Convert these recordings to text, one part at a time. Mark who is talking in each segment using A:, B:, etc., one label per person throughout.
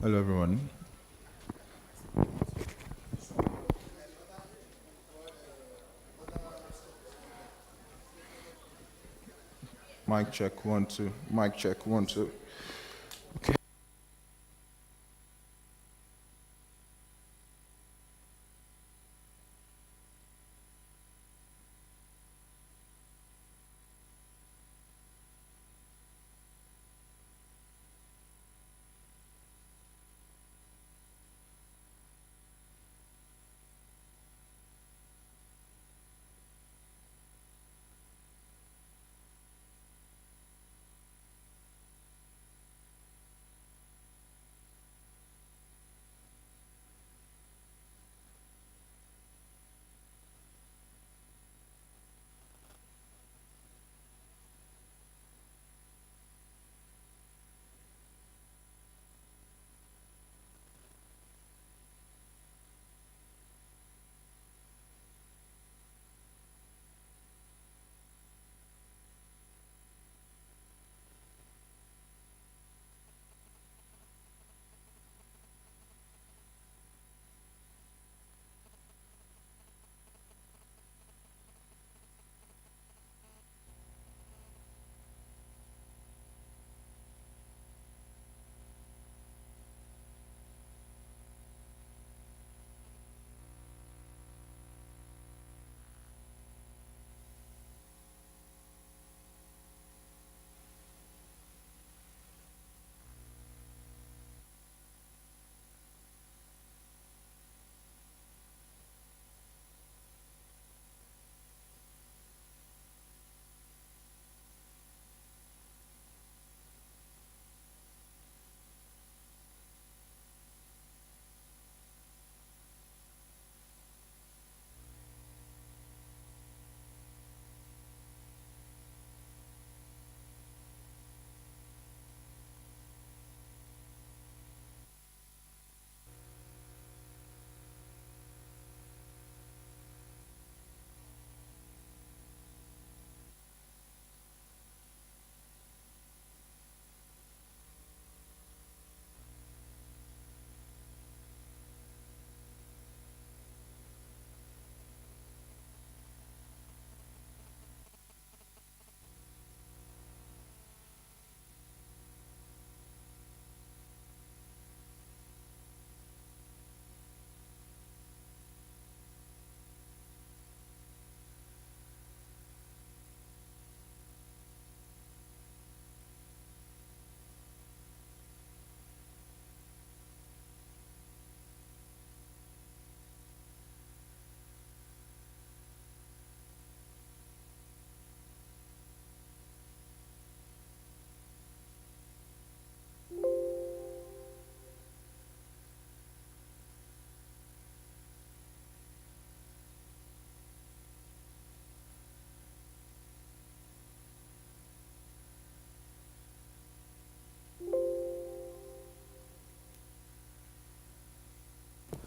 A: Hello, everyone. Mic check, 1, 2. Mic check, 1, 2.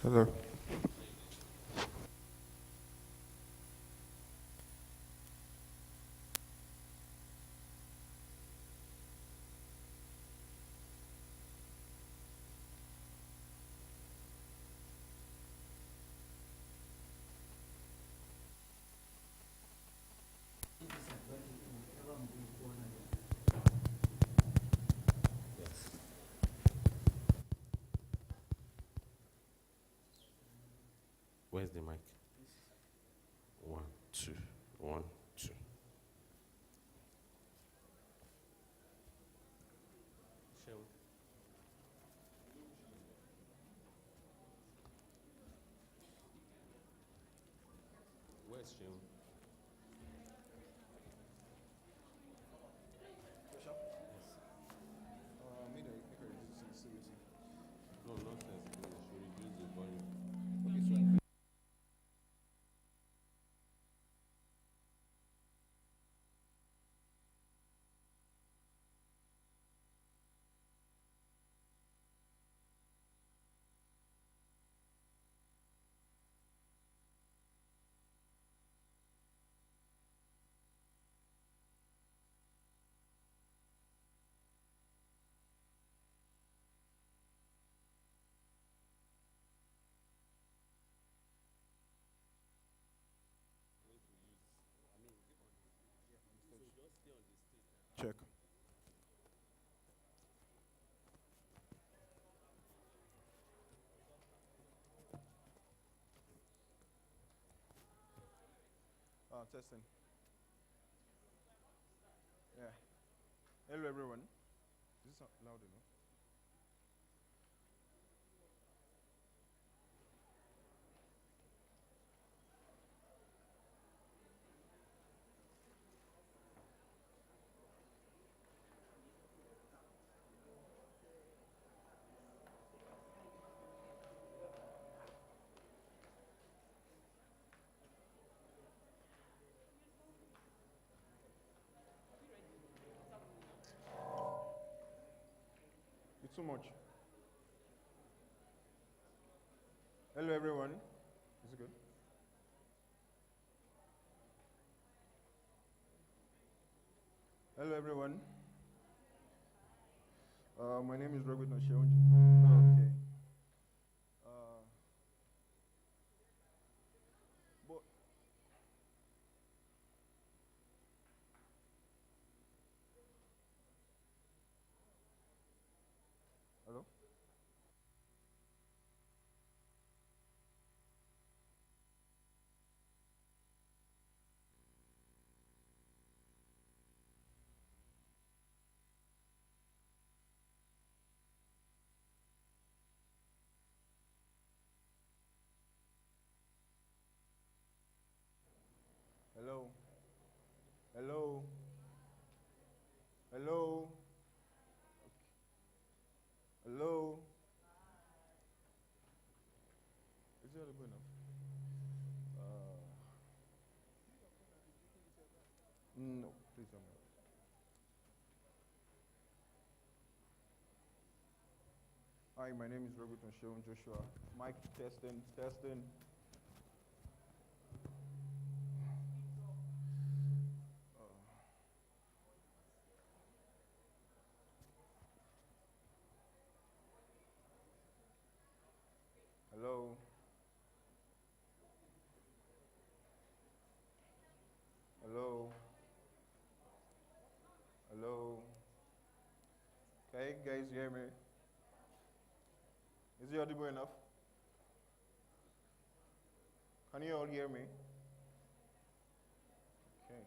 A: Hello.
B: Where's the mic? One, two, one, two. Sheun, where's Sheun? No nonsense, please. You should reduce the volume.
A: check. Testing. Yeah. Hello, everyone. Is this loud enough? It's too much. Hello, everyone. Is it good? Hello, everyone. My name is Robert Nasheon. Okay. But hello. Hello. Hello. Hello. Hello. Is it audible enough? No, please don't. Hi, my name is Robert Nasheon Joshua. Mic testing, testing. Hello. Hello. Hello. Can you guys hear me? Is it audible enough? Can you all hear me? Okay.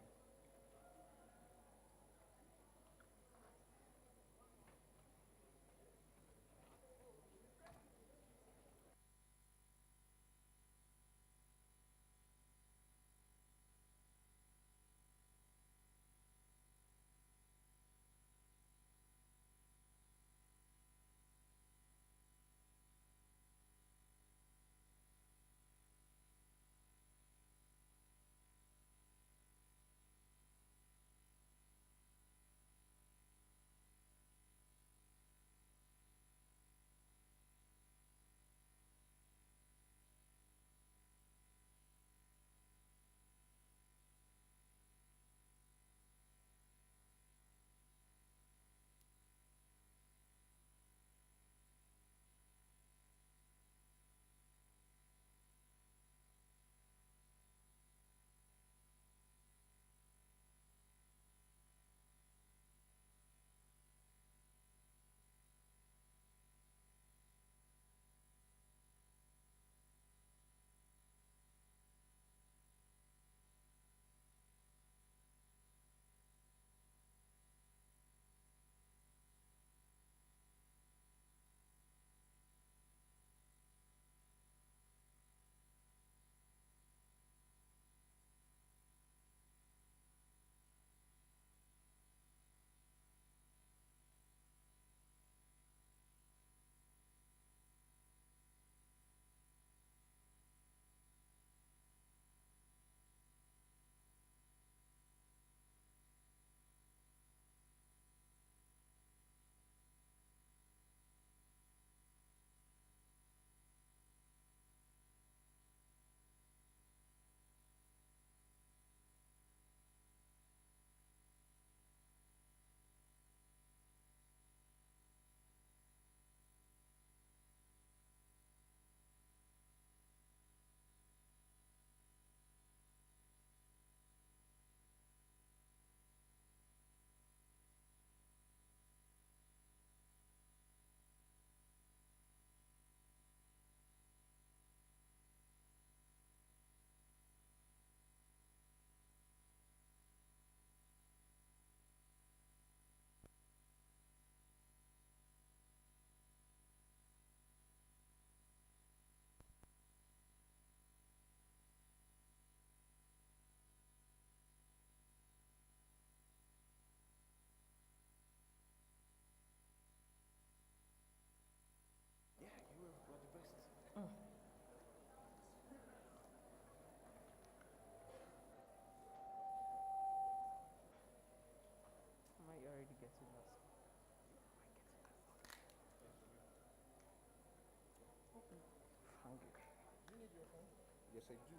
C: Yes, I do.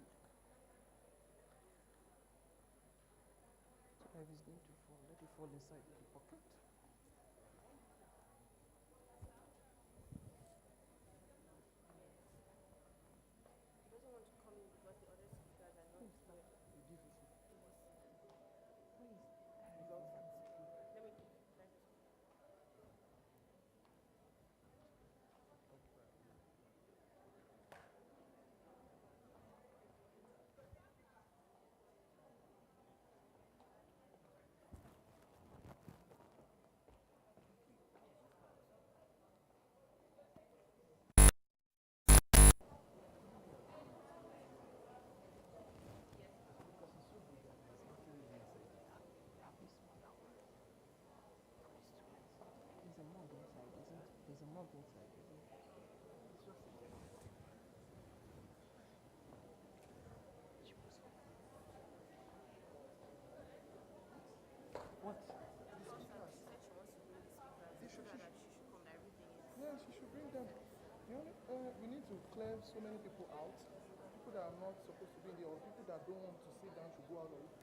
D: So if it's going to fall, let it fall inside the pocket.
E: He doesn't want to come in because the other speakers are not here. Let me take it. Let us
D: There's a mug inside, isn't it? There's a mug inside, isn't it? What?
E: She said she wants to bring the speakers. She said that she should come, that everything is.
C: Yeah, she should bring them. We need to clear so many people out. People that are not supposed to be in there, or people that don't want to sit down should go out of it.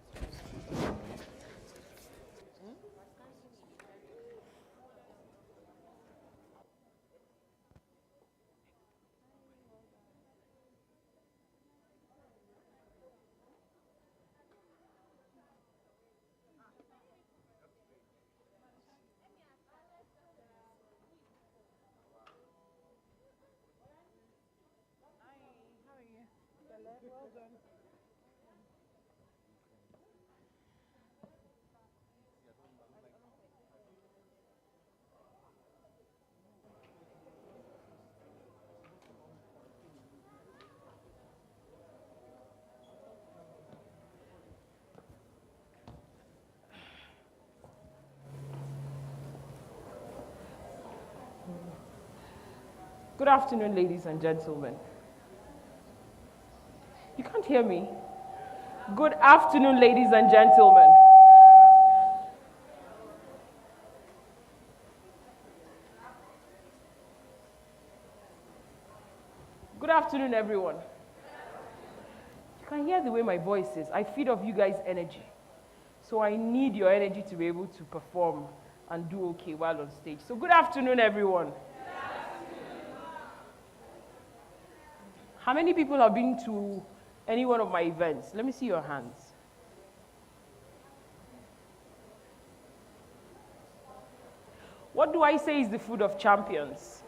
D: Well done. Good afternoon, ladies and gentlemen. You can't hear me. Good afternoon, ladies and gentlemen. Good afternoon, everyone. You can hear the way my voice is. I feed off you guys' energy. So I need your energy to be able to perform and do okay while on stage. So good afternoon, everyone. How many people have been to any one of my events? Let me see your hands. What do I say is the food of champions?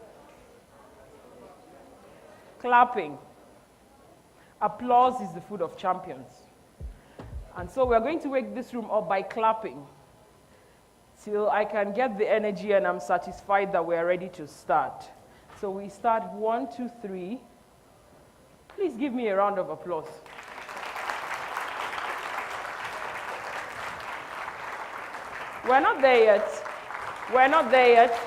D: Clapping. Applause is the food of champions. And so we're going to wake this room up by clapping till I can get the energy and I'm satisfied that we're ready to start. So we start 1, 2, 3. Please give me a round of applause. We're not there yet. We're not there yet.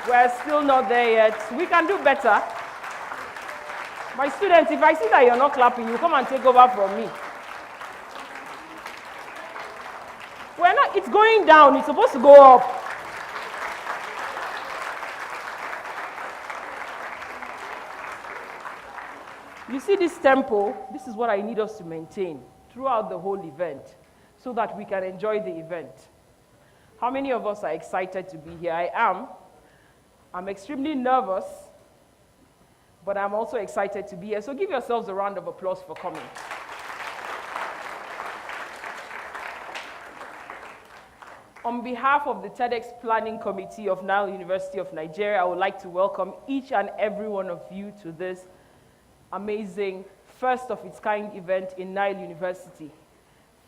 D: We're still not there yet. We can do better. My students, if I see that you're not clapping, you come and take over from me. We're not, it's going down. It's supposed to go up. You see this tempo, this is what I need us to maintain throughout the whole event so that we can enjoy the event. How many of us are excited to be here? I am. I'm extremely nervous, but I'm also excited to be here. So give yourselves a round of applause for coming. On behalf of the TEDx Planning Committee of Nile University of Nigeria, I would like to welcome each and every one of you to this amazing, first of its kind event in Nile University.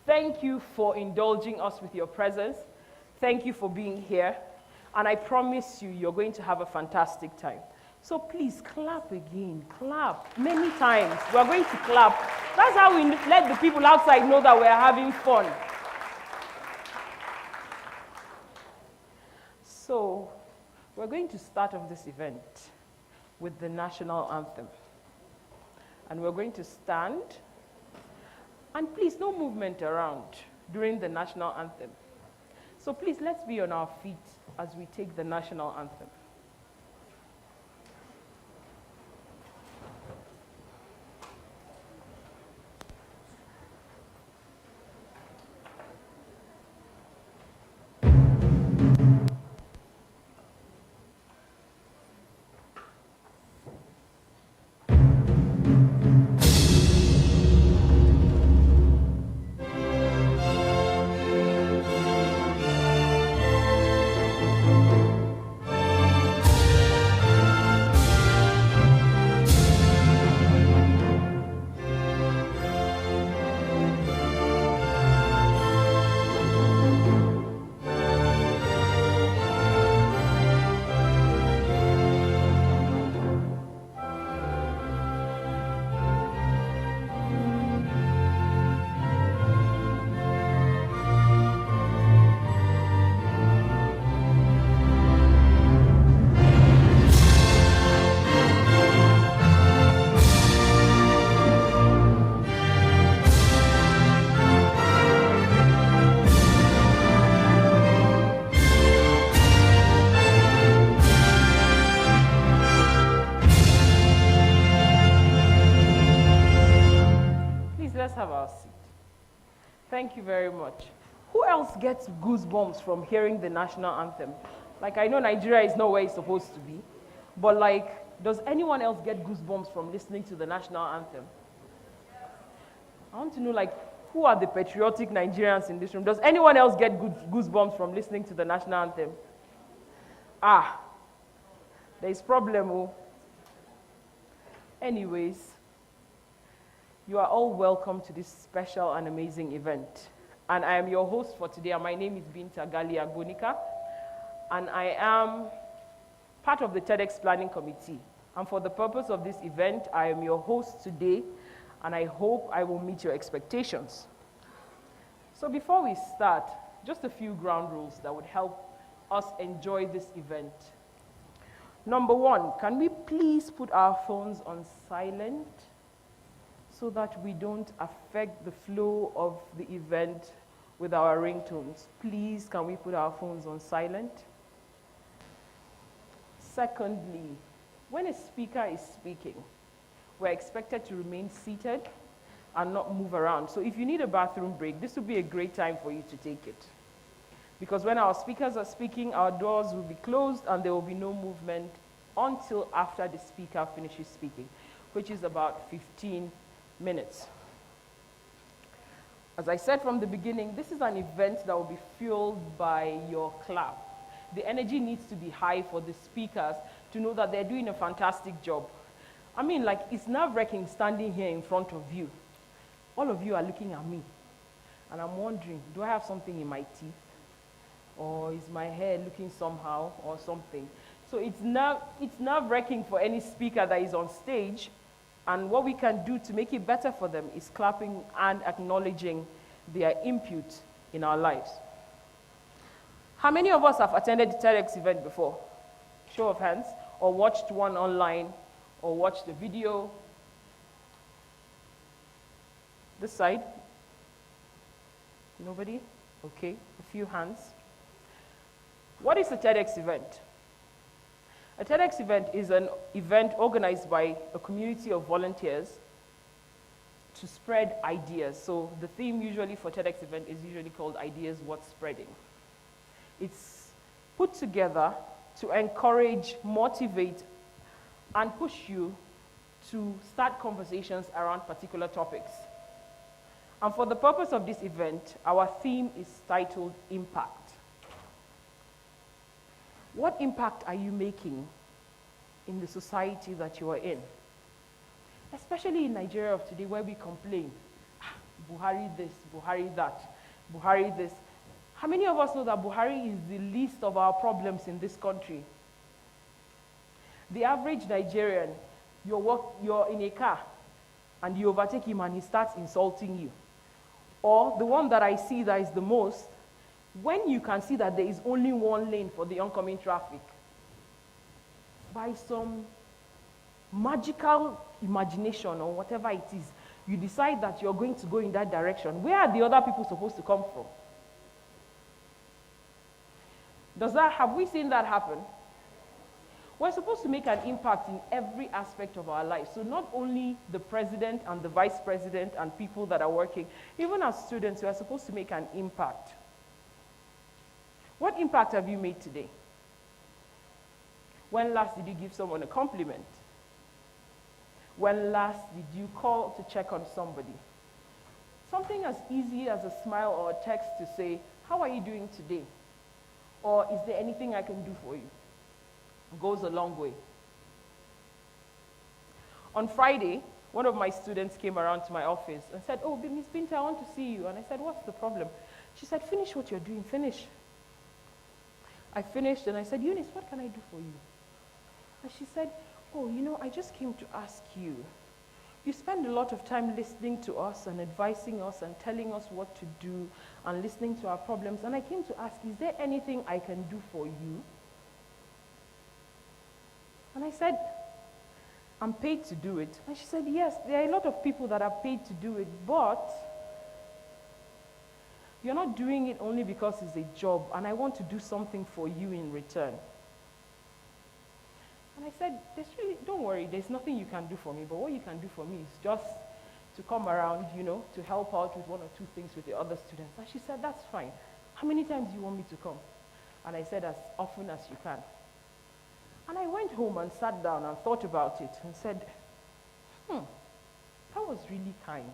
D: Thank you for indulging us with your presence. Thank you for being here. And I promise you, you're going to have a fantastic time. So please clap again, clap many times. We're going to clap. That's how we let the people outside know that we're having fun. So we're going to start off this event with the national anthem. And we're going to stand. And please, no movement around during the national anthem. So please, let's be on our feet as we take the national anthem. have our seat. Thank you very much. Who else gets goosebumps from hearing the national anthem? Like, I know Nigeria is not where it's supposed to be, but like, does anyone else get goosebumps from listening to the national anthem? I want to know, like, who are the patriotic Nigerians in this room? Does anyone else get goosebumps from listening to the national anthem? Ah, there is problem. Oh. Anyways, you are all welcome to this special and amazing event. And I am your host for today, and my name is Binta Galia Gonika, and I am part of the TEDx Planning Committee. And for the purpose of this event, I am your host today, and I hope I will meet your expectations. So before we start, just a few ground rules that would help us enjoy this event. Number one, can we please put our phones on silent so that we don't affect the flow of the event with our ringtones? Please, can we put our phones on silent? Secondly, when a speaker is speaking, we're expected to remain seated and not move around. So if you need a bathroom break, this would be a great time for you to take it. Because when our speakers are speaking, our doors will be closed and there will be no movement until after the speaker finishes speaking, which is about 15 minutes. As I said from the beginning, this is an event that will be fueled by your clap. The energy needs to be high for the speakers to know that they're doing a fantastic job. I mean, like, it's nerve-wracking standing here in front of you. All of you are looking at me, and I'm wondering, do I have something in my teeth? Or is my hair looking somehow, or something? So it's nerve-wracking for any speaker that is on stage, and what we can do to make it better for them is clapping and acknowledging their input in our lives. How many of us have attended the TEDx event before? Show of hands. Or watched one online, or watched a video? This side? Nobody? Okay, a few hands. What is a TEDx event? A TEDx event is an event organized by a community of volunteers to spread ideas. So the theme usually for TEDx event is usually called Ideas Worth Spreading. It's put together to encourage, motivate, and push you to start conversations around particular topics. And for the purpose of this event, our theme is titled Impact. What impact are you making in the society that you are in? Especially in Nigeria of today, where we complain, Buhari this, Buhari that, Buhari this. How many of us know that Buhari is the least of our problems in this country? The average Nigerian, you're in a car and you overtake him and he starts insulting you. Or the one that I see that is the most, when you can see that there is only one lane for the oncoming traffic, by some magical imagination or whatever it is, you decide that you're going to go in that direction. Where are the other people supposed to come from? Have we seen that happen? We're supposed to make an impact in every aspect of our life. So not only the president and the vice president and people that are working, even as students, we are supposed to make an impact. What impact have you made today? When last did you give someone a compliment? When last did you call to check on somebody? Something as easy as a smile or a text to say, how are you doing today? Or is there anything I can do for you? Goes a long way. On Friday, one of my students came around to my office and said, oh, Miss Binta, I want to see you. And I said, what's the problem? She said, finish what you're doing, finish. I finished and I said, Eunice, what can I do for you? And she said, oh, you know, I just came to ask you. You spend a lot of time listening to us and advising us and telling us what to do and listening to our problems. And I came to ask, is there anything I can do for you? And I said, I'm paid to do it. And she said, yes, there are a lot of people that are paid to do it, but you're not doing it only because it's a job, and I want to do something for you in return. And I said, don't worry, there's nothing you can do for me, but what you can do for me is just to come around, to help out with one or two things with the other students. And she said, that's fine. How many times do you want me to come? And I said, as often as you can. And I went home and sat down and thought about it and said, that was really kind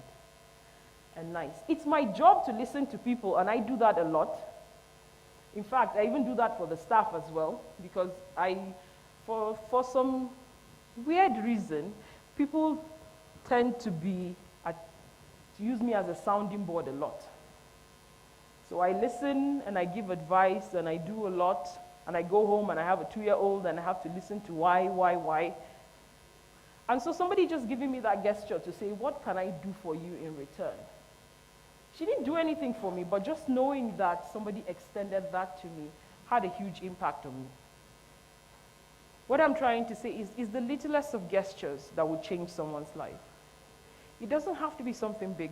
D: and nice. It's my job to listen to people, and I do that a lot. In fact, I even do that for the staff as well, because for some weird reason, people tend to use me as a sounding board a lot. So I listen and I give advice and I do a lot, and I go home and I have a 2-year-old and I have to listen to why. And so somebody just giving me that gesture to say, what can I do for you in return? She didn't do anything for me, but just knowing that somebody extended that to me had a huge impact on me. What I'm trying to say is the littlest of gestures that would change someone's life. It doesn't have to be something big.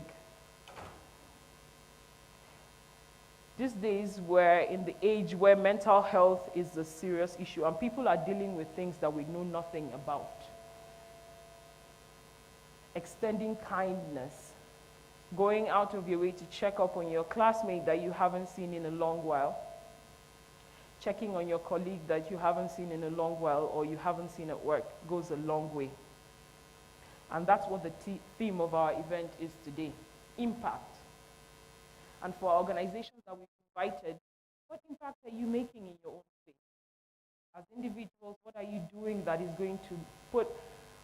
D: These days, we're in the age where mental health is a serious issue, and people are dealing with things that we know nothing about. Extending kindness, going out of your way to check up on your classmate that you haven't seen in a long while, checking on your colleague that you haven't seen in a long while or you haven't seen at work goes a long way. And that's what the theme of our event is today, impact. And for our organizations that we've invited, what impact are you making in your own space? As individuals, what are you doing that is going to put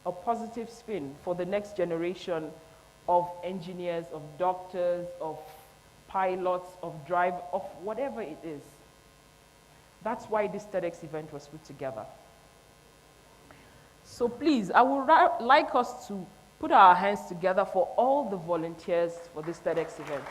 D: a positive spin for the next generation of engineers, of doctors, of pilots, of drivers, of whatever it is? That's why this TEDx event was put together. So please, I would like us to put our hands together for all the volunteers for this TEDx event.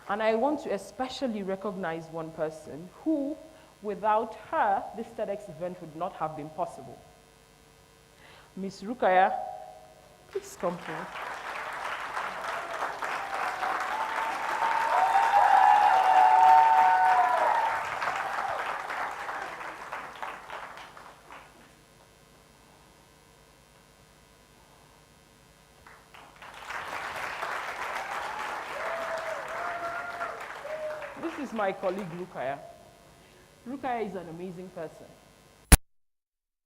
D: And I want to especially recognize one person who, without her, this TEDx event would not have been possible. Miss Rukaya, please come forward. This is my colleague, Rukaya. Rukaya is an amazing person.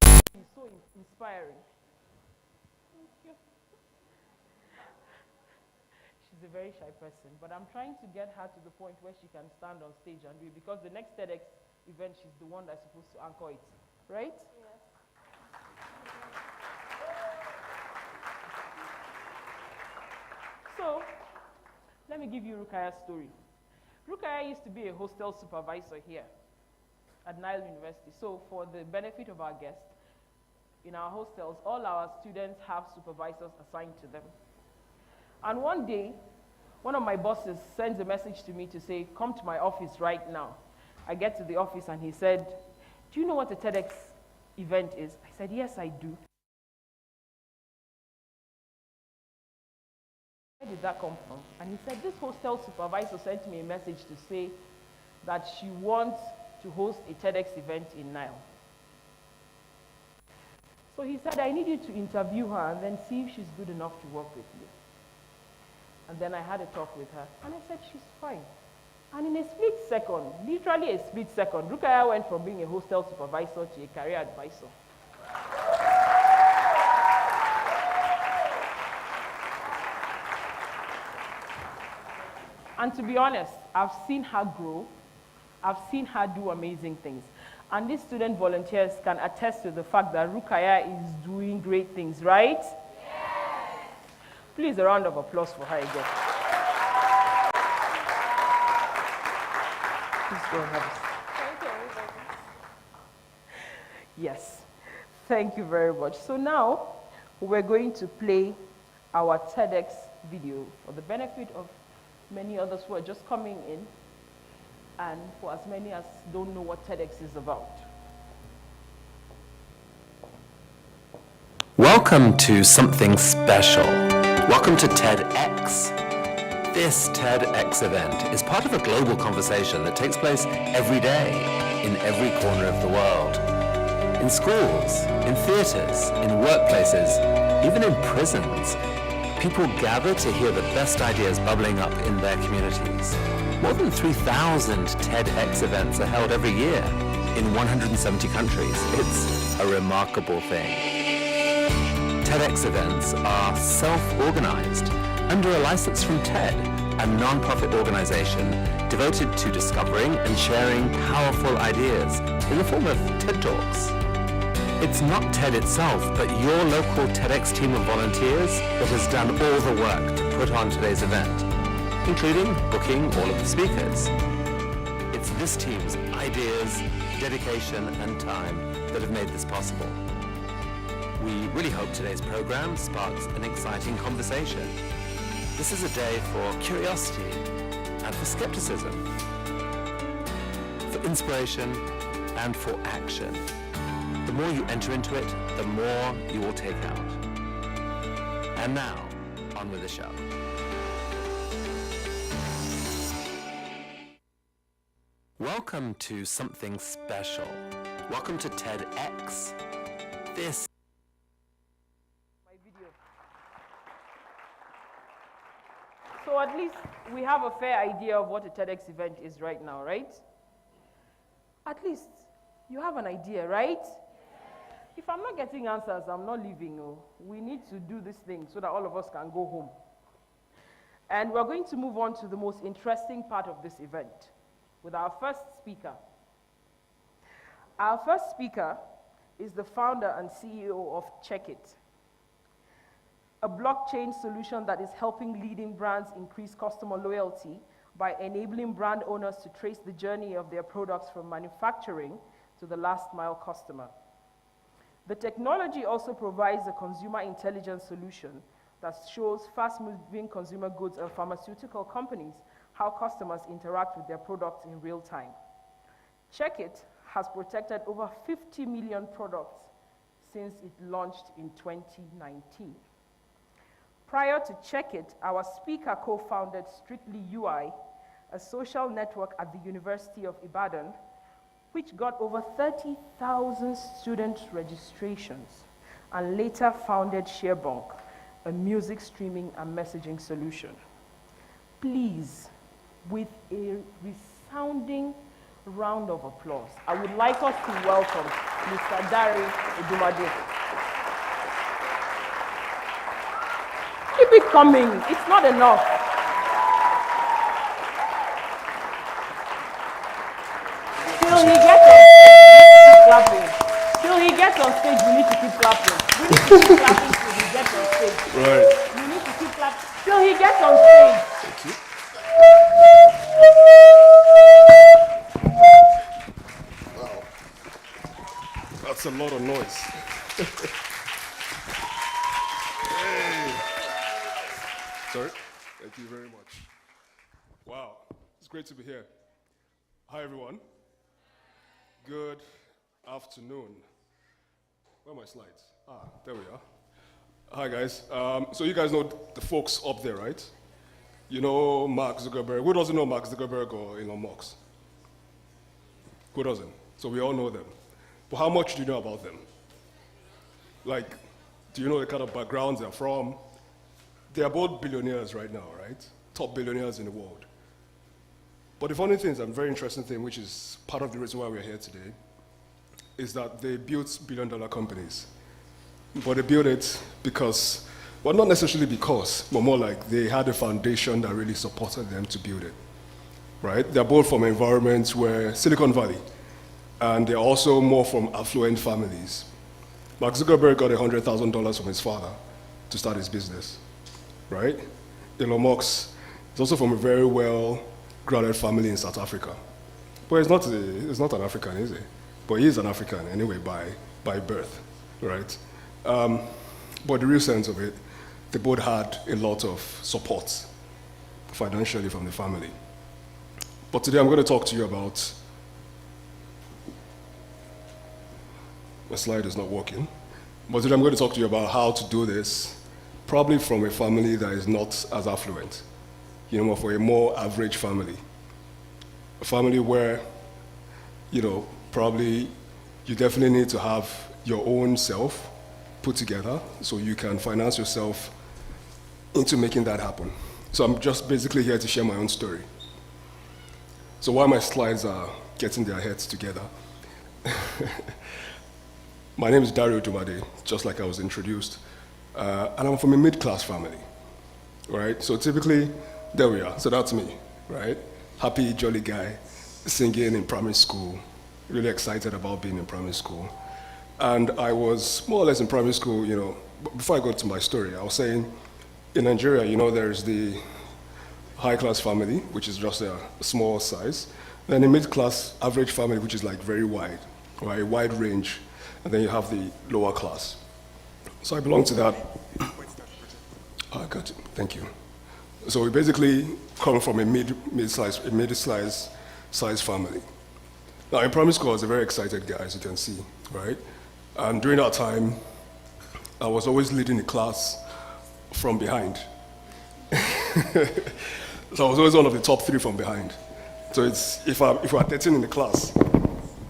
D: She's so inspiring. Thank you. She's a very shy person, but I'm trying to get her to the point where she can stand on stage and do it, because the next TEDx event, she's the one that's supposed to anchor it, right?
E: Yes.
D: So, let me give you Rukaya's story. Rukaya used to be a hostel supervisor here at Nile University. So for the benefit of our guests, in our hostels, all our students have supervisors assigned to them. And one day, one of my bosses sends a message to me to say, come to my office right now. I get to the office and he said, do you know what a TEDx event is? I said, yes, I do. Where did that come from? And he said, this hostel supervisor sent me a message to say that she wants to host a TEDx event in Nile. So he said, I need you to interview her and then see if she's good enough to work with you. And then I had a talk with her, and I said, she's fine. And in a split second, literally a split second, Rukaya went from being a hostel supervisor to a career advisor. And to be honest, I've seen her grow. I've seen her do amazing things. And these student volunteers can attest to the fact that Rukaya is doing great things, right? Yes. Please, a round of applause for her again. Please go and have a seat.
E: Thank you, everybody.
D: Yes. Thank you very much. So now, we're going to play our TEDx video for the benefit of many others who are just coming in, and for as many as don't know what TEDx is about.
F: Welcome to something special. Welcome to TEDx. This TEDx event is part of a global conversation that takes place every day in every corner of the world. in schools, in theaters, in workplaces, even in prisons. People gather to hear the best ideas bubbling up in their communities. More than 3,000 TEDx events are held every year in 170 countries. It's a remarkable thing. TEDx events are self-organized under a license from TED, a non-profit organization devoted to discovering and sharing powerful ideas in the form of TED Talks. It's not TED itself, but your local TEDx team of volunteers that has done all the work to put on today's event, including booking all of the speakers. It's this team's ideas, dedication, and time that have made this possible. We really hope today's program sparks an exciting conversation. This is a day for curiosity and for skepticism, for inspiration and for action. The more you enter into it, the more you will take out. And now, on with the show. Welcome to something special. Welcome to TEDx. This
D: My video. So at least we have a fair idea of what a TEDx event is right now, right? At least you have an idea, right? If I'm not getting answers, I'm not leaving. No. We need to do this thing so that all of us can go home. And we're going to move on to the most interesting part of this event with our first speaker. Our first speaker is the founder and CEO of Checkit, a blockchain solution that is helping leading brands increase customer loyalty by enabling brand owners to trace the journey of their products from manufacturing to the last mile customer. The technology also provides a consumer intelligence solution that shows fast-moving consumer goods and pharmaceutical companies how customers interact with their products in real time. Checkit has protected over 50 million products since it launched in 2019. Prior to Checkit, our speaker co-founded Strictly UI, a social network at the University of Ibadan, which got over 30,000 student registrations, and later founded Sharebunk, a music streaming and messaging solution. Please, with a resounding round of applause, I would like us to welcome Mr. Dari Odumade. Keep it coming, it's not enough. Till he gets on stage, we need to keep clapping. Till he gets on stage, we need to keep clapping. We need to keep clapping till he gets on stage.
B: Right.
D: We need to keep clapping till he gets on stage.
B: Thank you. Wow. That's a lot of noise. Hey. Sorry. Thank you very much. Wow. It's great to be here. Hi, everyone. Good afternoon. Where are my slides? There we are. Hi, guys. So you guys know the folks up there, right? You know Mark Zuckerberg. Who doesn't know Mark Zuckerberg or Elon Musk? Who doesn't? So we all know them. But how much do you know about them? Like, do you know the kind of backgrounds they're from? They are both billionaires right now, right? Top billionaires in the world. But the funny thing is, a very interesting thing, which is part of the reason why we're here today, is that they built billion-dollar companies. But they built it because, well, not necessarily because, but more like they had a foundation that really supported them to build it, right? They're both from environments where Silicon Valley, and they're also more from affluent families. Mark Zuckerberg got $100,000 from his father to start his business, right? Elon Musk is also from a very well-grounded family in South Africa. But he's not an African, is he? But he is an African anyway by birth, right? But the real sense of it, they both had a lot of support financially from the family. But today I'm going to talk to you about, my slide is not working, but today I'm going to talk to you about how to do this, probably from a family that is not as affluent, for a more average family. A family where, probably you definitely need to have your own self put together so you can finance yourself into making that happen. So I'm just basically here to share my own story. So while my slides are getting their heads together, my name is Dario Dumade, just like I was introduced, and I'm from a mid-class family, right? So typically, there we are, so that's me, right? Happy, jolly guy, singing in primary school, really excited about being in primary school. And I was more or less in primary school, before I got to my story, I was saying, in Nigeria, there's the high-class family, which is just a small size, then a mid-class average family, which is like very wide, right, wide range, and then you have the lower class. So I belong to that. I got it, thank you. So we basically come from a mid-size family. Now in primary school, I was a very excited guy, as you can see, right? And during that time, I was always leading the class from behind. So I was always one of the top 3 from behind. So it's, if we're 13 in the class,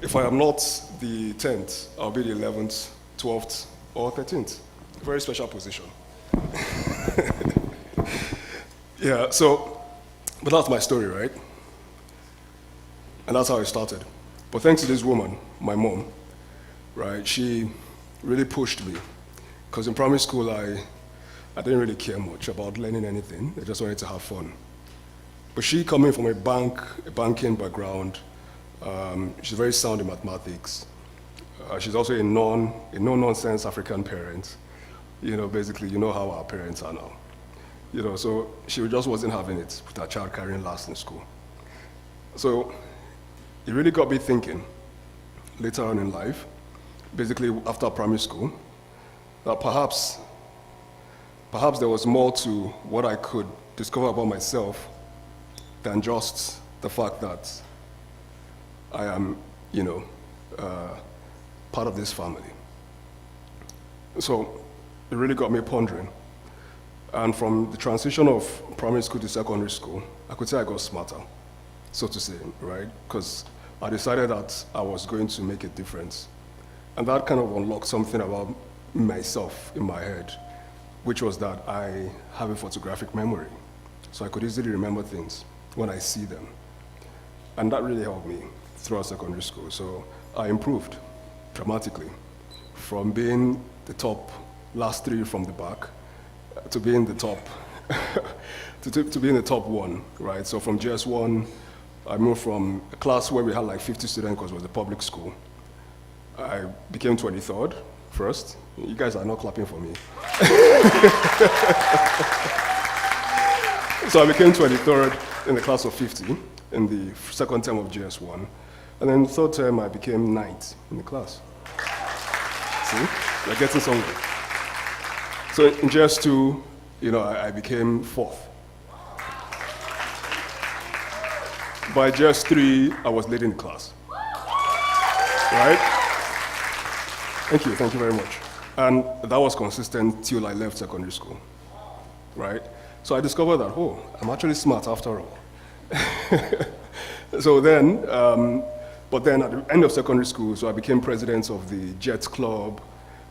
B: if I am not the 10th, I'll be the 11th, 12th, or 13th. Very special position. Yeah, but that's my story, right? And that's how it started. But thanks to this woman, my mom, right, she really pushed me. Because in primary school, I didn't really care much about learning anything. I just wanted to have fun. But she, coming from a banking background, she's very sound in mathematics. She's also a no-nonsense African parent. Basically, you know how our parents are now. So she just wasn't having it with her child carrying last in school. So it really got me thinking later on in life, basically after primary school, that perhaps there was more to what I could discover about myself than just the fact that I am, part of this family. So it really got me pondering. And from the transition of primary school to secondary school, I could say I got smarter, so to say, right? Because I decided that I was going to make a difference. And that kind of unlocked something about myself in my head, which was that I have a photographic memory. So I could easily remember things when I see them. And that really helped me throughout secondary school. So I improved dramatically from being the top last 3 from the back to being the top, to being the top 1, right? So from GS1, I moved from a class where we had like 50 students because it was a public school. I became 23rd first. You guys are not clapping for me. So I became 23rd in the class of 50 in the second term of GS1. And then third term, I became 9th in the class. See, we're getting somewhere. So in GS2, I became 4th. By GS3, I was leading the class. Right? Thank you very much. And that was consistent till I left secondary school, right? So I discovered that, I'm actually smart after all. So then, but then at the end of secondary school, so I became president of the JET Club,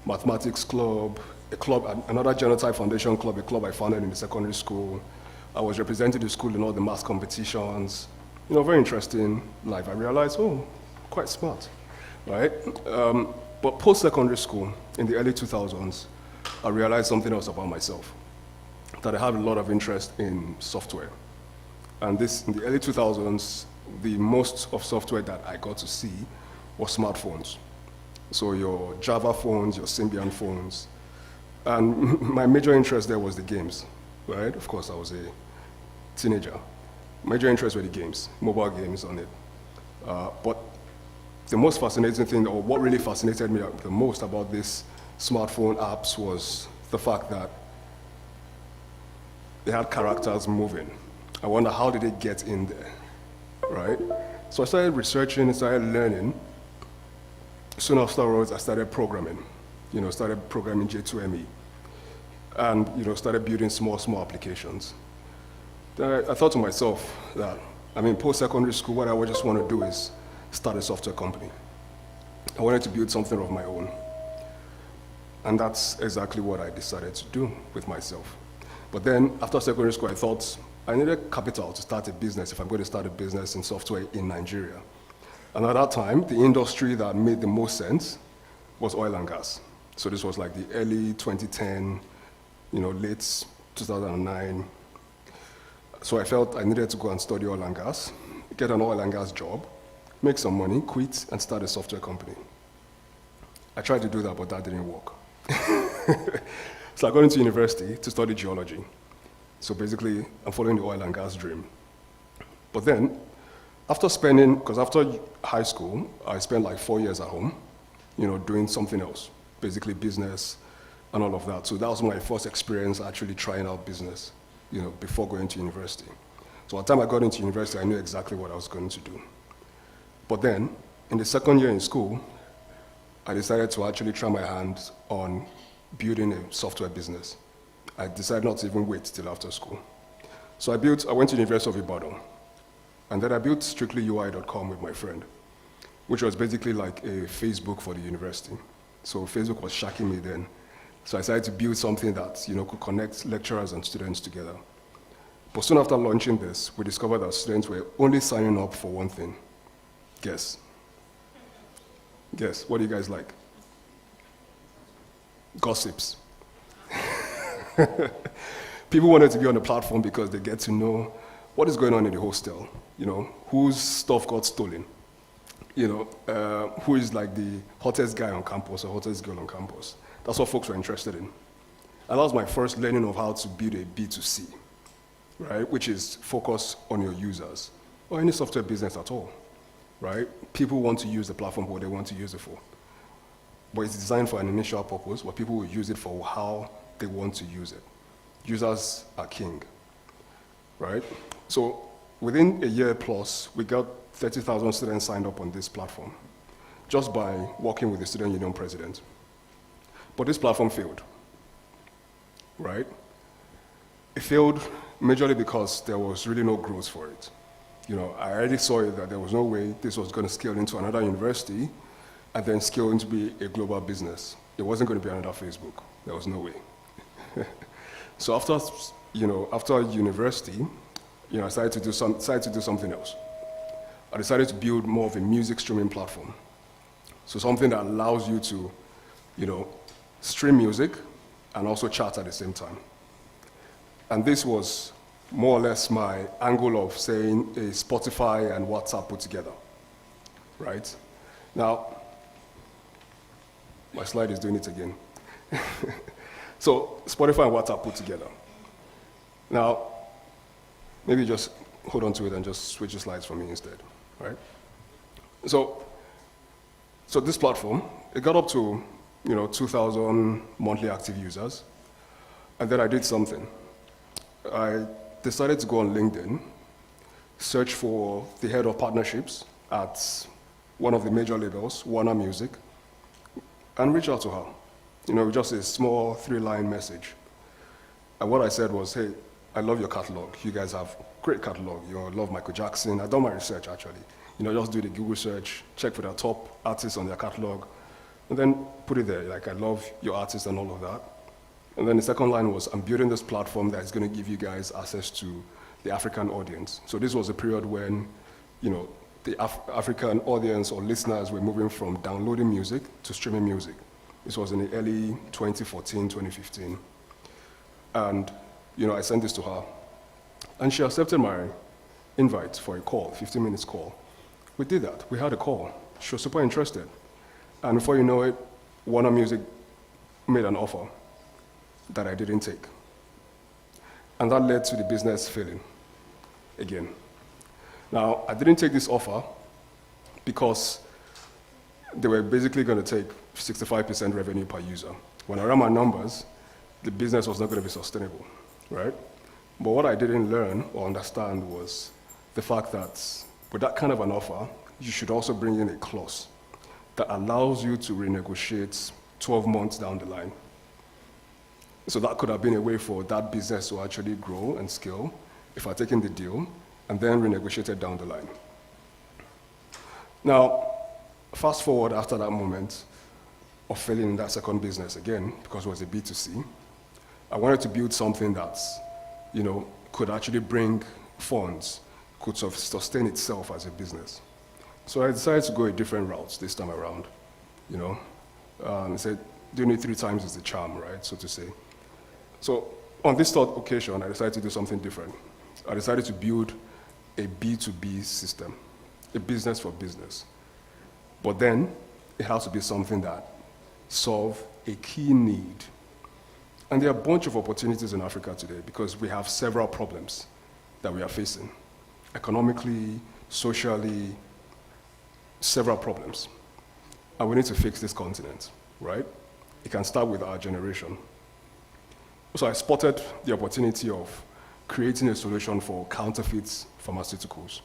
B: Mathematics Club, another Genotype Foundation Club, a club I founded in the secondary school. I was representing the school in all the math competitions. Very interesting life. I realized, quite smart, right? But post-secondary school, in the early 2000s, I realized something else about myself, that I had a lot of interest in software. And this, in the early 2000s, the most of software that I got to see was smartphones. So your Java phones, your Symbian phones. And my major interest there was the games, right? Of course, I was a teenager. Major interest were the games, mobile games on it. But the most fascinating thing, or what really fascinated me the most about these smartphone apps was the fact that they had characters moving. I wonder, how did they get in there, right? So I started researching, started learning. Soon afterwards, I started programming. Started programming J2ME. And, started building small applications. Then I thought to myself that, post-secondary school, what I would just want to do is start a software company. I wanted to build something of my own. And that's exactly what I decided to do with myself. But then, after secondary school, I thought I needed capital to start a business if I'm going to start a business in software in Nigeria. And at that time, the industry that made the most sense was oil and gas. So this was like the early 2010, late 2009. So I felt I needed to go and study oil and gas, get an oil and gas job, make some money, quit, and start a software company. I tried to do that, but that didn't work. So I got into university to study geology. So basically, I'm following the oil and gas dream. But then, after high school, I spent like 4 years at home, doing something else, basically business and all of that. So that was my first experience actually trying out business, before going to university. So by the time I got into university, I knew exactly what I was going to do. But then, in the second year in school, I decided to actually try my hands on building a software business. I decided not to even wait till after school. So I went to the University of Ibadan, and then I built strictlyui.com with my friend, which was basically like a Facebook for the university. So Facebook was shacking me then. So I decided to build something that could connect lecturers and students together. But soon after launching this, we discovered that students were only signing up for one thing. Guess. What do you guys like? Gossips. People wanted to be on the platform because they get to know what is going on in the hostel, whose stuff got stolen, who is like the hottest guy on campus or hottest girl on campus. That's what folks were interested in. And that was my first learning of how to build a B2C, right? Which is focus on your users, or any software business at all, right? People want to use the platform for what they want to use it for. But it's designed for an initial purpose, where people will use it for how they want to use it. Users are king, right? So within a year plus, we got 30,000 students signed up on this platform, just by working with the student union president. But this platform failed, right? It failed majorly because there was really no growth for it. I already saw it that there was no way this was going to scale into another university and then scale into be a global business. It wasn't going to be another Facebook. There was no way. So after university, I decided to do something else. I decided to build more of a music streaming platform. So something that allows you to, stream music and also chat at the same time. And this was more or less my angle of saying a Spotify and WhatsApp put together, right? Now, my slide is doing it again. So Spotify and WhatsApp put together. Now, maybe just hold on to it and just switch the slides for me instead, right? So this platform, it got up to 2,000 monthly active users, and then I did something. I decided to go on LinkedIn, search for the head of partnerships at one of the major labels, Warner Music, and reach out to her. Just a small 3-line message. And what I said was, hey, I love your catalog. You guys have great catalog. I love Michael Jackson. I've done my research, actually. Just do the Google search, check for the top artists on their catalog, and then put it there, like, I love your artist and all of that. And then the second line was, I'm building this platform that is going to give you guys access to the African audience. So this was a period when, the African audience or listeners were moving from downloading music to streaming music. This was in the early 2014, 2015. And, I sent this to her. And she accepted my invite for a call, 15 minutes call. We did that. We had a call. She was super interested. And before you know it, Warner Music made an offer that I didn't take. And that led to the business failing again. Now, I didn't take this offer because they were basically going to take 65% revenue per user. When I ran my numbers, the business was not going to be sustainable, right? But what I didn't learn or understand was the fact that with that kind of an offer, you should also bring in a clause that allows you to renegotiate 12 months down the line. So that could have been a way for that business to actually grow and scale if I'd taken the deal and then renegotiated down the line. Now, fast forward after that moment of failing in that second business again, because it was a B2C, I wanted to build something that, could actually bring funds, could sustain itself as a business. So I decided to go a different route this time around. I said, doing it 3 times is the charm, right, so to say. So on this third occasion, I decided to do something different. I decided to build a B2B system, a business for business. But then it has to be something that solves a key need. And there are a bunch of opportunities in Africa today because we have several problems that we are facing. Economically, socially, several problems. And we need to fix this continent, right? It can start with our generation. So I spotted the opportunity of creating a solution for counterfeit pharmaceuticals.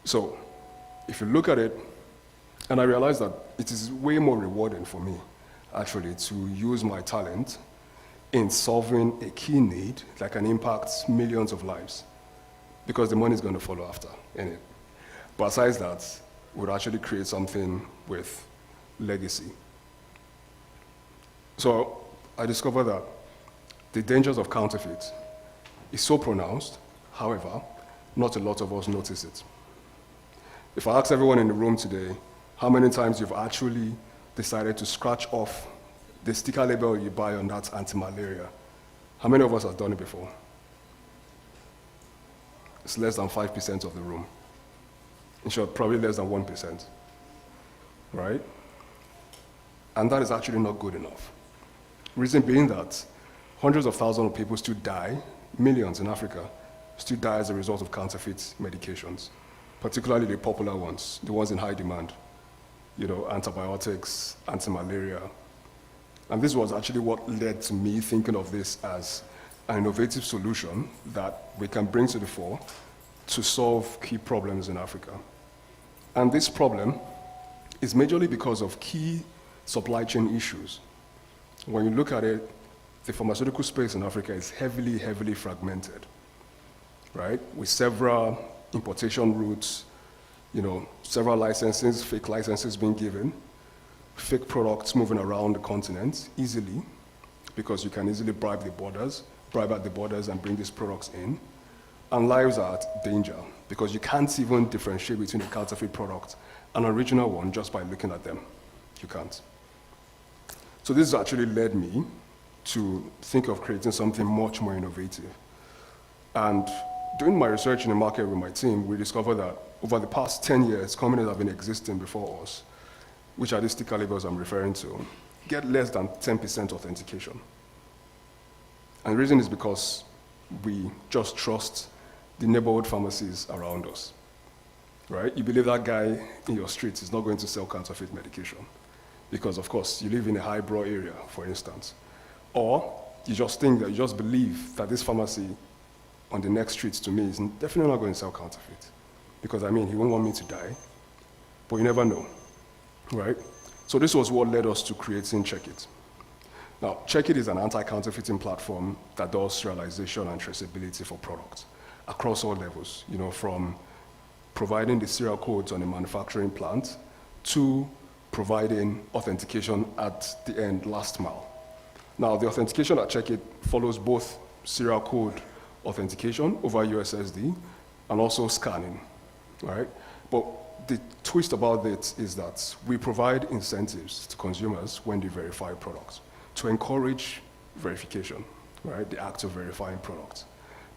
B: So if you look at it, and I realized that it is way more rewarding for me, actually, to use my talent in solving a key need that can impact millions of lives, because the money is going to follow after, innit? But besides that, we would actually create something with legacy. So I discovered that the dangers of counterfeit is so pronounced, however, not a lot of us notice it. If I ask everyone in the room today how many times you've actually decided to scratch off the sticker label you buy on that anti-malaria, how many of us have done it before? It's less than 5% of the room. In short, probably less than 1%, right? And that is actually not good enough. Reason being that hundreds of thousands of people still die, millions in Africa, still die as a result of counterfeit medications, particularly the popular ones, the ones in high demand, antibiotics, anti-malaria. And this was actually what led to me thinking of this as an innovative solution that we can bring to the fore to solve key problems in Africa. And this problem is majorly because of key supply chain issues. When you look at it, the pharmaceutical space in Africa is heavily, heavily fragmented, right? With several importation routes, several licenses, fake licenses being given, fake products moving around the continent easily, because you can easily bribe at the borders and bring these products in. And lives are at danger, because you can't even differentiate between a counterfeit product and an original one just by looking at them. You can't. So this actually led me to think of creating something much more innovative. And doing my research in the market with my team, we discovered that over the past 10 years, companies have been existing before us, which are the sticker labels I'm referring to, get less than 10% authentication. And the reason is because we just trust the neighborhood pharmacies around us, right? You believe that guy in your street is not going to sell counterfeit medication because, of course, you live in a highbrow area, for instance. Or you just think that, you just believe that this pharmacy on the next street to me is definitely not going to sell counterfeit because, he won't want me to die, but you never know, right? So this was what led us to creating Check It. Now, Check It is an anti-counterfeiting platform that does serialization and traceability for products across all levels, from providing the serial codes on a manufacturing plant to providing authentication at the end, last mile. Now, the authentication at Check It follows both serial code authentication over USSD and also scanning, right? But the twist about it is that we provide incentives to consumers when they verify products to encourage verification, right? The act of verifying products.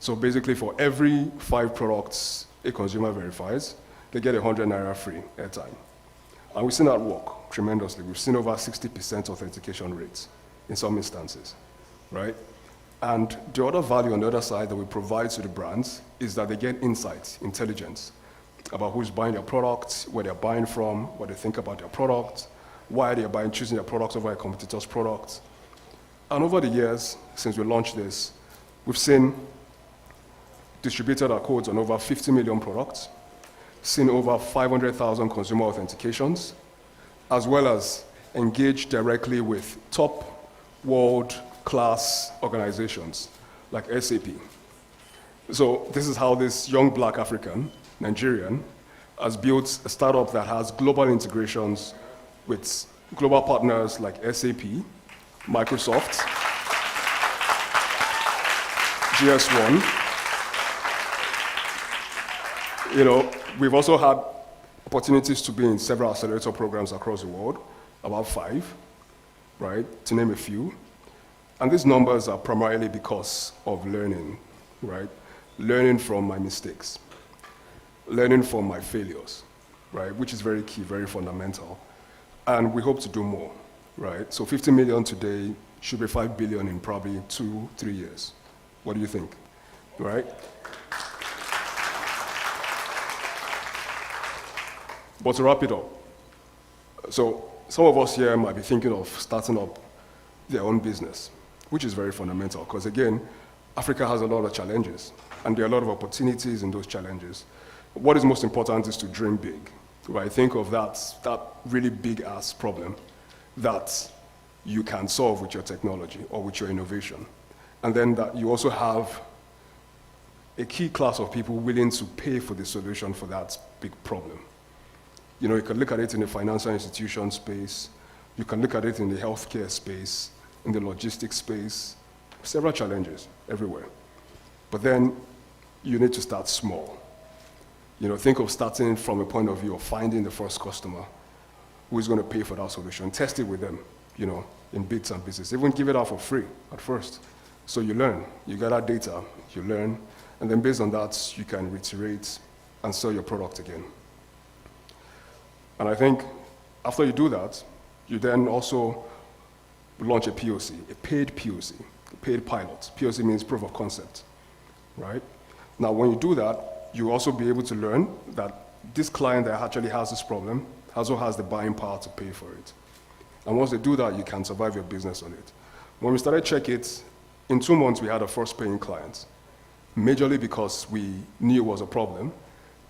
B: So basically, for every 5 products a consumer verifies, they get 100 naira free airtime. And we've seen that work tremendously. We've seen over 60% authentication rates in some instances, right? And the other value on the other side that we provide to the brands is that they get insights, intelligence about who's buying their products, where they're buying from, what they think about their product, why they're choosing their products over a competitor's products. And over the years, since we launched this, we've seen distributed our codes on over 50 million products, seen over 500,000 consumer authentications, as well as engaged directly with top world-class organizations like SAP. So this is how this young black African, Nigerian, has built a startup that has global integrations with global partners like SAP, Microsoft, GS1. You know, we've also had opportunities to be in several accelerator programs across the world, about 5, right, to name a few. And these numbers are primarily because of learning, right? Learning from my mistakes, learning from my failures, right, which is very key, very fundamental. And we hope to do more, right? So 50 million today should be 5 billion in probably 2-3 years. What do you think, right? But to wrap it up, so some of us here might be thinking of starting up their own business, which is very fundamental, because again, Africa has a lot of challenges, and there are a lot of opportunities in those challenges. What is most important is to dream big, right? Think of that really big-ass problem that you can solve with your technology or with your innovation. And then that you also have a key class of people willing to pay for the solution for that big problem. You know, you can look at it in the financial institution space, you can look at it in the healthcare space, in the logistics space, several challenges everywhere. But then you need to start small. You know, think of starting from a point of view of finding the first customer who is going to pay for that solution. Test it with them, you know, in bits and pieces. Even give it out for free at first. So you learn, you gather data, you learn, and then based on that, you can reiterate and sell your product again. And I think after you do that, you then also launch a POC, a paid POC, a paid pilot. POC means proof of concept, right? Now, when you do that, you also be able to learn that this client that actually has this problem also has the buying power to pay for it. And once they do that, you can survive your business on it. When we started Check It, in 2 months, we had a first paying client, majorly because we knew it was a problem,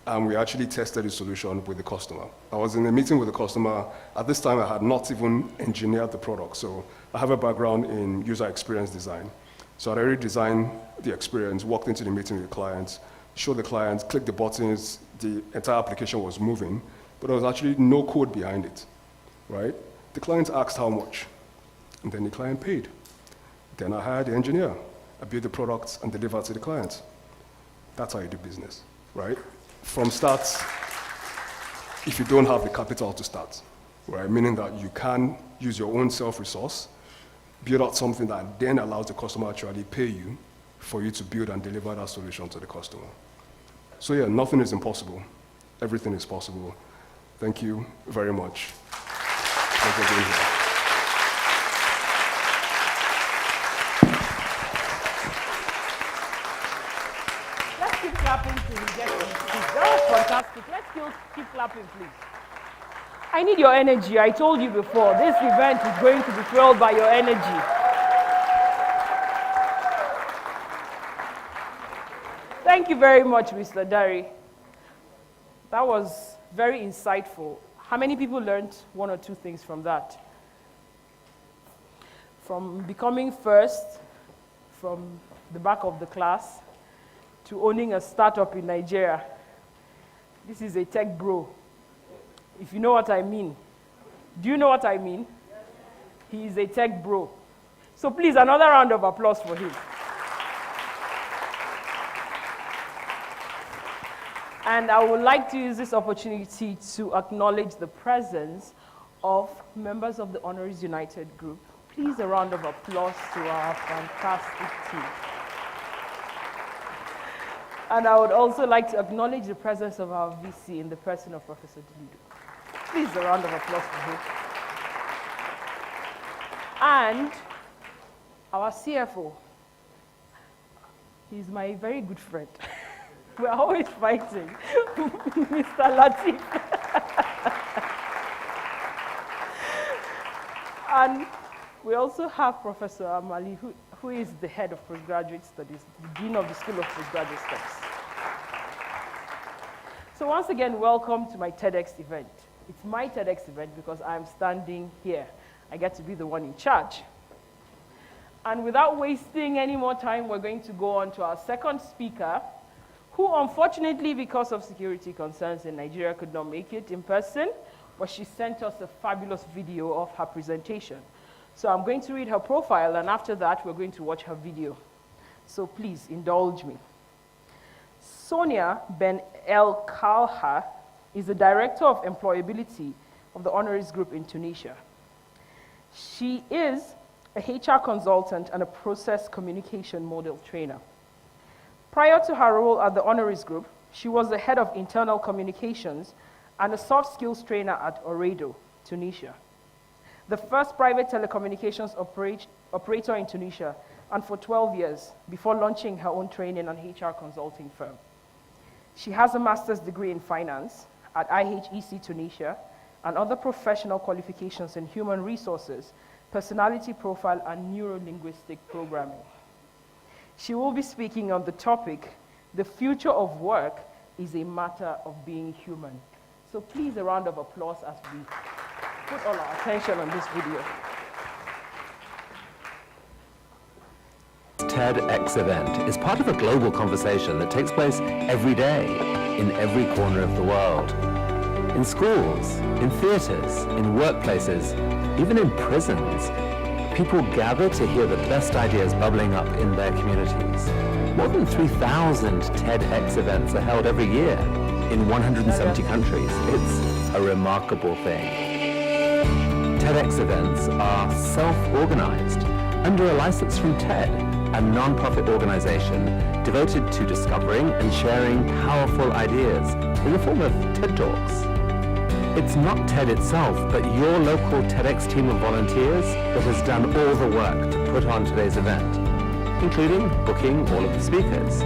B: and we actually tested the solution with the customer. I was in a meeting with the customer. At this time, I had not even engineered the product, so I have a background in user experience design. So I'd already designed the experience, walked into the meeting with the client, showed the client, clicked the buttons, the entire application was moving, but there was actually no code behind it, right? The client asked how much, and then the client paid. Then I hired the engineer. I built the product and delivered to the client. That's how you do business, right? From start, if you don't have the capital to start, right? Meaning that you can use your own self-resource, build out something that then allows the customer to actually pay you for you to build and deliver that solution to the customer. So yeah, nothing is impossible. Everything is possible. Thank you very much. Thank you for being here.
D: Let's keep clapping till we get to this. That was fantastic. Let's keep clapping, please. I need your energy. I told you before, this event is going to be fueled by your energy. Thank you very much, Mr. Dari. That was very insightful. How many people learned 1 or 2 things from that? From becoming first, from the back of the class, to owning a startup in Nigeria. This is a tech bro, if you know what I mean. Do you know what I mean? He is a tech bro. So please, another round of applause for him. And I would like to use this opportunity to acknowledge the presence of members of the Honorees United group. Please, a round of applause to our fantastic team. And I would also like to acknowledge the presence of our VC in the person of Professor Dilido. Please, a round of applause for him. And our CFO. He's my very good friend. We're always fighting. Mr. Latif. And we also have Professor Amali, who is the head of postgraduate studies, the dean of the School of Postgraduate Studies. So once again, welcome to my TEDx event. It's my TEDx event because I'm standing here. I get to be the one in charge. And without wasting any more time, we're going to go on to our second speaker, who unfortunately, because of security concerns in Nigeria, could not make it in person, but she sent us a fabulous video of her presentation. So I'm going to read her profile, and after that, we're going to watch her video. So please indulge me. Sonia Ben El Kalha is the Director of Employability of the Honoris Group in Tunisia. She is a HR consultant and a process communication model trainer. Prior to her role at the Honoris Group, she was the head of internal communications and a soft skills trainer at Oredo, Tunisia, the first private telecommunications operator in Tunisia, and for 12 years before launching her own training and HR consulting firm. She has a master's degree in finance at IHEC Tunisia and other professional qualifications in human resources, personality profile, and neuro-linguistic programming. She will be speaking on the topic, the future of work is a matter of being human. So please, a round of applause as we put all our attention on this video.
F: TEDx event is part of a global conversation that takes place every day in every corner of the world. In schools, in theaters, in workplaces, even in prisons, people gather to hear the best ideas bubbling up in their communities. More than 3,000 TEDx events are held every year in 170 countries. It's a remarkable thing. TEDx events are self-organized under a license from TED, a non-profit organization devoted to discovering and sharing powerful ideas in the form of TED Talks. It's not TED itself, but your local TEDx team of volunteers that has done all the work to put on today's event, including booking all of the speakers.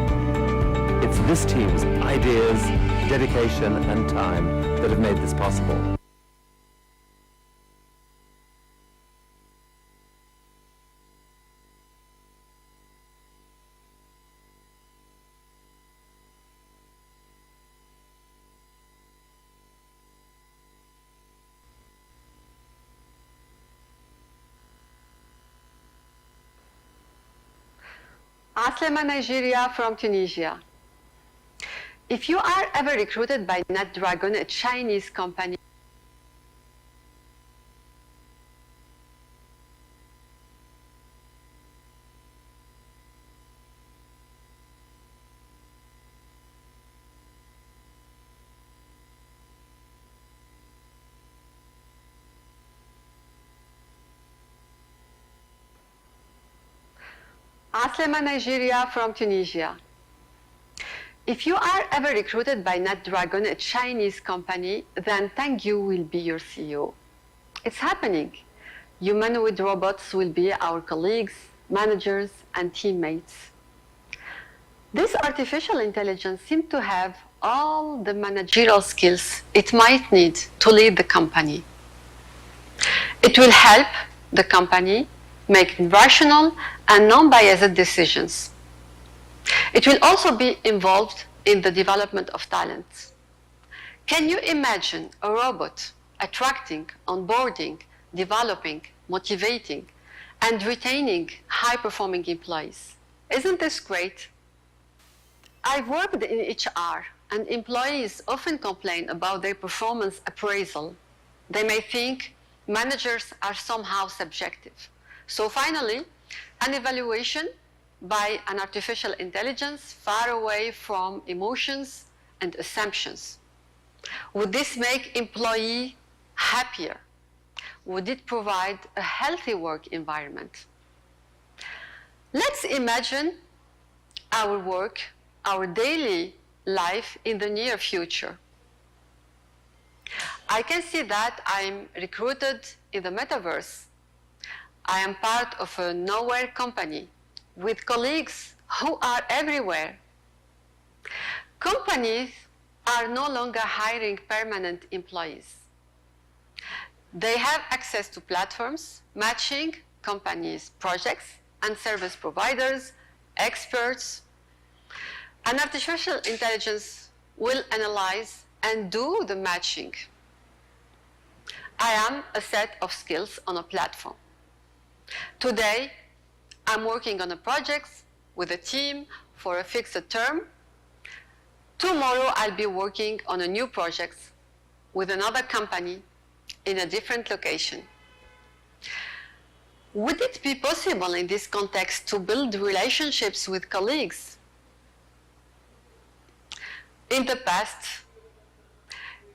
F: It's this team's ideas, dedication, and time that have made this possible.
G: Aslema Nigeria from Tunisia. If you are ever recruited by NetDragon, a Chinese company, Aslema Nigeria from Tunisia. If you are ever recruited by NetDragon, a Chinese company, then Tangyu will be your CEO. It's happening. Humanoid robots will be our colleagues, managers, and teammates. This artificial intelligence seems to have all the managerial skills it might need to lead the company. It will help the company make rational and non-biased decisions. It will also be involved in the development of talent. Can you imagine a robot attracting, onboarding, developing, motivating, and retaining high-performing employees? Isn't this great? I've worked in HR, and employees often complain about their performance appraisal. They may think managers are somehow subjective. So finally, an evaluation by an artificial intelligence far away from emotions and assumptions. Would this make employee happier? Would it provide a healthy work environment? Let's imagine our work, our daily life in the near future. I can see that I'm recruited in the metaverse. I am part of a nowhere company with colleagues who are everywhere. Companies are no longer hiring permanent employees. They have access to platforms matching companies' projects and service providers, experts. And artificial intelligence will analyze and do the matching. I am a set of skills on a platform. Today, I'm working on a project with a team for a fixed term. Tomorrow I'll be working on a new project with another company in a different location. Would it be possible in this context to build relationships with colleagues? In the past,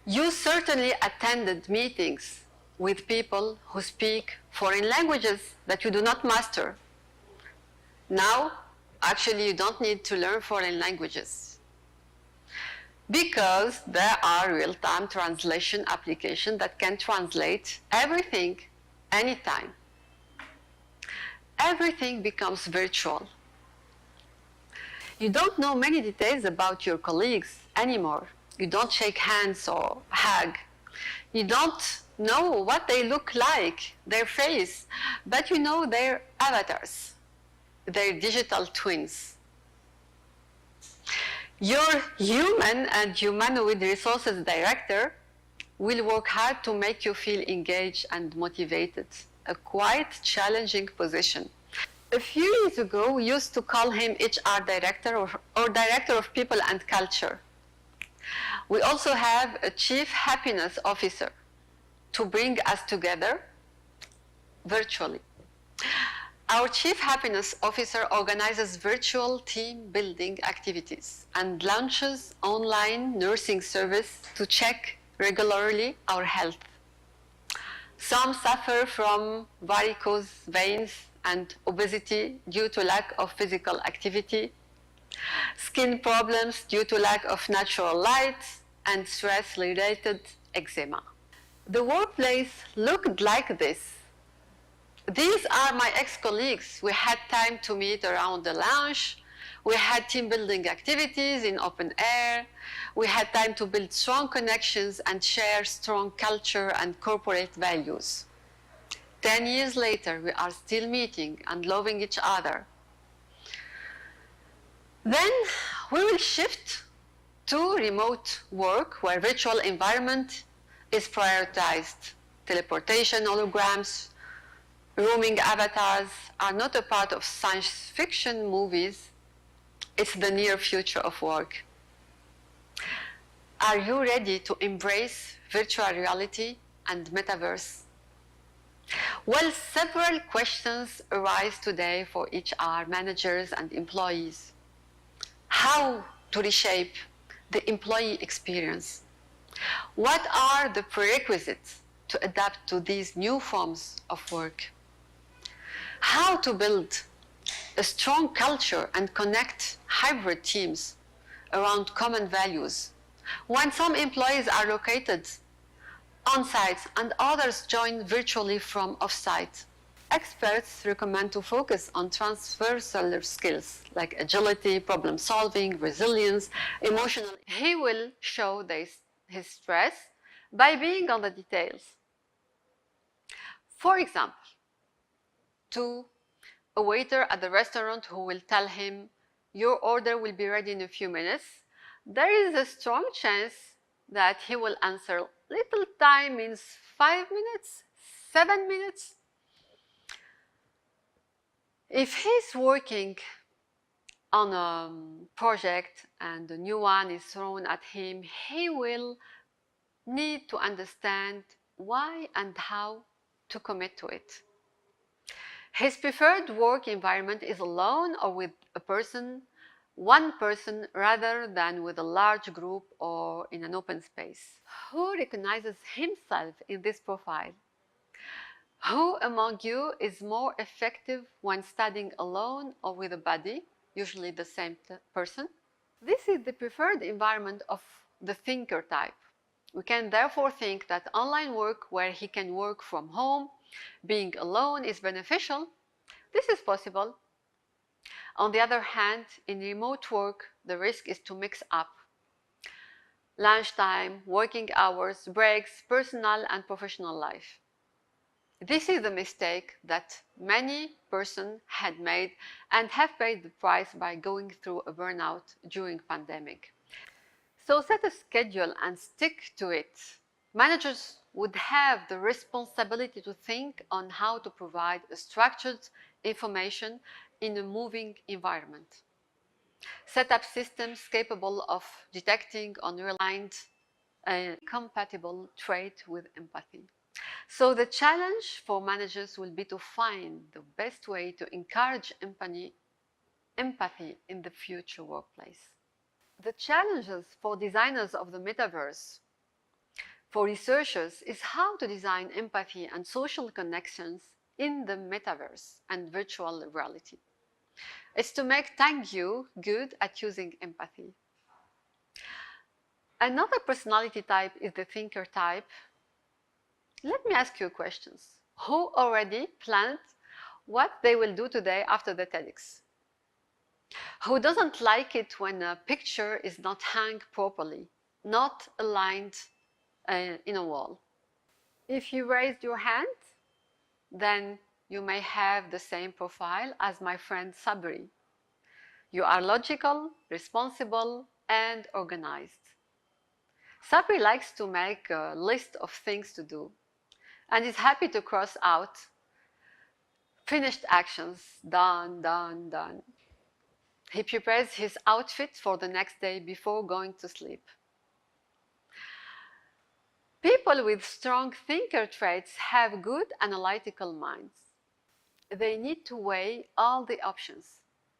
G: you certainly attended meetings with people who speak foreign languages that you do not master. Now, actually, you don't need to learn foreign languages because there are real-time translation applications that can translate everything, anytime. Everything becomes virtual. You don't know many details about your colleagues anymore. You don't shake hands or hug. You don't know what they look like, their face, but you know their avatars, their digital twins. Your human and humanoid resources director will work hard to make you feel engaged and motivated, a quite challenging position. A few years ago, we used to call him HR director or director of people and culture. We also have a chief happiness officer to bring us together virtually. Our chief happiness officer organizes virtual team building activities and launches online nursing service to check regularly our health. Some suffer from varicose veins and obesity due to lack of physical activity, skin problems due to lack of natural light, and stress-related eczema. The workplace looked like this. These are my ex-colleagues. We had time to meet around the lunch. We had team building activities in open air. We had time to build strong connections and share strong culture and corporate values. 10 years later, we are still meeting and loving each other. Then we will shift to remote work where virtual environment is prioritized. Teleportation holograms, roaming avatars are not a part of science fiction movies. It's the near future of work. Are you ready to embrace virtual reality and metaverse? Well, several questions arise today for HR managers and employees. How to reshape the employee experience? What are the prerequisites to adapt to these new forms of work? How to build a strong culture and connect hybrid teams around common values when some employees are located on-site and others join virtually from off-site? Experts recommend to focus on transversal skills like agility, problem solving, resilience, emotional. He will show his stress by being on the details. For example, to a waiter at the restaurant who will tell him, your order will be ready in a few minutes, there is a strong chance that he will answer, little time means 5 minutes, 7 minutes. If he's working on a project and a new one is thrown at him, he will need to understand why and how to commit to it. His preferred work environment is alone or with one person rather than with a large group or in an open space. Who recognizes himself in this profile? Who among you is more effective when studying alone or with a buddy, usually the same person? This is the preferred environment of the thinker type. We can therefore think that online work where he can work from home, being alone, is beneficial. This is possible. On the other hand, in remote work, the risk is to mix up lunchtime, working hours, breaks, personal and professional life. This is the mistake that many persons had made and have paid the price by going through a burnout during pandemic. So set a schedule and stick to it. Managers would have the responsibility to think on how to provide a structured information in a moving environment. Set up systems capable of detecting unrealigned a compatible trait with empathy. So the challenge for managers will be to find the best way to encourage empathy in the future workplace. The challenges for designers of the metaverse, for researchers, is how to design empathy and social connections in the metaverse and virtual reality. It's to make thank you good at using empathy. Another personality type is the thinker type. Let me ask you questions. Who already planned what they will do today after the TEDx? Who doesn't like it when a picture is not hung properly, not aligned in a wall? If you raised your hand, then you may have the same profile as my friend Sabri. You are logical, responsible, and organized. Sabri likes to make a list of things to do and is happy to cross out finished actions, done, done, done. He prepares his outfit for the next day before going to sleep. People with strong thinker traits have good analytical minds. They need to weigh all the options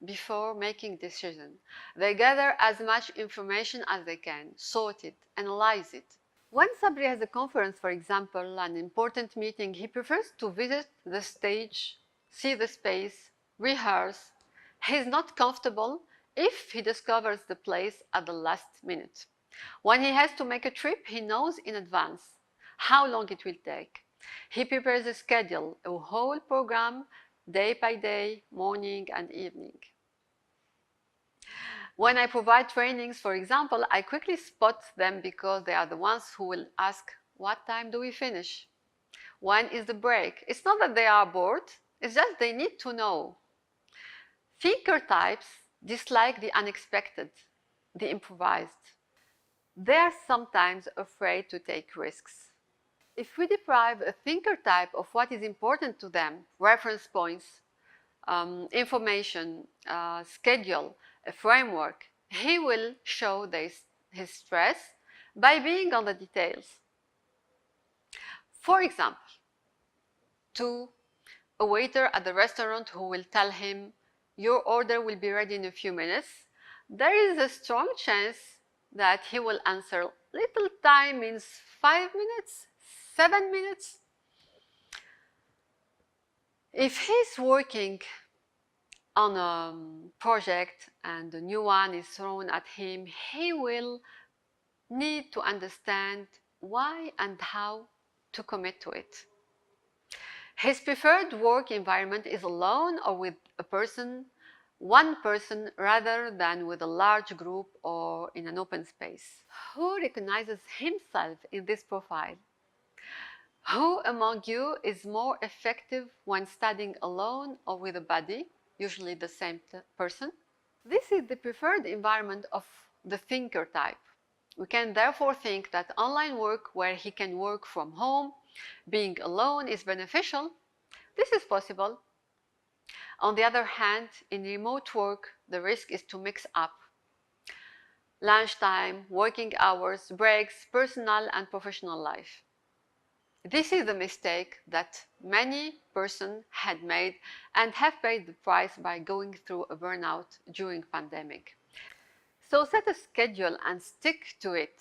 G: before making decisions. They gather as much information as they can, sort it, analyze it. When Sabri has a conference, for example, an important meeting, he prefers to visit the stage, see the space, rehearse. He's not comfortable if he discovers the place at the last minute. When he has to make a trip, he knows in advance how long it will take. He prepares a schedule, a whole program, day by day, morning and evening. When I provide trainings, for example, I quickly spot them because they are the ones who will ask, what time do we finish? When is the break? It's not that they are bored, it's just they need to know. Thinker types dislike the unexpected, the improvised. They are sometimes afraid to take risks. If we deprive a thinker type of what is important to them, reference points, information, schedule, a framework, he will show his stress by being on the details. For example, to a waiter at the restaurant who will tell him, your order will be ready in a few minutes, there is a strong chance that he will answer, little time means 5 minutes, 7 minutes. If he's working on a project and a new one is thrown at him, he will need to understand why and how to commit to it. His preferred work environment is alone or with a person, one person, rather than with a large group or in an open space. Who recognizes himself in this profile? Who among you is more effective when studying alone or with a buddy, usually the same person? This is the preferred environment of the thinker type. We can therefore think that online work where he can work from home, being alone, is beneficial. This is possible. On the other hand, in remote work, the risk is to mix up lunchtime, working hours, breaks, personal and professional life. This is the mistake that many persons had made and have paid the price by going through a burnout during pandemic. So set a schedule and stick to it.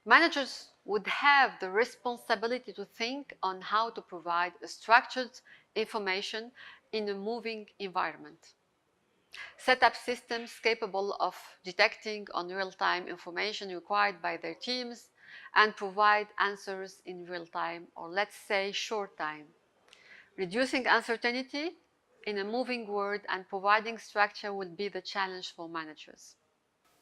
G: Managers would have the responsibility to think on how to provide a structured information in a moving environment. Set up systems capable of detecting on real-time information required by their teams and provide answers in real time, or let's say short time. Reducing uncertainty in a moving world and providing structure will be the challenge for managers.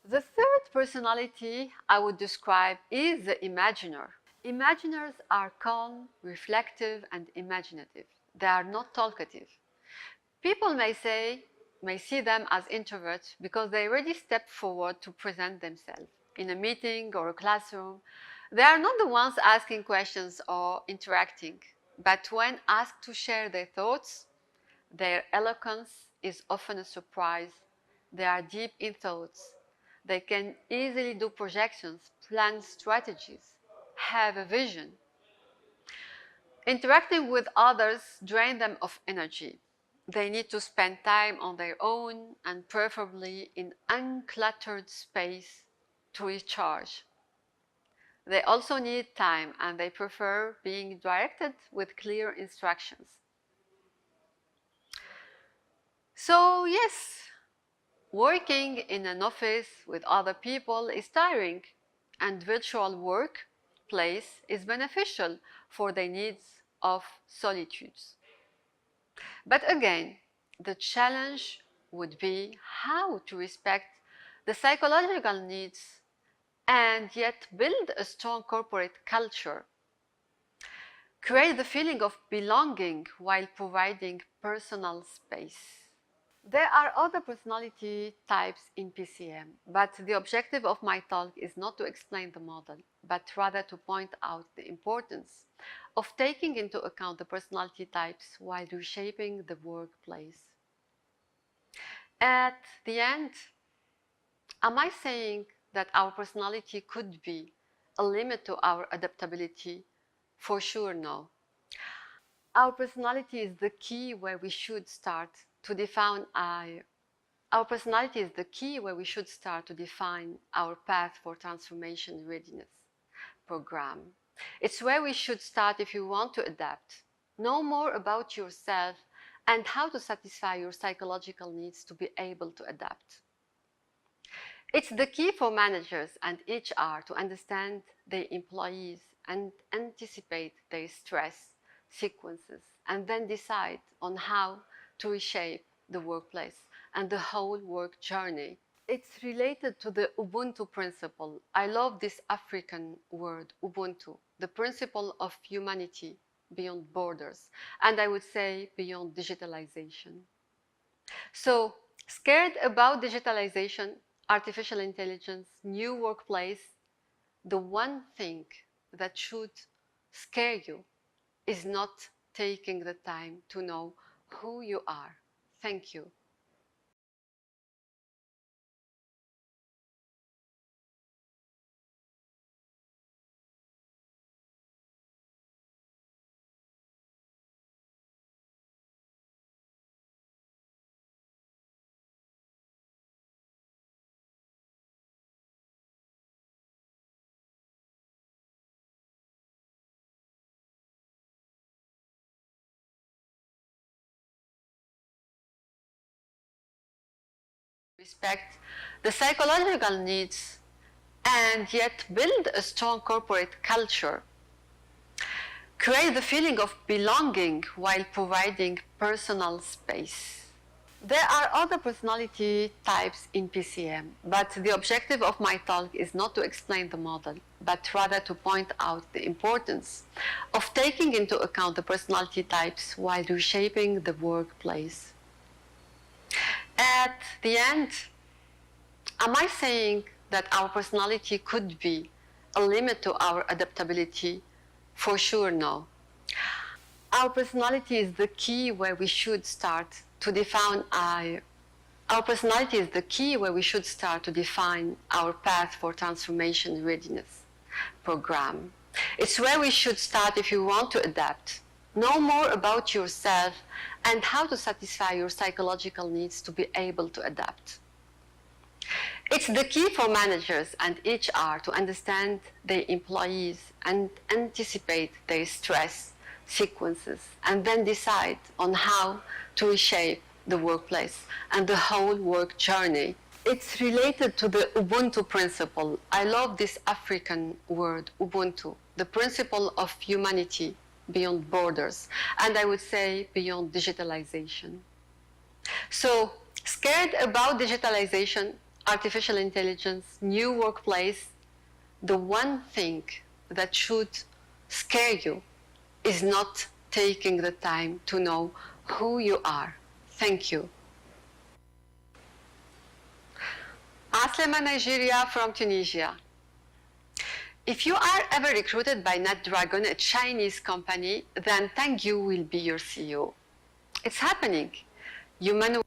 G: The third personality I would describe is the imaginer. Imaginers are calm, reflective, and imaginative. They are not talkative. People may see them as introverts because they already step forward to present themselves in a meeting or a classroom. They are not the ones asking questions or interacting, but when asked to share their thoughts, their eloquence is often a surprise They are deep in thoughts. They can easily do projections, plan strategies, have a vision. Interacting with others drains them of energy. They need to spend time on their own and preferably in uncluttered space to recharge. They also need time and they prefer being directed with clear instructions. So yes, working in an office with other people is tiring, and virtual workplace is beneficial for their needs of solitude. But again, the challenge would be how to respect the psychological needs and yet build a strong corporate culture. Create the feeling of belonging while providing personal space. There are other personality types in PCM, but the objective of my talk is not to explain the model, but rather to point out the importance of taking into account the personality types while reshaping the workplace. At the end, am I saying that our personality could be a limit to our adaptability? For sure, no. Our personality is the key where we should start to define our personality is the key where we should start to define our path for transformation readiness program. It's where we should start if you want to adapt. Know more about yourself and how to satisfy your psychological needs to be able to adapt. It's the key for managers and HR to understand their employees and anticipate their stress sequences and then decide on how to reshape the workplace and the whole work journey. It's related to the Ubuntu principle. I love this African word, Ubuntu, the principle of humanity beyond borders, and I would say beyond digitalization. So, scared about digitalization, artificial intelligence, new workplace, the one thing that should scare you is not taking the time to know who you are. Thank you. Respect the psychological needs and yet build a strong corporate culture. Create the feeling of belonging while providing personal space. There are other personality types in PCM, but the objective of my talk is not to explain the model, but rather to point out the importance of taking into account the personality types while reshaping the workplace. At the end, am I saying that our personality could be a limit to our adaptability? For sure, no. Our personality is the key where we should start to define our personality is the key where we should start to define our path for transformation readiness program. It's where we should start if you want to adapt. Know more about yourself and how to satisfy your psychological needs to be able to adapt. It's the key for managers and HR to understand their employees and anticipate their stress sequences and then decide on how to reshape the workplace and the whole work journey. It's related to the Ubuntu principle. I love this African word, Ubuntu, the principle of humanity beyond borders, and I would say beyond digitalization. So, scared about digitalization, artificial intelligence, new workplace, the one thing that should scare you is not taking the time to know who you are. Thank you. Aslema, Nigeria from Tunisia. If you are ever recruited by NetDragon, a Chinese company, then Thank You will be your CEO. It's happening. Human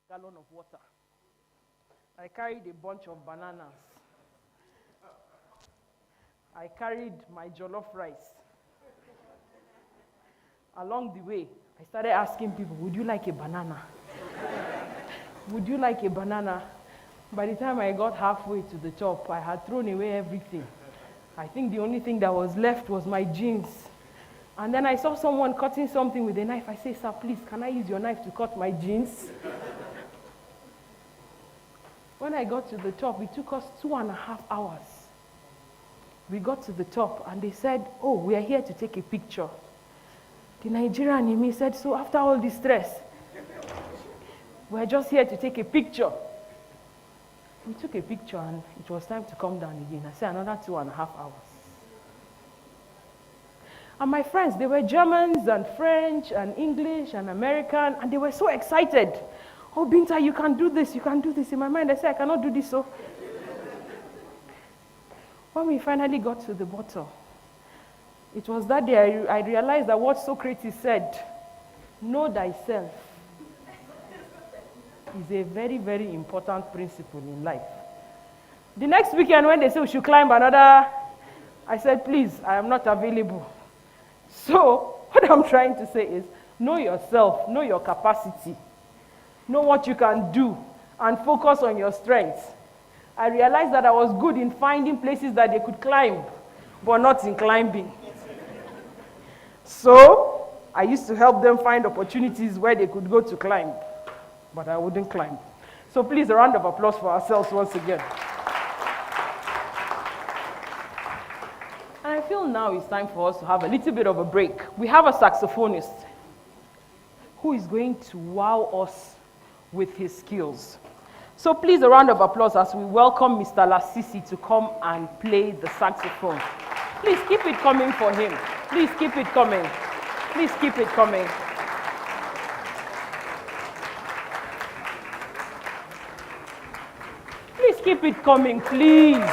D: gallon of water. I carried a bunch of bananas. I carried my jollof rice. Along the way, I started asking people, would you like a banana? Would you like a banana? By the time I got halfway to the top, I had thrown away everything. I think the only thing that was left was my jeans. And then I saw someone cutting something with a knife. I said, sir, please, can I use your knife to cut my jeans? When I got to the top, it took us 2.5 hours. We got to the top, and they said, oh, we are here to take a picture. The Nigerian in me said, so after all this stress, we're just here to take a picture. We took a picture, and it was time to come down again. I said, another 2.5 hours. And my friends, they were Germans and French and English and American, and they were so excited. Oh, Binta, you can do this, you can do this. In my mind, I said, I cannot do this. So when we finally got to the bottom, it was that day I realized that what Socrates said, know thyself, is a very, very important principle in life. The next weekend when they said we should climb another, I said, please, I am not available. So what I'm trying to say is, know yourself, know your capacity, know what you can do, and focus on your strengths. I realized that I was good in finding places that they could climb, but not in climbing. So I used to help them find opportunities where they could go to climb, but I wouldn't climb. So please, a round of applause for ourselves once again. And I feel now it's time for us to have a little bit of a break. We have a saxophonist who is going to wow us with his skills. So please, a round of applause as we welcome Mr. Lasisi to come and play the saxophone. Please keep it coming for him. Please keep it coming. Please keep it coming. Please keep it coming, please.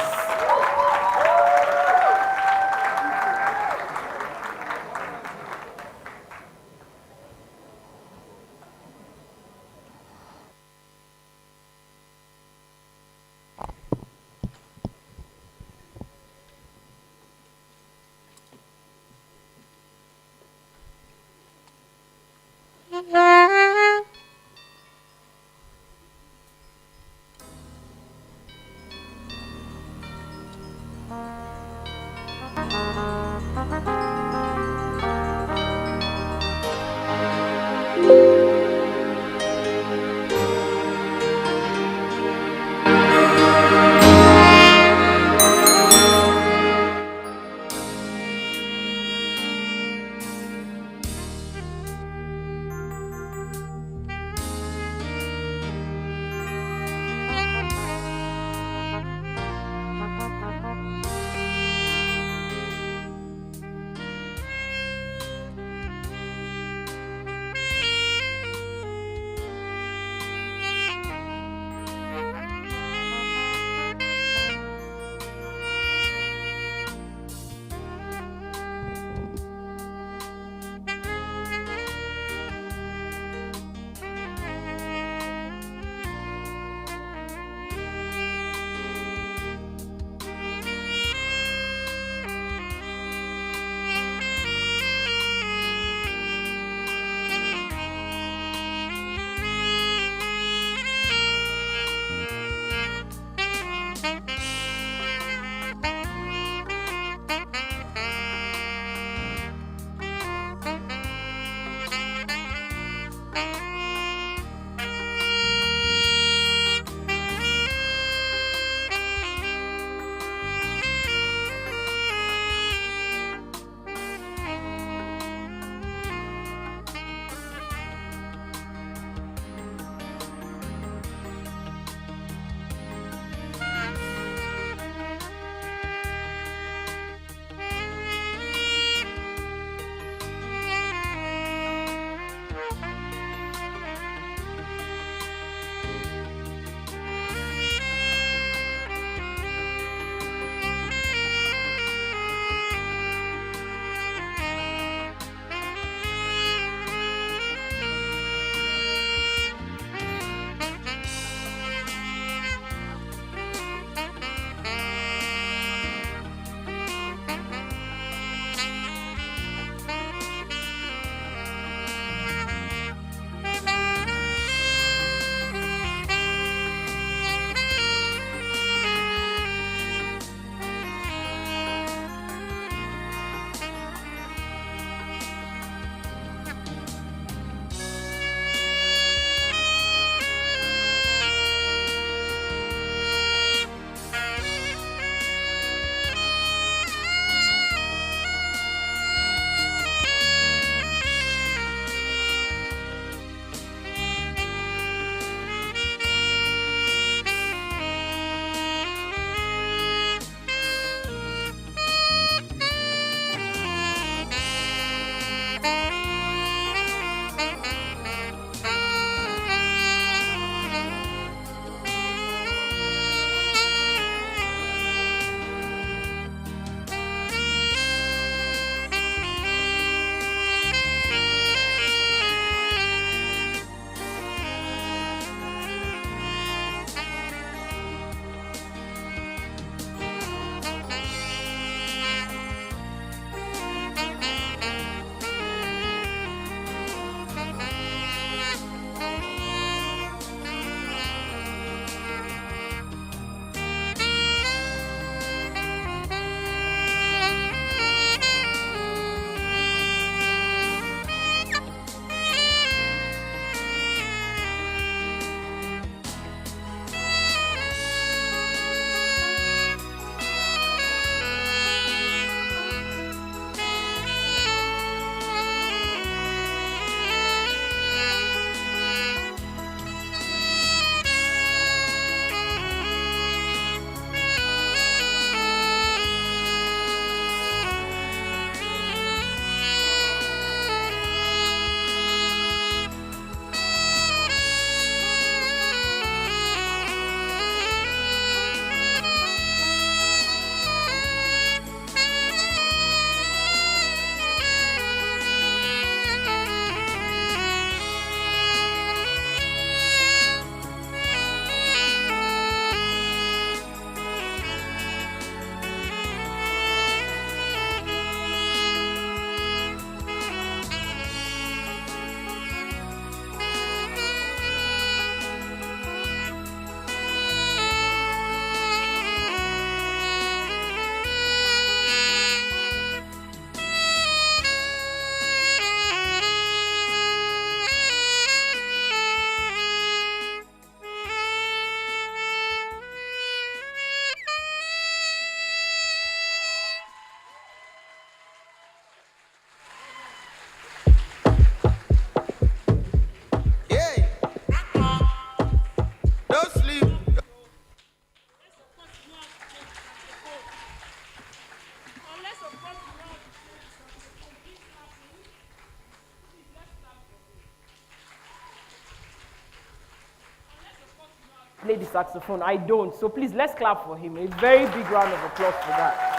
D: play the saxophone. I don't. So please, let's clap for him. A very big round of applause for that.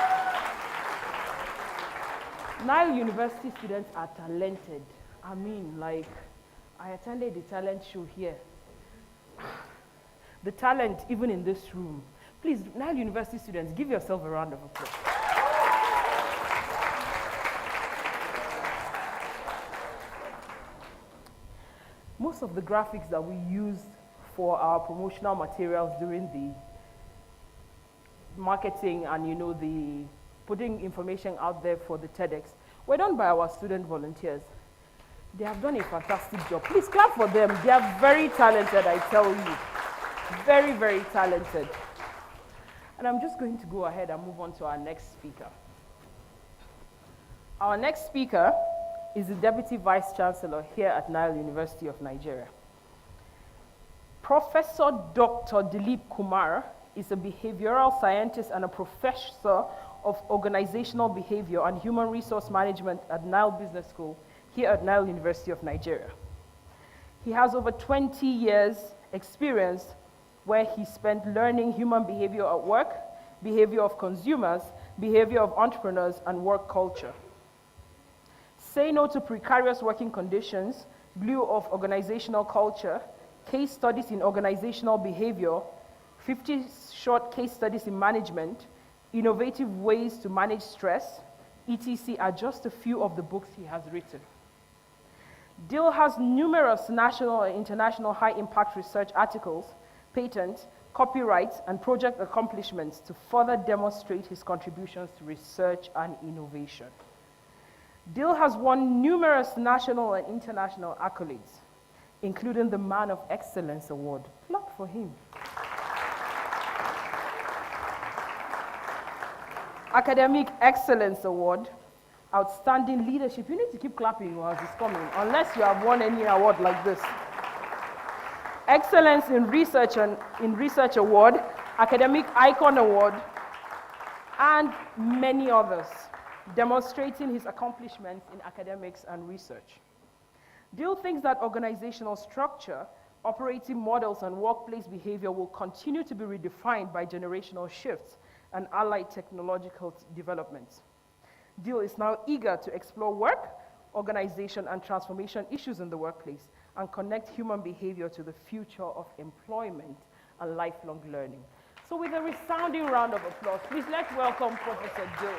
D: Nile University students are talented. I mean, like, I attended the talent show here. The talent, even in this room. Please, Nile University students, give yourself a round of applause. Most of the graphics that we used for our promotional materials during the marketing and, the putting information out there for the TEDx were done by our student volunteers. They have done a fantastic job. Please clap for them. They are very talented, I tell you. Very, very talented. And I'm just going to go ahead and move on to our next speaker. Our next speaker is the Deputy Vice Chancellor here at Nile University of Nigeria. Professor Dr. Dilip Kumar is a behavioral scientist and a professor of organizational behavior and human resource management at Nile Business School here at Nile University of Nigeria. He has over 20 years experience where he spent learning human behavior at work, behavior of consumers, behavior of entrepreneurs, and work culture. Say No to Precarious Working Conditions, Glue of Organizational Culture, Case Studies in Organizational Behavior, 50 Short Case Studies in Management, Innovative Ways to Manage Stress, etc. are just a few of the books he has written. Dil has numerous national and international high-impact research articles, patents, copyrights, and project accomplishments to further demonstrate his contributions to research and innovation. Dil has won numerous national and international accolades, including the Man of Excellence Award. Clap for him. Academic Excellence Award, Outstanding Leadership. You need to keep clapping as it's coming, unless you have won any award like this. Excellence in Research Award, Academic Icon Award, and many others, demonstrating his accomplishments in academics and research. Dil thinks that organizational structure, operating models, and workplace behavior will continue to be redefined by generational shifts and allied technological developments. Dil is now eager to explore work, organization, and transformation issues in the workplace and connect human behavior to the future of employment and lifelong learning. So with a resounding round of applause, please let's welcome Professor Dil.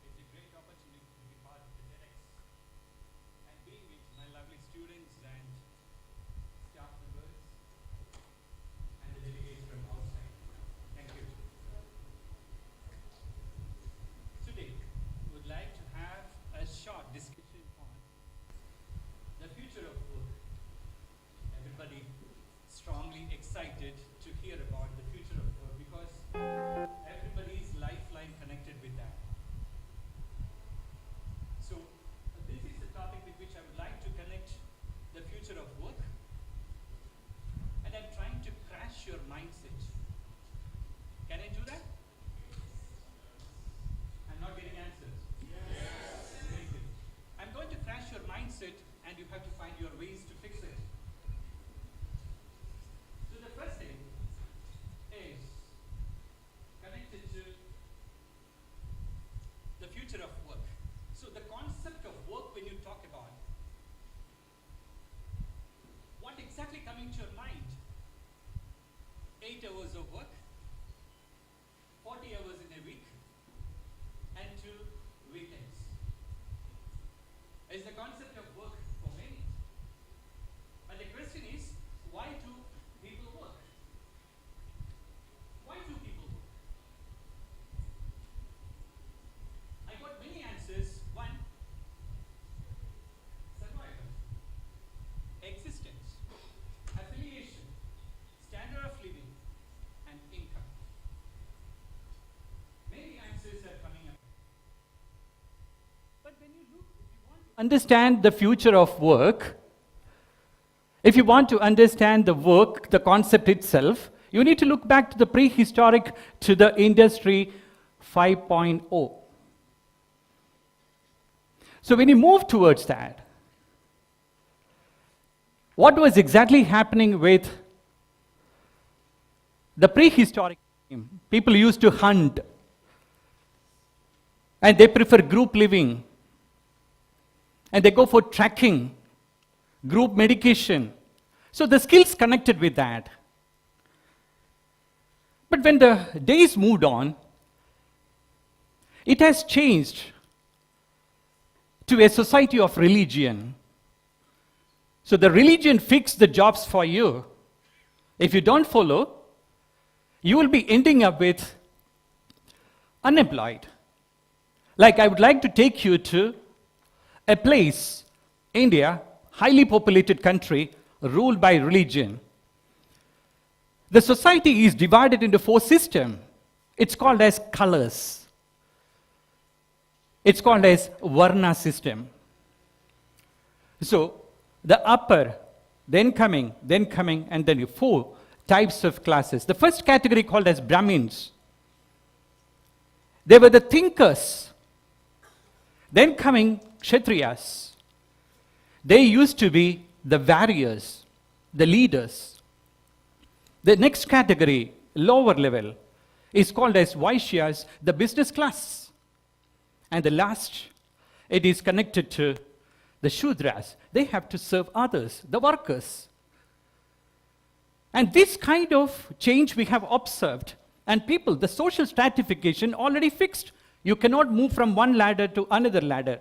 H: It's a great opportunity to be part of the TEDx and being with my lovely students and staff members and the delegates from outside. Thank you. Today, we would like to have a short discussion on the future of work. Everybody strongly excited to hear about the future of work because everybody's lifeline connected with that. So this is the topic with which I would like to connect the future of work. And I'm trying to crash your mindset. Can I do that? I'm not getting answers. Yes. Very good. I'm going to crash your mindset and you have to find your ways to fix it. So the first thing is connected to the future of work. So the concept of work, when you talk about, what exactly coming to your mind? 8 hours of work, 40 hours in a week, and 2 weekends. Is the concept of work for many. But the question is, why do people work? Why do people work? I got many answers. One, survival, existence, affiliation, standard of living, and income. Many answers are coming up. But when you look, if you want to understand the future of work,
I: If you want to understand the work, the concept itself, you need to look back to the prehistoric, to the industry 5.0. So when you move towards that, what was exactly happening with the prehistoric time? People used to hunt, and they prefer group living, and they go for trekking, group medication. So the skills connected with that. But when the days moved on, it has changed to a society of religion. So the religion fixed the jobs for you. If you don't follow, you will be ending up with unemployed. Like I would like to take you to a place, India, highly populated country, ruled by religion. The society is divided into 4 systems. It's called as colors. It's called as Varna system. So the upper, then coming, and then 4 types of classes. The first category called as Brahmins. They were the thinkers. Then coming Kshatriyas. They used to be the warriors, the leaders. The next category, lower level, is called as Vaishyas, the business class. And the last, it is connected to the Shudras. They have to serve others, the workers. And this kind of change we have observed. And people, the social stratification already fixed. You cannot move from one ladder to another ladder.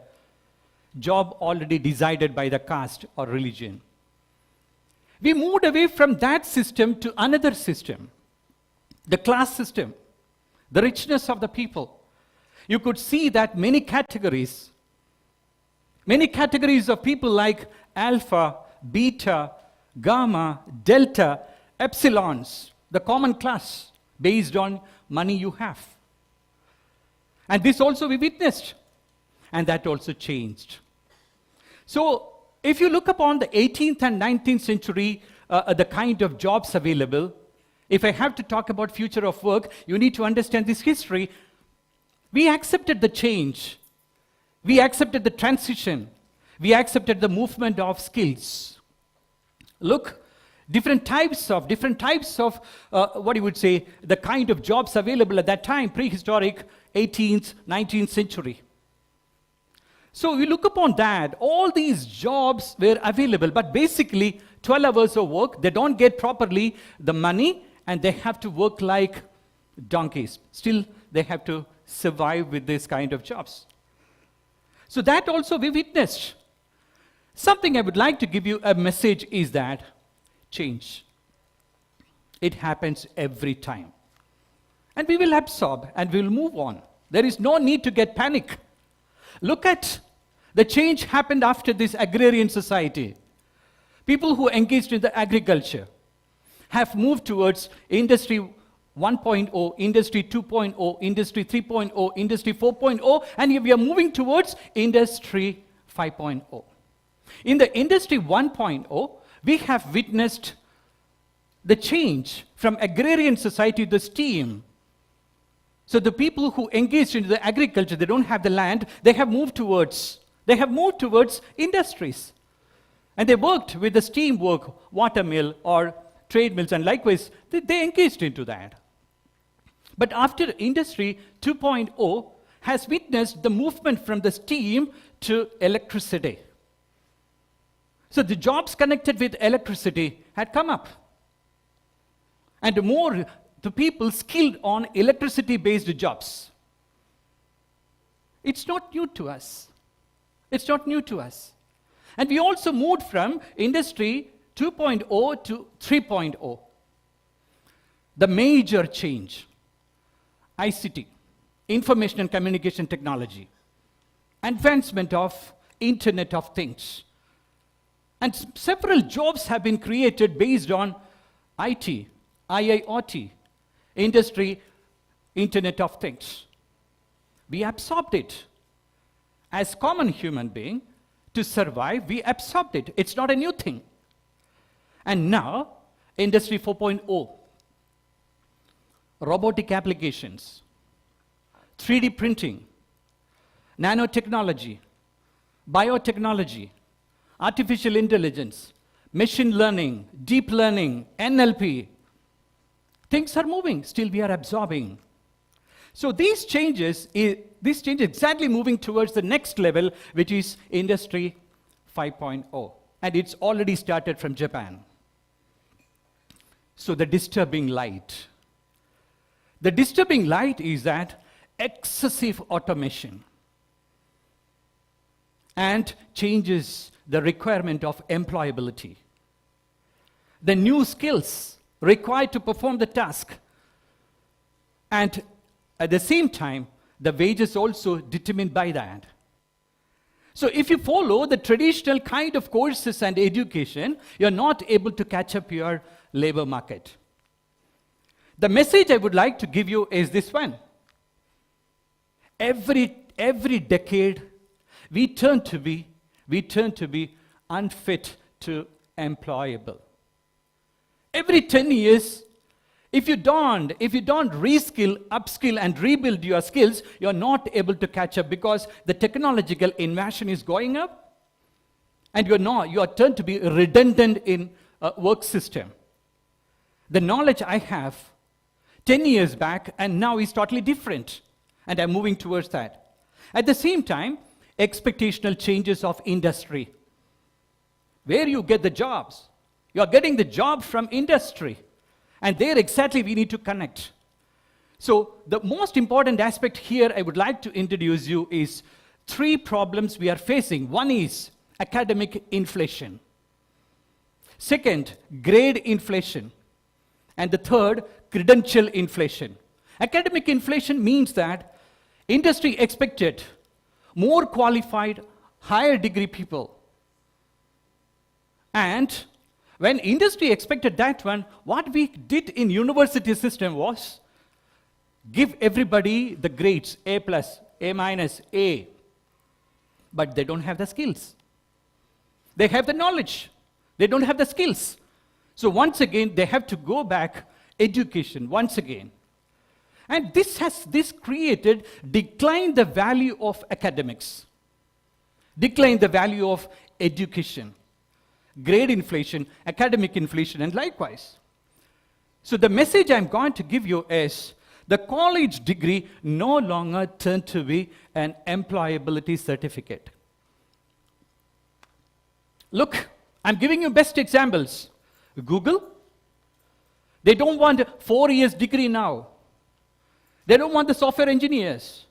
I: Job already decided by the caste or religion. We moved away from that system to another system, the class system, the richness of the people. You could see that many categories of people like alpha, beta, gamma, delta, epsilons, the common class based on money you have. And this also we witnessed, and that also changed. So if you look upon the 18th and 19th century, the kind of jobs available, if I have to talk about future of work, you need to understand this history. We accepted the change. We accepted the transition. We accepted the movement of skills. Look, different types of, what you would say, the kind of jobs available at that time, prehistoric, 18th, 19th century. So we look upon that, all these jobs were available, but basically 12 hours of work, they don't get properly the money, and they have to work like donkeys. Still, they have to survive with this kind of jobs. So that also we witnessed. Something I would like to give you a message is that change. It happens every time. And we will absorb and we will move on. There is no need to get panic. Look at the change happened after this agrarian society. People who engaged in the agriculture have moved towards industry 1.0, industry 2.0, industry 3.0, industry 4.0, and we are moving towards industry 5.0. In the industry 1.0, we have witnessed the change from agrarian society to steam. So the people who engaged in the agriculture, they don't have the land, they have moved towards industries. And they worked with the steam work, water mill or trade mills, and likewise, they engaged into that. But after industry 2.0 has witnessed the movement from the steam to electricity. So the jobs connected with electricity had come up. And more the people skilled on electricity-based jobs. It's not new to us. It's not new to us. And we also moved from industry 2.0 to 3.0. The major change, ICT, information and communication technology, advancement of Internet of Things. And several jobs have been created based on IT, IIoT, industry, Internet of Things. We absorbed it. As common human being, to survive, we absorbed it. It's not a new thing. And now, Industry 4.0, robotic applications, 3D printing, nanotechnology, biotechnology, artificial intelligence, machine learning, deep learning, NLP. Things are moving, still we are absorbing. So these changes exactly moving towards the next level, which is Industry 5.0. And it's already started from Japan. So the disturbing light. The disturbing light is that excessive automation and changes the requirement of employability. The new skills required to perform the task, and at the same time, the wages also determined by that. So if you follow the traditional kind of courses and education, you're not able to catch up your labor market. The message I would like to give you is this one. Every decade, we turn to be unfit to employable. Every 10 years, if you don't reskill, upskill, and rebuild your skills, you're not able to catch up because the technological innovation is going up, and you are turned to be redundant in a work system. The knowledge I have 10 years back and now is totally different, and I'm moving towards that. At the same time, expectational changes of industry. Where you get the jobs? You are getting the job from industry. And there exactly we need to connect. So the most important aspect here I would like to introduce you is 3 problems we are facing. One is academic inflation. Second, grade inflation. And the third, credential inflation. Academic inflation means that industry expected more qualified, higher degree people. And when industry expected that one, what we did in university system was give everybody the grades, A+, A-, A. But they don't have the skills. They have the knowledge. They don't have the skills. So once again, they have to go back education once again. And this created, declined the value of academics, declined the value of education, grade inflation, academic inflation, and likewise. So the message I'm going to give you is the college degree no longer turned to be an employability certificate. Look, I'm giving you best examples. Google, they don't want a 4 years degree now. They don't want the software engineers.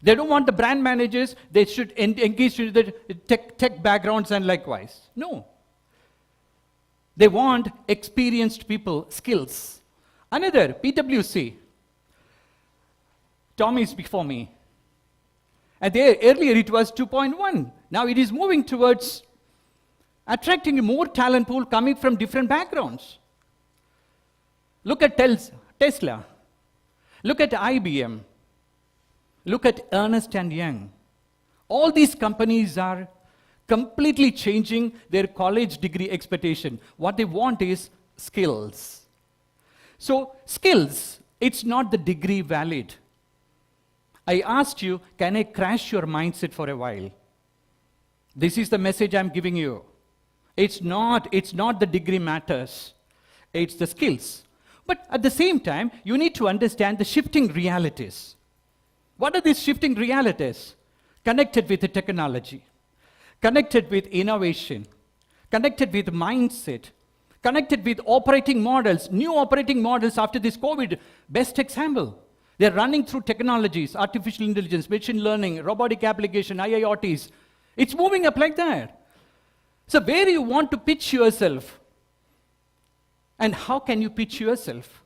I: They don't want the brand managers. They should engage in the tech backgrounds and likewise. No. They want experienced people, skills. Another, PwC. Tom is before me. And earlier it was 2.1. Now it is moving towards attracting a more talent pool coming from different backgrounds. Look at Tesla. Look at IBM. Look at Ernst & Young. All these companies are completely changing their college degree expectation. What they want is skills. So skills, it's not the degree valid. I asked you, can I crash your mindset for a while? This is the message I'm giving you. It's not the degree matters. It's the skills. But at the same time, you need to understand the shifting realities. What are these shifting realities? Connected with the technology, connected with innovation, connected with mindset, connected with operating models, new operating models after this COVID. Best example, they're running through technologies, artificial intelligence, machine learning, robotic application, IIoTs. It's moving up like that. So where you want to pitch yourself? And how can you pitch yourself?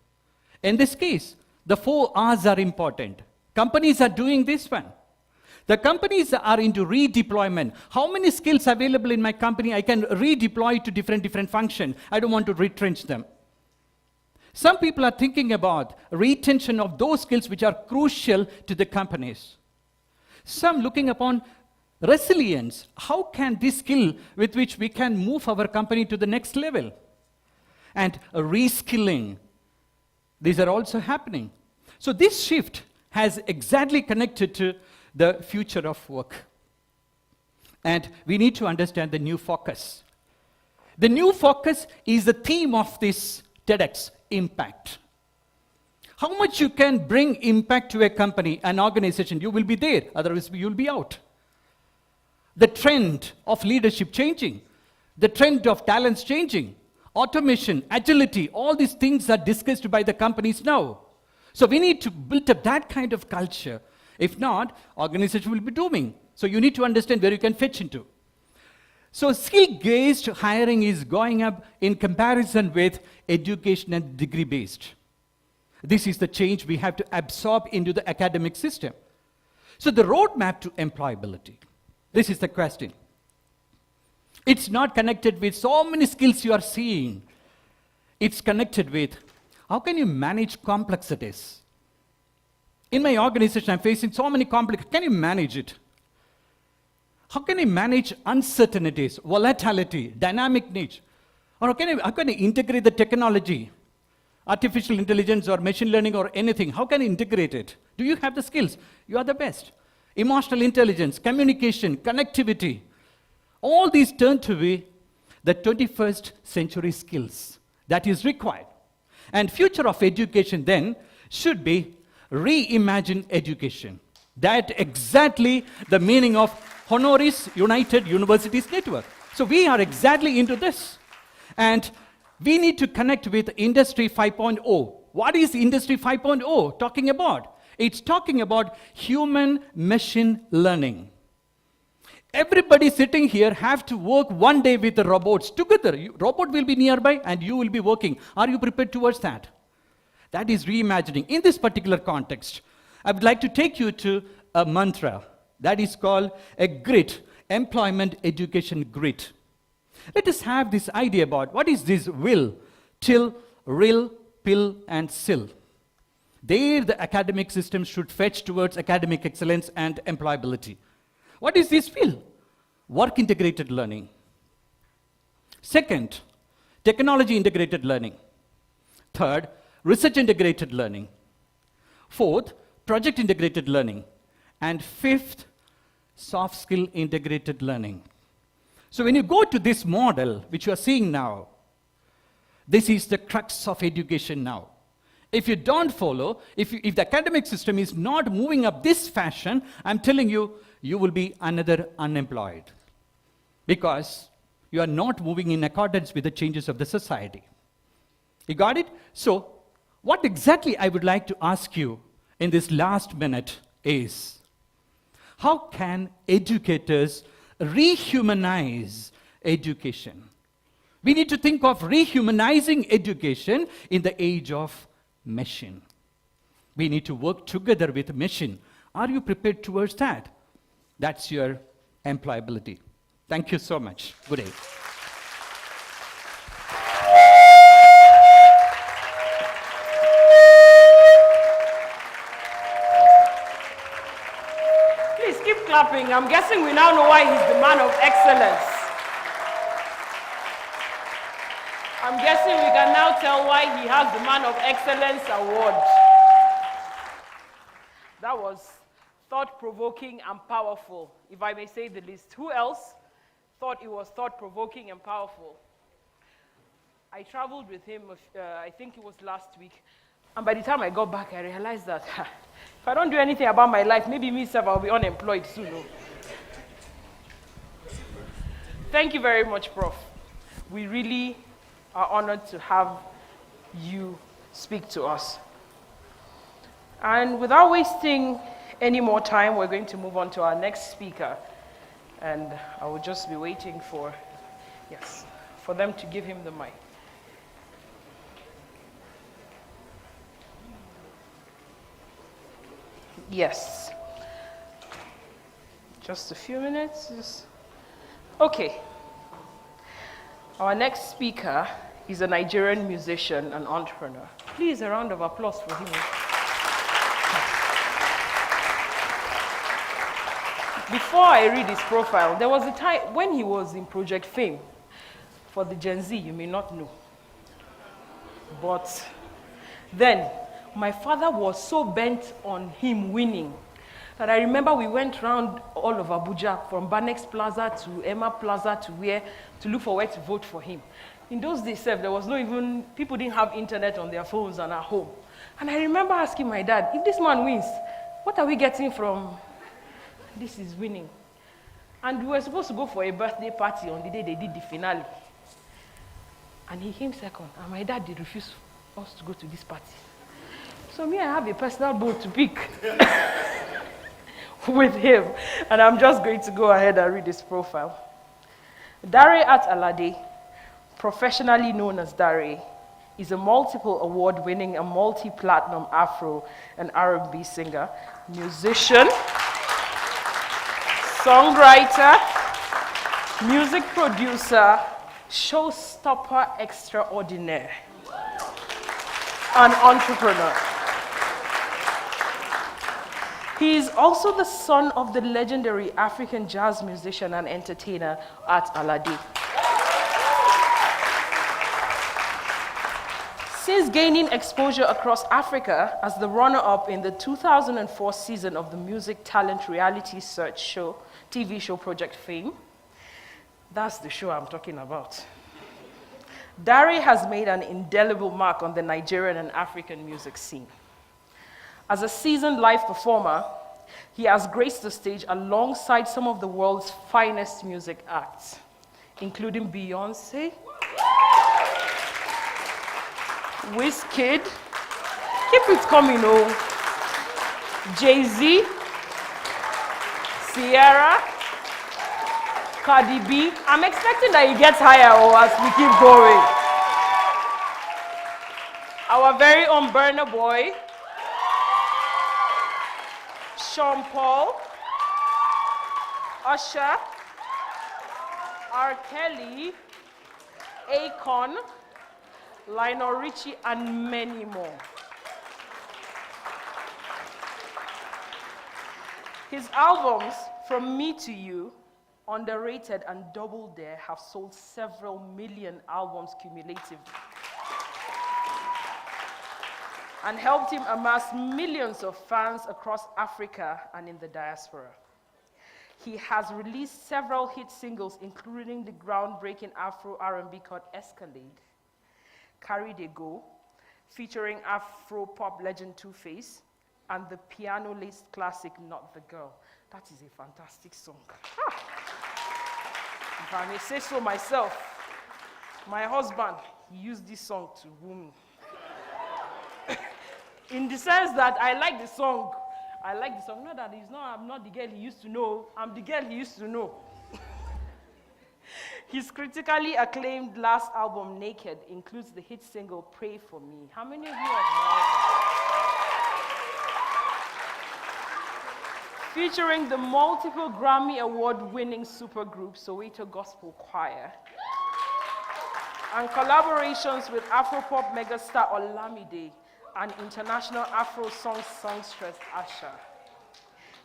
I: In this case, the 4 R's are important. Companies are doing this one. The companies are into redeployment. How many skills available in my company I can redeploy to different functions? I don't want to retrench them. Some people are thinking about retention of those skills which are crucial to the companies. Some looking upon resilience. How can this skill with which we can move our company to the next level? And reskilling. These are also happening. So this shift has exactly connected to the future of work. And we need to understand the new focus. The new focus is the theme of this TEDx, impact. How much you can bring impact to a company, an organization, you will be there, otherwise you will be out. The trend of leadership changing, the trend of talents changing, automation, agility, all these things are discussed by the companies now. So we need to build up that kind of culture. If not, organization will be dooming. So you need to understand where you can fetch into. So skill-based hiring is going up in comparison with education and degree-based. This is the change we have to absorb into the academic system. So the roadmap to employability. This is the question. It's not connected with so many skills you are seeing. It's connected with how can you manage complexities. In my organization, I'm facing so many complex. Can you manage it? How can you manage uncertainties, volatility, dynamic nature? Or how can you integrate the technology, artificial intelligence or machine learning or anything? How can you integrate it? Do you have the skills? You are the best. Emotional intelligence, communication, connectivity. All these turn to be the 21st century skills that is required. And future of education then should be reimagine education. That exactly the meaning of Honoris United Universities Network. So we are exactly into this. And we need to connect with Industry 5.0. What is Industry 5.0 talking about? It's talking about human-machine learning. Everybody sitting here have to work one day with the robots together. Robot will be nearby and you will be working. Are you prepared towards that? That is reimagining. In this particular context, I would like to take you to a mantra that is called a grit, employment education grit. Let us have this idea about what is this will, till, rill, pill, and sill. There the academic system should fetch towards academic excellence and employability. What is this will? Work integrated learning. Second, technology integrated learning. Third, research integrated learning. Fourth, project integrated learning. And fifth, soft skill integrated learning. So when you go to this model, which you are seeing now, this is the crux of education now. If you don't follow, if the academic system is not moving up this fashion, I'm telling you, you will be another unemployed. Because you are not moving in accordance with the changes of the society. You got it? So, what exactly I would like to ask you in this last minute is, how can educators rehumanize education? We need to think of rehumanizing education in the age of machine. We need to work together with machine. Are you prepared towards that? That's your employability. Thank you so much. Good day.
D: Please keep clapping. I'm guessing we now know why he's the man of excellence. I'm guessing we can now tell why he has the Man of Excellence award. That was thought-provoking and powerful, if I may say the least. Who else thought it was thought-provoking and powerful? I traveled with him, I think it was last week, and by the time I got back, I realized that if I don't do anything about my life, maybe myself, I'll be unemployed soon. No? Thank you very much, Prof. We really are honored to have you speak to us. And without wasting any more time, we're going to move on to our next speaker. And I will just be waiting for them to give him the mic. Yes. Just a few minutes. Okay. Our next speaker is a Nigerian musician and entrepreneur. Please, a round of applause for him. Before I read his profile, there was a time when he was in Project Fame. For the Gen Z, you may not know. But then, my father was so bent on him winning that I remember we went around all of Abuja, from Banex Plaza to Emma Plaza to look for where to vote for him. In those days, there was no even, people didn't have internet on their phones and at home. And I remember asking my dad, if this man wins, what are we getting from this is winning? And we were supposed to go for a birthday party on the day they did the finale. And he came second, and my dad did refuse us to go to this party. So me, I have a personal bone to pick with him, and I'm just going to go ahead and read his profile. Dare at Alade, professionally known as Dare, is a multiple award-winning and multi-platinum Afro and R&B singer, musician, songwriter, music producer, showstopper extraordinaire, an entrepreneur. He is also the son of the legendary African jazz musician and entertainer at Alade. Since gaining exposure across Africa as the runner-up in the 2004 season of the music talent reality search show, TV show Project Fame, that's the show I'm talking about. Dare has made an indelible mark on the Nigerian and African music scene. As a seasoned live performer, he has graced the stage alongside some of the world's finest music acts, including Beyonce, Wizkid, keep it coming, oh, Jay-Z, Sierra, Cardi B. I'm expecting that it gets higher as we keep going. Our very own Burna Boy, Sean Paul, Usher, R. Kelly, Akon, Lionel Richie, and many more. His albums, From Me to You, Underrated, and Double Dare, have sold several million albums cumulatively and helped him amass millions of fans across Africa and in the diaspora. He has released several hit singles, including the groundbreaking Afro R&B called Escalade, Carry They Go, featuring Afro-pop legend Two-Face, and the piano-laced classic Not the Girl. That is a fantastic song. If I may say so myself, my husband, he used this song to woo me. In the sense that I like the song. I like the song. Not that I'm not the girl he used to know. I'm the girl he used to know. His critically acclaimed last album, Naked, includes the hit single, Pray For Me. How many of you have heard it? Featuring the multiple Grammy Award-winning supergroup Soweto Gospel Choir, and collaborations with Afropop megastar Olamide and international Afro songstress Asha.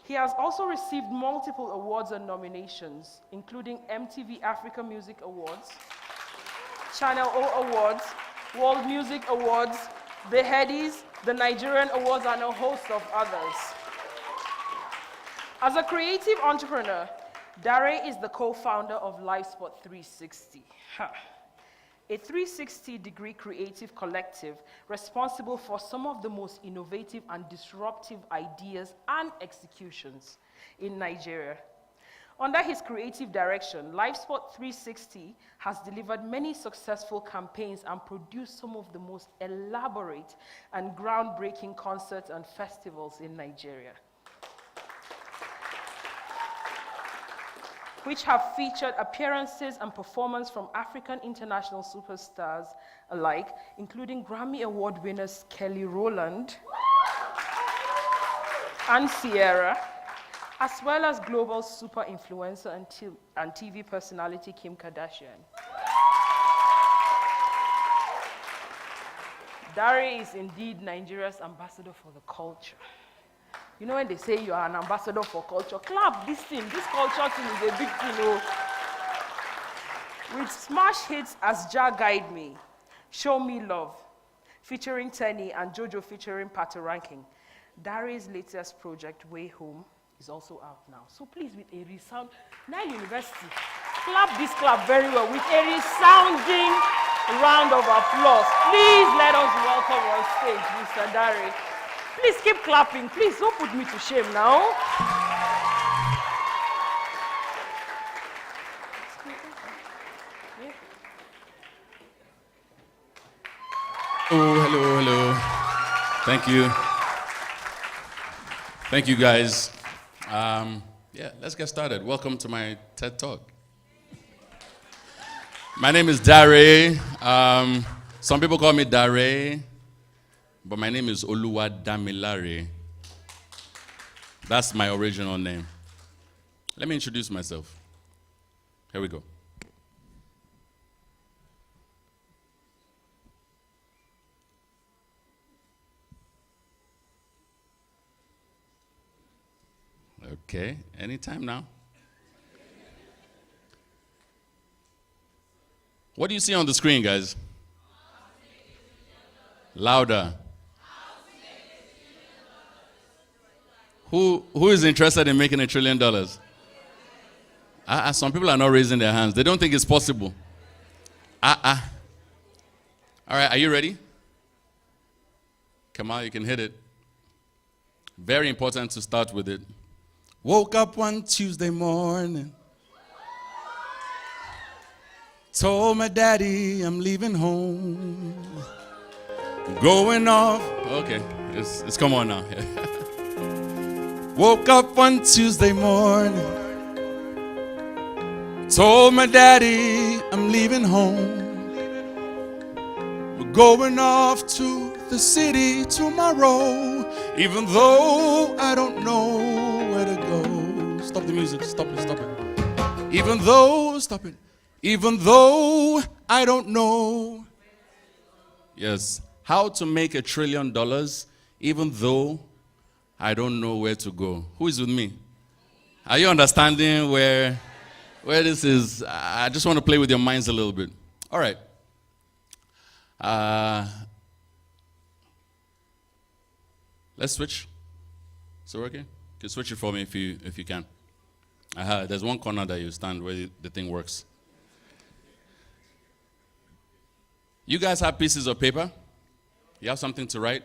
D: He has also received multiple awards and nominations, including MTV Africa Music Awards, Channel O Awards, World Music Awards, the Headies, the Nigerian Awards, and a host of others. As a creative entrepreneur, Dare is the co-founder of LifeSpot 360, a 360-degree creative collective responsible for some of the most innovative and disruptive ideas and executions in Nigeria. Under his creative direction, LifeSpot 360 has delivered many successful campaigns and produced some of the most elaborate and groundbreaking concerts and festivals in Nigeria, which have featured appearances and performances from African international superstars alike, including Grammy Award winners Kelly Rowland and Sierra, as well as global super influencer and TV personality Kim Kardashian. Dare is indeed Nigeria's ambassador for the culture. You know when they say you are an ambassador for culture, clap this thing. This culture thing is a big thing, oh. With smash hits as Jah Guide Me, Show Me Love, featuring Tenny and Jojo featuring Pato Ranking, Dare's latest project, Way Home, is also out now. So please, with a resound, Nile University, clap this clap very well with a resounding round of applause. Please let us welcome on stage Mr. Dare. Please keep clapping. Please don't put me to shame now.
J: Oh, hello. Thank you. Thank you, guys. Yeah, let's get started. Welcome to my TED Talk. My name is Dare. Some people call me Dare, but my name is Oluwadamilare. That's my original name. Let me introduce myself. Here we go. Okay, anytime now. What do you see on the screen, guys? Louder. Who is interested in making $1 trillion? Some people are not raising their hands. They don't think it's possible. All right, are you ready? Come on, you can hit it. Very important to start with it. Woke up one Tuesday morning. Told my daddy I'm leaving home. Going off. Okay, it's come on now. Woke up one Tuesday morning. Told my daddy I'm leaving home. We're going off to the city tomorrow. Even though I don't know where to go. Stop the music. Stop it. Even though, stop it. Even though I don't know. Yes. How to make $1 trillion even though I don't know where to go. Who is with me? Are you understanding where this is? I just want to play with your minds a little bit. All right. Let's switch. Is it working? You can switch it for me if you can. There's one corner that you stand where the thing works. You guys have pieces of paper? You have something to write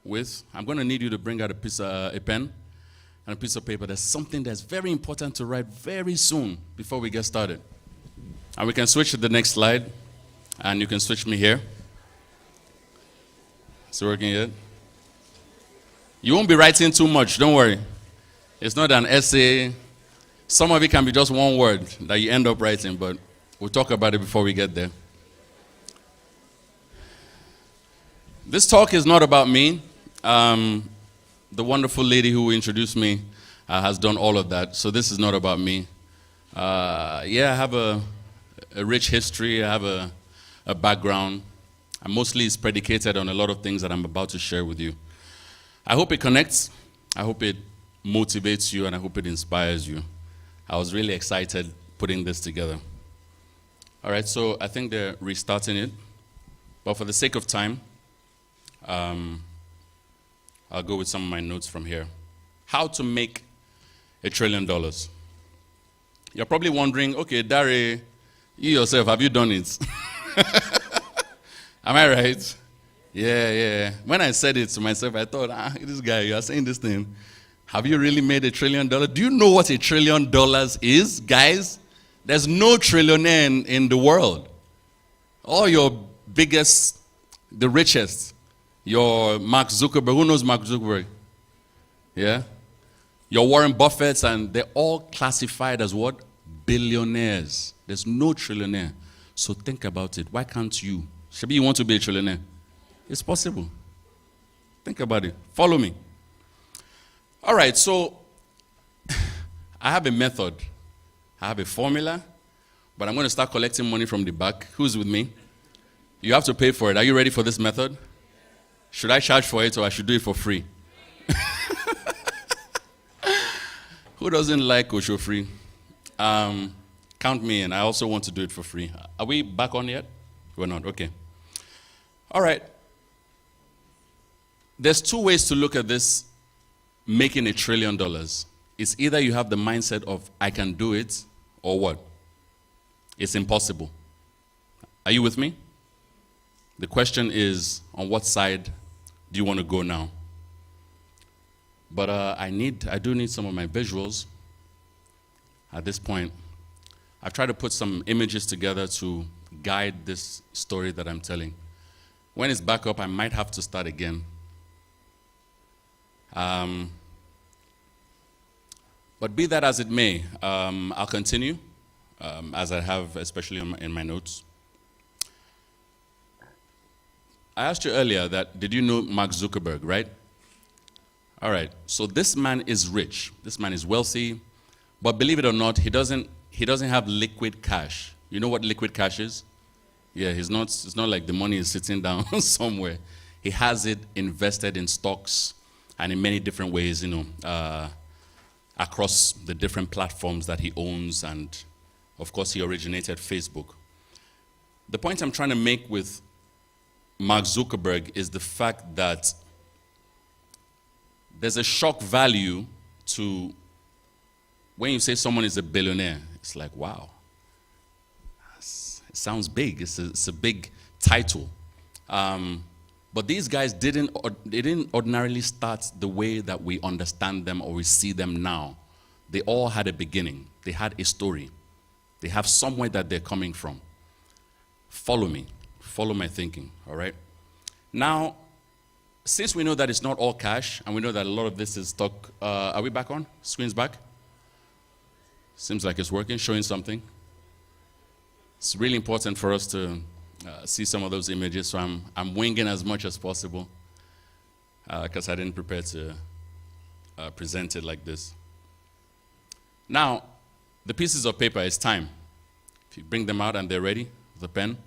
J: with? I'm going to need you to bring out a pen and a piece of paper. There's something that's very important to write very soon before we get started. And we can switch to the next slide, and you can switch me here. Is it working yet? You won't be writing too much, don't worry. It's not an essay. Some of it can be just one word that you end up writing, but we'll talk about it before we get there. This talk is not about me. The wonderful lady who introduced me has done all of that, so this is not about me. I have a rich history. I have a background. And mostly it's predicated on a lot of things that I'm about to share with you. I hope it connects. I hope it motivates you, and I hope it inspires you. I was really excited putting this together. All right, so I think they're restarting it. But for the sake of time, I'll go with some of my notes from here. How to make $1 trillion. You're probably wondering, okay, Dare, you yourself, have you done it? Am I right? Yeah. When I said it to myself, I thought, this guy, you are saying this thing. Have you really made $1 trillion? Do you know what $1 trillion is, guys? There's no trillionaire in the world. All your biggest, the richest, your Mark Zuckerberg. Who knows Mark Zuckerberg? Yeah? Your Warren Buffetts, and they're all classified as what? Billionaires. There's no trillionaire. So think about it. Why can't you? Shabi, you want to be a trillionaire? It's possible. Think about it. Follow me. All right, so I have a method. I have a formula, but I'm going to start collecting money from the back. Who's with me? You have to pay for it. Are you ready for this method? Should I charge for it, or I should do it for free? Who doesn't like Osho free? Count me in. I also want to do it for free. Are we back on yet? We're not. Okay. All right. There's two ways to look at this making $1 trillion. It's either you have the mindset of, I can do it, or what? It's impossible. Are you with me? The question is, on what side do you want to go now? But I do need some of my visuals at this point. I've tried to put some images together to guide this story that I'm telling. When it's back up, I might have to start again. But be that as it may, I'll continue, as I have, especially in my notes. I asked you earlier that, did you know Mark Zuckerberg, right? All right, so this man is rich. This man is wealthy, but believe it or not, he doesn't have liquid cash. You know what liquid cash is? Yeah, it's not like the money is sitting down somewhere. He has it invested in stocks and in many different ways, across the different platforms that he owns, and of course he originated Facebook. The point I'm trying to make with Mark Zuckerberg is the fact that there's a shock value to when you say someone is a billionaire. It's like, wow, it sounds big. It's a big title. But these guys didn't ordinarily start the way that we understand them or we see them now. They all had a beginning. They had a story. They have somewhere that they're coming from. Follow me. Follow my thinking, all right? Now, since we know that it's not all cash, and we know that a lot of this is stock, are we back on? Screen's back? Seems like it's working, showing something. It's really important for us to see some of those images, so I'm winging as much as possible because I didn't prepare to present it like this. Now, the pieces of paper, it's time. If you bring them out and they're ready, the pen,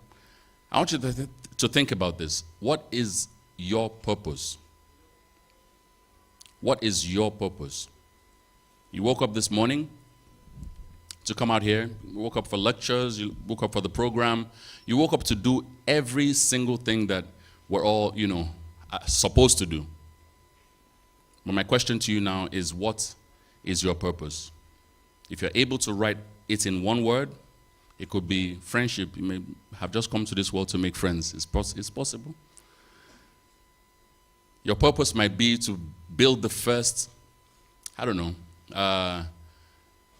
J: I want you to think about this. What is your purpose? What is your purpose? You woke up this morning to come out here. You woke up for lectures. You woke up for the program. You woke up to do every single thing that we're all, supposed to do. But my question to you now is, what is your purpose? If you're able to write it in one word, it could be friendship. You may have just come to this world to make friends. It's possible. Your purpose might be to build the first,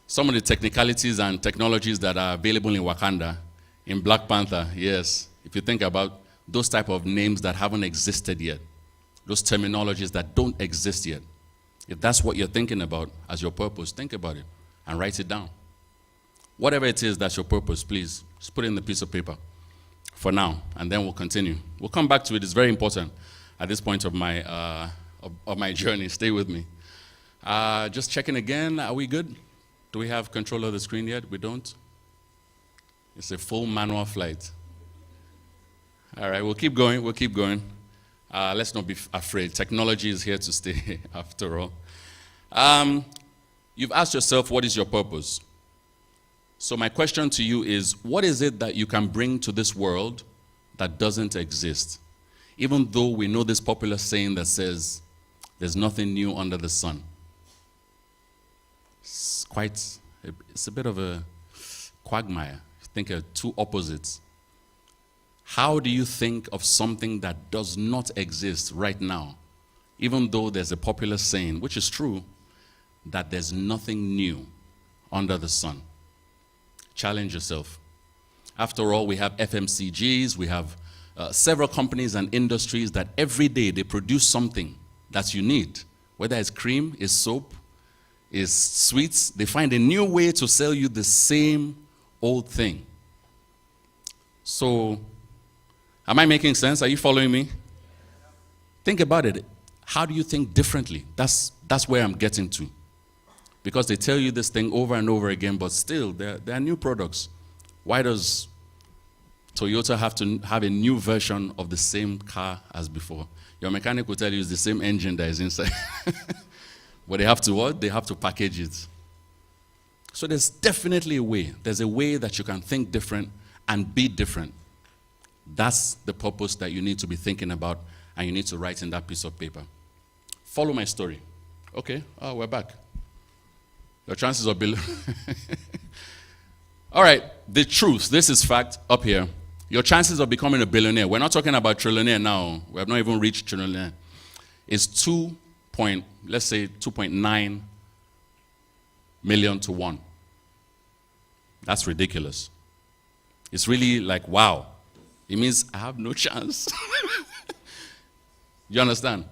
J: some of the technicalities and technologies that are available in Wakanda, in Black Panther, yes. If you think about those type of names that haven't existed yet, those terminologies that don't exist yet, if that's what you're thinking about as your purpose, think about it and write it down. Whatever it is that's your purpose, please, just put it in the piece of paper for now, and then we'll continue. We'll come back to it. It's very important at this point of my journey. Stay with me. Just checking again. Are we good? Do we have control of the screen yet? We don't? It's a full manual flight. All right, we'll keep going. Let's not be afraid. Technology is here to stay, after all. You've asked yourself, what is your purpose? So my question to you is, what is it that you can bring to this world that doesn't exist? Even though we know this popular saying that says, there's nothing new under the sun. It's a bit of a quagmire. Think of two opposites. How do you think of something that does not exist right now, even though there's a popular saying, which is true, that there's nothing new under the sun? Challenge yourself. After all, we have FMCGs, we have several companies and industries that every day they produce something that you need, whether it's cream, it's soap, it's sweets. They find a new way to sell you the same old thing. So, am I making sense? Are you following me? Think about it. How do you think differently? That's where I'm getting to. Because they tell you this thing over and over again, but still, there are new products. Why does Toyota have to have a new version of the same car as before? Your mechanic will tell you it's the same engine that is inside. But they have to what? They have to package it. So there's definitely a way. There's a way that you can think different and be different. That's the purpose that you need to be thinking about, and you need to write in that piece of paper. Follow my story. Okay, we're back. Your chances of All right, the truth, this is fact up here. Your chances of becoming a billionaire, we're not talking about trillionaire now. We have not even reached trillionaire. Is 2.9 million to 1. That's ridiculous. It's really like, wow. It means I have no chance. You understand?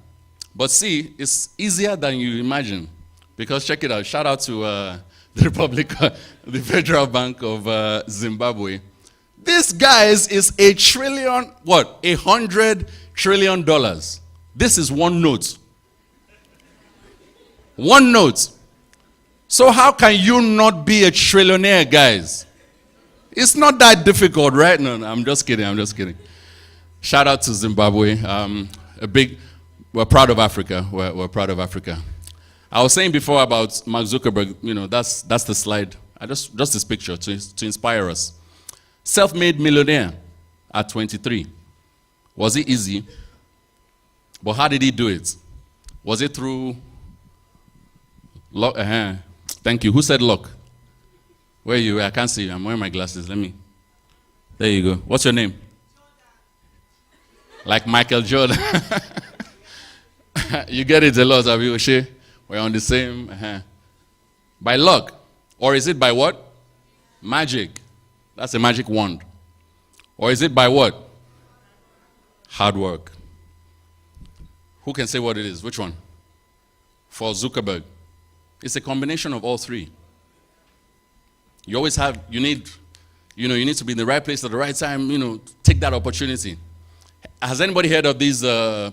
J: But see, it's easier than you imagine. Because check it out. Shout out to the Republic, the Federal Bank of Zimbabwe. This, guys, is a trillion, what? $100 trillion. This is one note. One note. So how can you not be a trillionaire, guys? It's not that difficult, right? No, I'm just kidding. Shout out to Zimbabwe. We're proud of Africa. We're proud of Africa. I was saying before about Mark Zuckerberg, that's the slide. Just this picture to inspire us. Self-made millionaire at 23. Was it easy? But how did he do it? Was it through luck? Thank you. Who said luck? Where are you? I can't see you. I'm wearing my glasses. There you go. What's your name? Jordan. Like Michael Jordan. You get it a lot, have you, Oshe? We're on the same. By luck. Or is it by what? Magic. That's a magic wand. Or is it by what? Hard work. Who can say what it is? Which one? For Zuckerberg. It's a combination of all three. You always you need to be in the right place at the right time, take that opportunity. Has anybody heard of these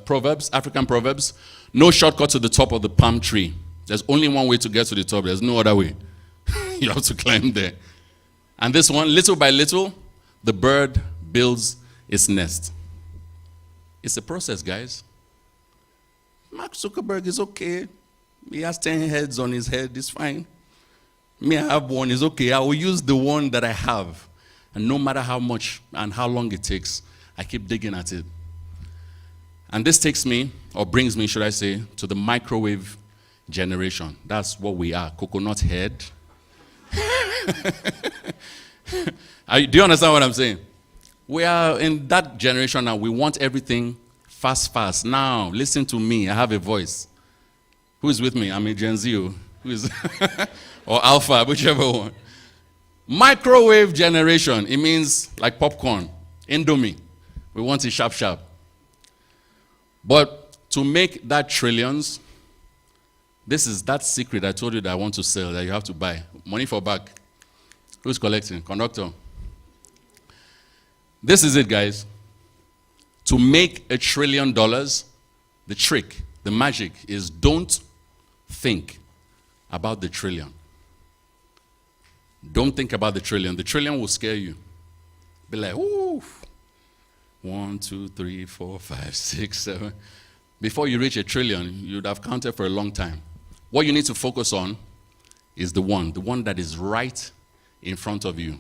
J: proverbs, African proverbs? No shortcut to the top of the palm tree. There's only one way to get to the top. There's no other way. You have to climb there. And this one, little by little, the bird builds its nest. It's a process, guys. Mark Zuckerberg is okay. He has 10 heads on his head. It's fine. Me, I have one. It's okay. I will use the one that I have. And no matter how much and how long it takes, I keep digging at it. And this takes me, or brings me, should I say, to the microwave generation. That's what we are. Coconut head. Do you understand what I'm saying? We are in that generation now. We want everything fast. Now, listen to me. I have a voice. Who is with me? I'm a Gen Z. Who is or Alpha, whichever one. Microwave generation. It means like popcorn, Indomie. We want it sharp. But to make that trillions, this is that secret I told you that I want to sell, that you have to buy. Money for back. Who's collecting? Conductor. This is it, guys. To make $1 trillion, the trick, the magic is don't think about the trillion. Don't think about the trillion. The trillion will scare you. Be like, ooh. 1, 2, 3, 4, 5, 6, 7. Before you reach $1 trillion, you'd have counted for a long time. What you need to focus on is the one that is right in front of you.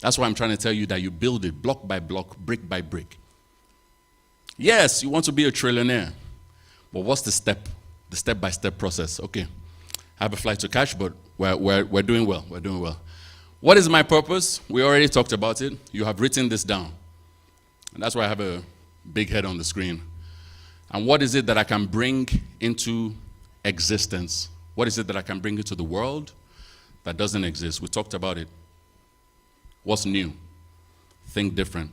J: That's why I'm trying to tell you that you build it block by block, brick by brick. Yes, you want to be a trillionaire, but what's the step-by-step process? Okay, I have a flight to catch, but we're doing well. We're doing well. What is my purpose? We already talked about it. You have written this down. And that's why I have a big head on the screen. And what is it that I can bring into existence? What is it that I can bring into the world that doesn't exist? We talked about it. What's new? Think different.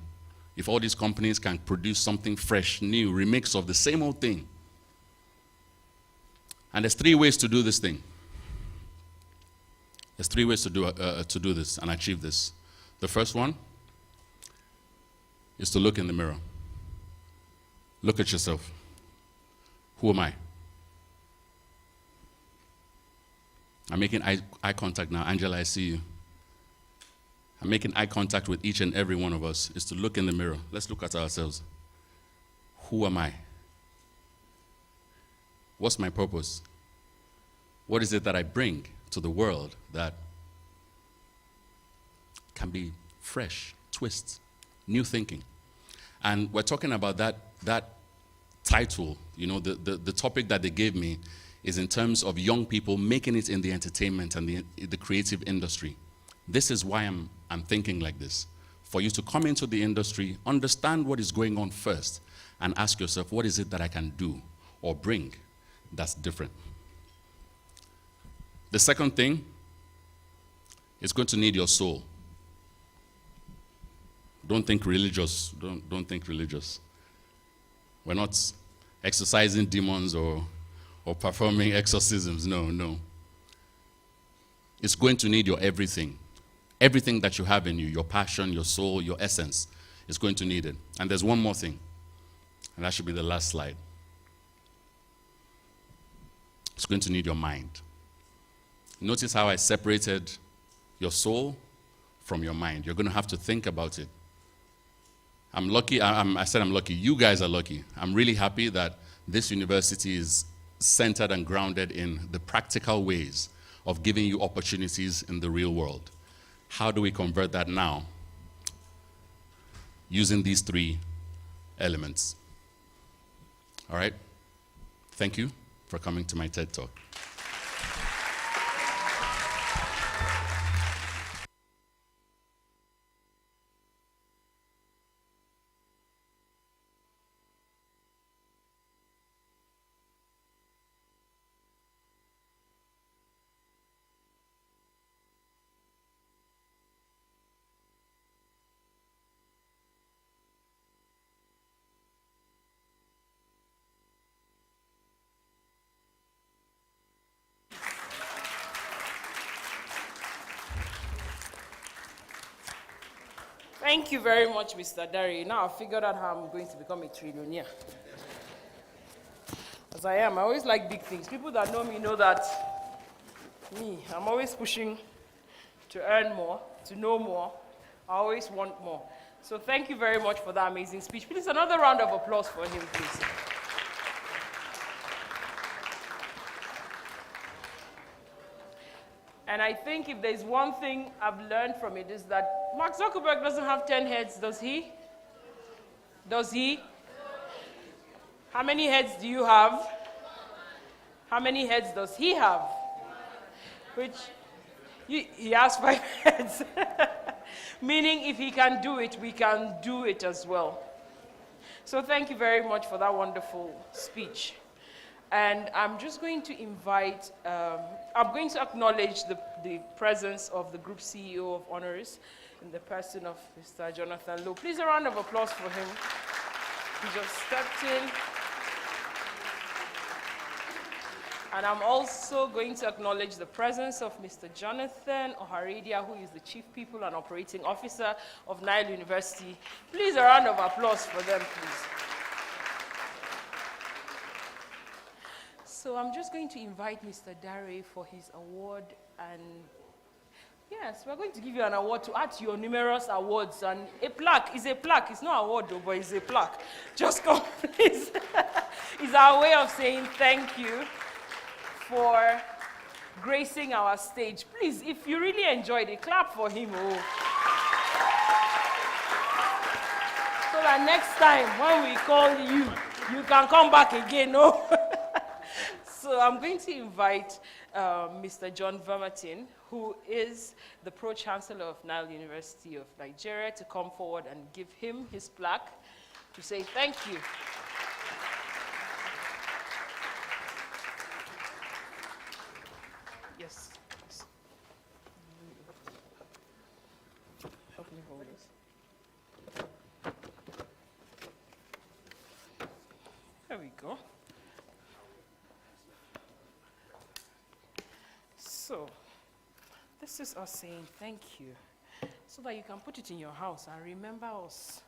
J: If all these companies can produce something fresh, new, remix of the same old thing. And there's 3 ways to do this thing. There's 3 ways to do this and achieve this. The first one is to look in the mirror. Look at yourself. Who am I? I'm making eye contact now. Angela, I see you. I'm making eye contact with each and every one of us. Is to look in the mirror. Let's look at ourselves. Who am I? What's my purpose? What is it that I bring to the world that can be fresh, twists, new thinking. And we're talking about that title, the topic that they gave me is in terms of young people making it in the entertainment and the creative industry. This is why I'm thinking like this. For you to come into the industry, understand what is going on first, and ask yourself, what is it that I can do or bring that's different? The second thing is going to need your soul. Don't think religious. Don't think religious. We're not exorcising demons or performing exorcisms. No. It's going to need your everything. Everything that you have in you, your passion, your soul, your essence, is going to need it. And there's one more thing, and that should be the last slide. It's going to need your mind. Notice how I separated your soul from your mind. You're going to have to think about it. I'm lucky. I said I'm lucky. You guys are lucky. I'm really happy that this university is centered and grounded in the practical ways of giving you opportunities in the real world. How do we convert that now? Using these 3 elements. All right? Thank you for coming to my TED Talk.
D: Thank you very much, Mr. Dari. Now I've figured out how I'm going to become a trillionaire. As I am, I always like big things. People that know me know that I'm always pushing to earn more, to know more. I always want more. So thank you very much for that amazing speech. Please, another round of applause for him, please. And I think if there's one thing I've learned from it is that Mark Zuckerberg doesn't have 10 heads, does he? Does he? How many heads do you have? How many heads does he have? Which, he has 5 heads. Meaning if he can do it, we can do it as well. So thank you very much for that wonderful speech. And I'm just going to invite, I'm going to acknowledge the presence of the Group CEO of Honors in the person of Mr. Jonathan Lowe. Please, a round of applause for him. He just stepped in. And I'm also going to acknowledge the presence of Mr. Jonathan Oharedia, who is the Chief People and Operating Officer of Nile University. Please, a round of applause for them, please. So I'm just going to invite Mr. Dare for his award, and yes, we're going to give you an award to add to your numerous awards, and a plaque is a plaque. It's not an award though, but it's a plaque. Just come, please. It's our way of saying thank you for gracing our stage. Please, if you really enjoyed it, clap for him. Oh. So that next time when we call you, you can come back again. No? So I'm going to invite Mr. John Vermatin, who is the Pro-Chancellor of Nile University of Nigeria, to come forward and give him his plaque to say thank you. Yes. Help me hold this. There we go. So, this is us saying thank you, so that you can put it in your house and remember us,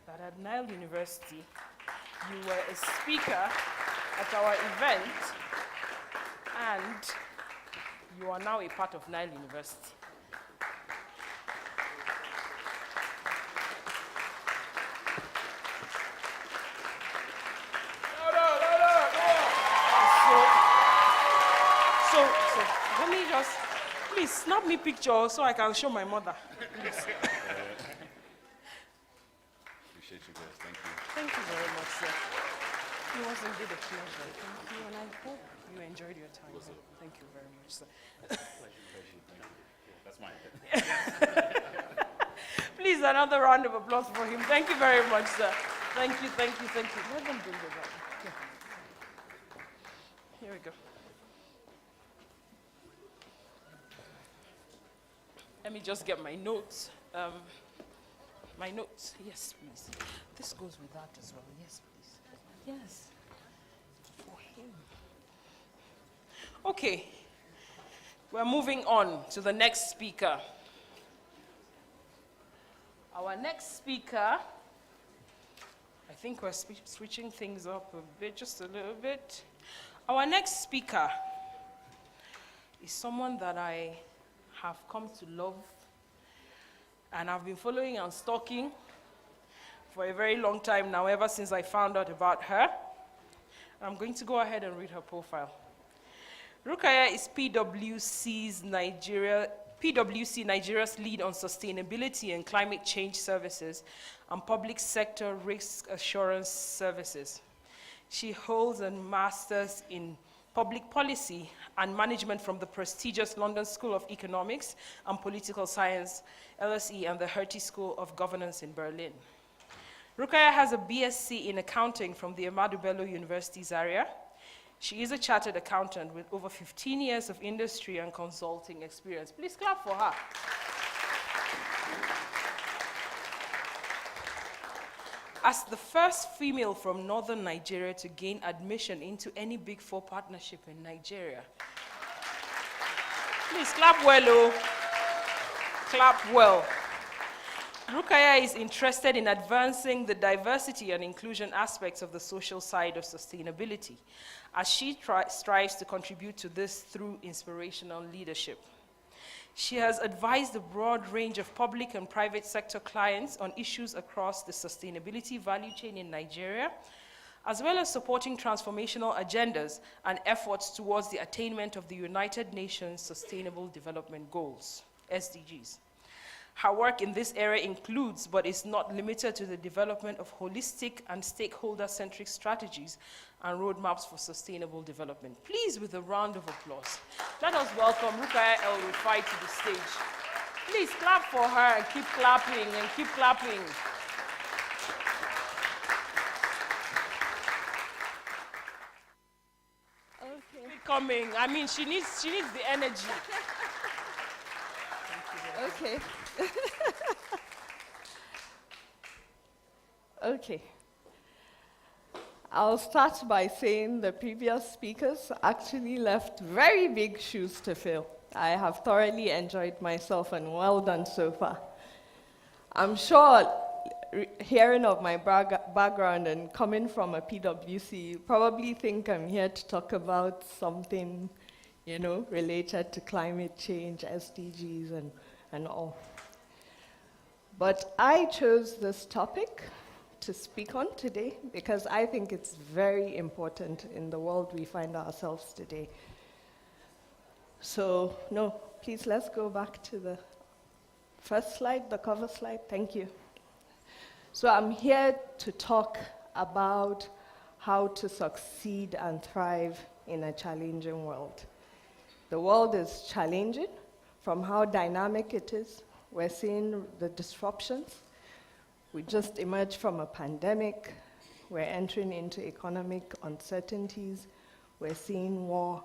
D: that at Nile University, you were a speaker at our event, and you are now a part of Nile University. So let me just, Please snap me picture so I can show my mother. Please.
J: Appreciate you guys. Thank you.
D: Thank you very much, sir. It was indeed a pleasure. Thank you, and I hope you enjoyed your time. Thank you very much, sir.
J: That's mine.
D: Please, another round of applause for him. Thank you very much, sir. Thank you, thank you, thank you. Let them bring the bag. Here we go. Let me just get my notes. My notes, yes, please. This goes with that as well. Yes, please. Yes. For him. Okay. We're moving on to the next speaker. Our next speaker, I think we're switching things up a bit, just a little bit. Our next speaker is someone that I have come to love, and I've been following and stalking for a very long time now, ever since I found out about her. I'm going to go ahead and read her profile. Rukaya is PwC Nigeria's lead on sustainability and climate change services and public sector risk assurance services. She holds a master's in public policy and management from the prestigious London School of Economics and Political Science, LSE, and the Hertie School of Governance in Berlin. Rukaya has a BSc in accounting from the Ahmadu Bello University Zaria. She is a chartered accountant with over 15 years of industry and consulting experience. Please clap for her. As the first female from northern Nigeria to gain admission into any Big Four partnership in Nigeria. Please clap well, oh. Clap well. Rukaya is interested in advancing the diversity and inclusion aspects of the social side of sustainability, as she strives to contribute to this through inspirational leadership. She has advised a broad range of public and private sector clients on issues across the sustainability value chain in Nigeria, as well as supporting transformational agendas and efforts towards the attainment of the United Nations Sustainable Development Goals, SDGs. Her work in this area includes, but is not limited to, the development of holistic and stakeholder-centric strategies and roadmaps for sustainable development. Please, with a round of applause, let us welcome Rukaya El-Rufai to the stage. Please clap for her and keep clapping and keep clapping.
E: Okay.
D: Keep coming. I mean, she needs the energy.
E: Okay. Okay. I'll start by saying the previous speakers actually left very big shoes to fill. I have thoroughly enjoyed myself, and well done so far. I'm sure, hearing of my background and coming from a PwC, you probably think I'm here to talk about something, related to climate change, SDGs, and all. But I chose this topic to speak on today because I think it's very important in the world we find ourselves today. So, please let's go back to the first slide, the cover slide. Thank you. So I'm here to talk about how to succeed and thrive in a challenging world. The world is challenging from how dynamic it is. We're seeing the disruptions. We just emerged from a pandemic. We're entering into economic uncertainties. We're seeing war.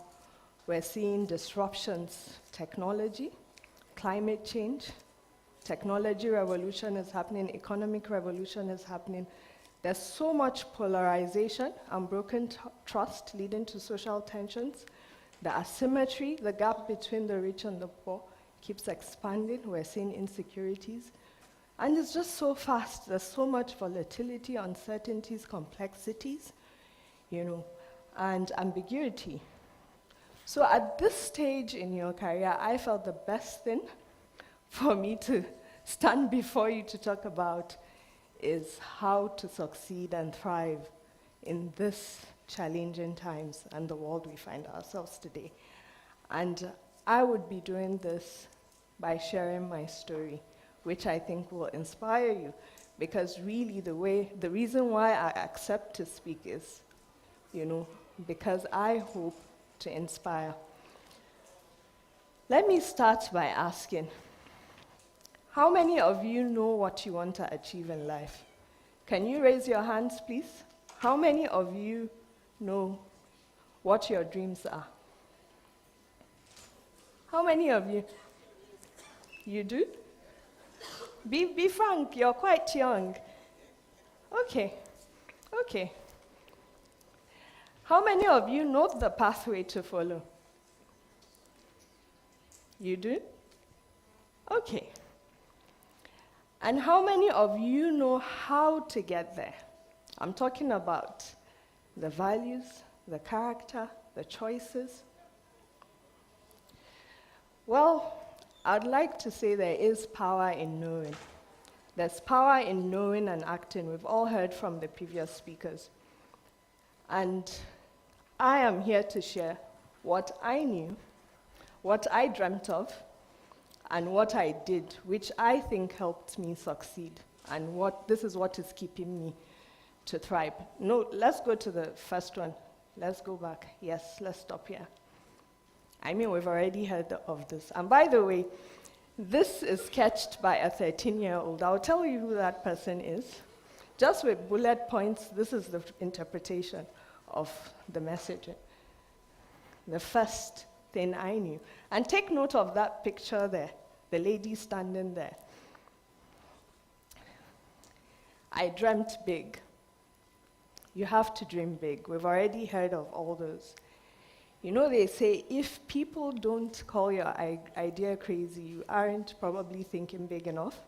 E: We're seeing disruptions, technology, climate change. Technology revolution is happening, economic revolution is happening. There's so much polarization and broken trust leading to social tensions. The asymmetry, the gap between the rich and the poor keeps expanding. We're seeing insecurities. And it's just so fast. There's so much volatility, uncertainties, complexities, and ambiguity. So at this stage in your career, I felt the best thing for me to stand before you to talk about is how to succeed and thrive in this challenging times and the world we find ourselves today. And I would be doing this by sharing my story, which I think will inspire you. Because really the reason why I accept to speak is, because I hope to inspire. Let me start by asking, how many of you know what you want to achieve in life? Can you raise your hands, please? How many of you know what your dreams are? How many of you? You do? Be frank, you're quite young. Okay. How many of you know the pathway to follow? You do? Okay. And how many of you know how to get there? I'm talking about the values, the character, the choices. Well, I'd like to say there is power in knowing. There's power in knowing and acting. We've all heard from the previous speakers. And I am here to share what I knew, what I dreamt of, and what I did, which I think helped me succeed. And this is what is keeping me to thrive. No, let's go to the first one. Let's go back. Yes, let's stop here. I mean, we've already heard of this. And by the way, this is sketched by a 13-year-old. I'll tell you who that person is. Just with bullet points, this is the interpretation of the message. The first thing I knew. And take note of that picture there, the lady standing there. I dreamt big. You have to dream big. We've already heard of all those. They say if people don't call your idea crazy, you aren't probably thinking big enough.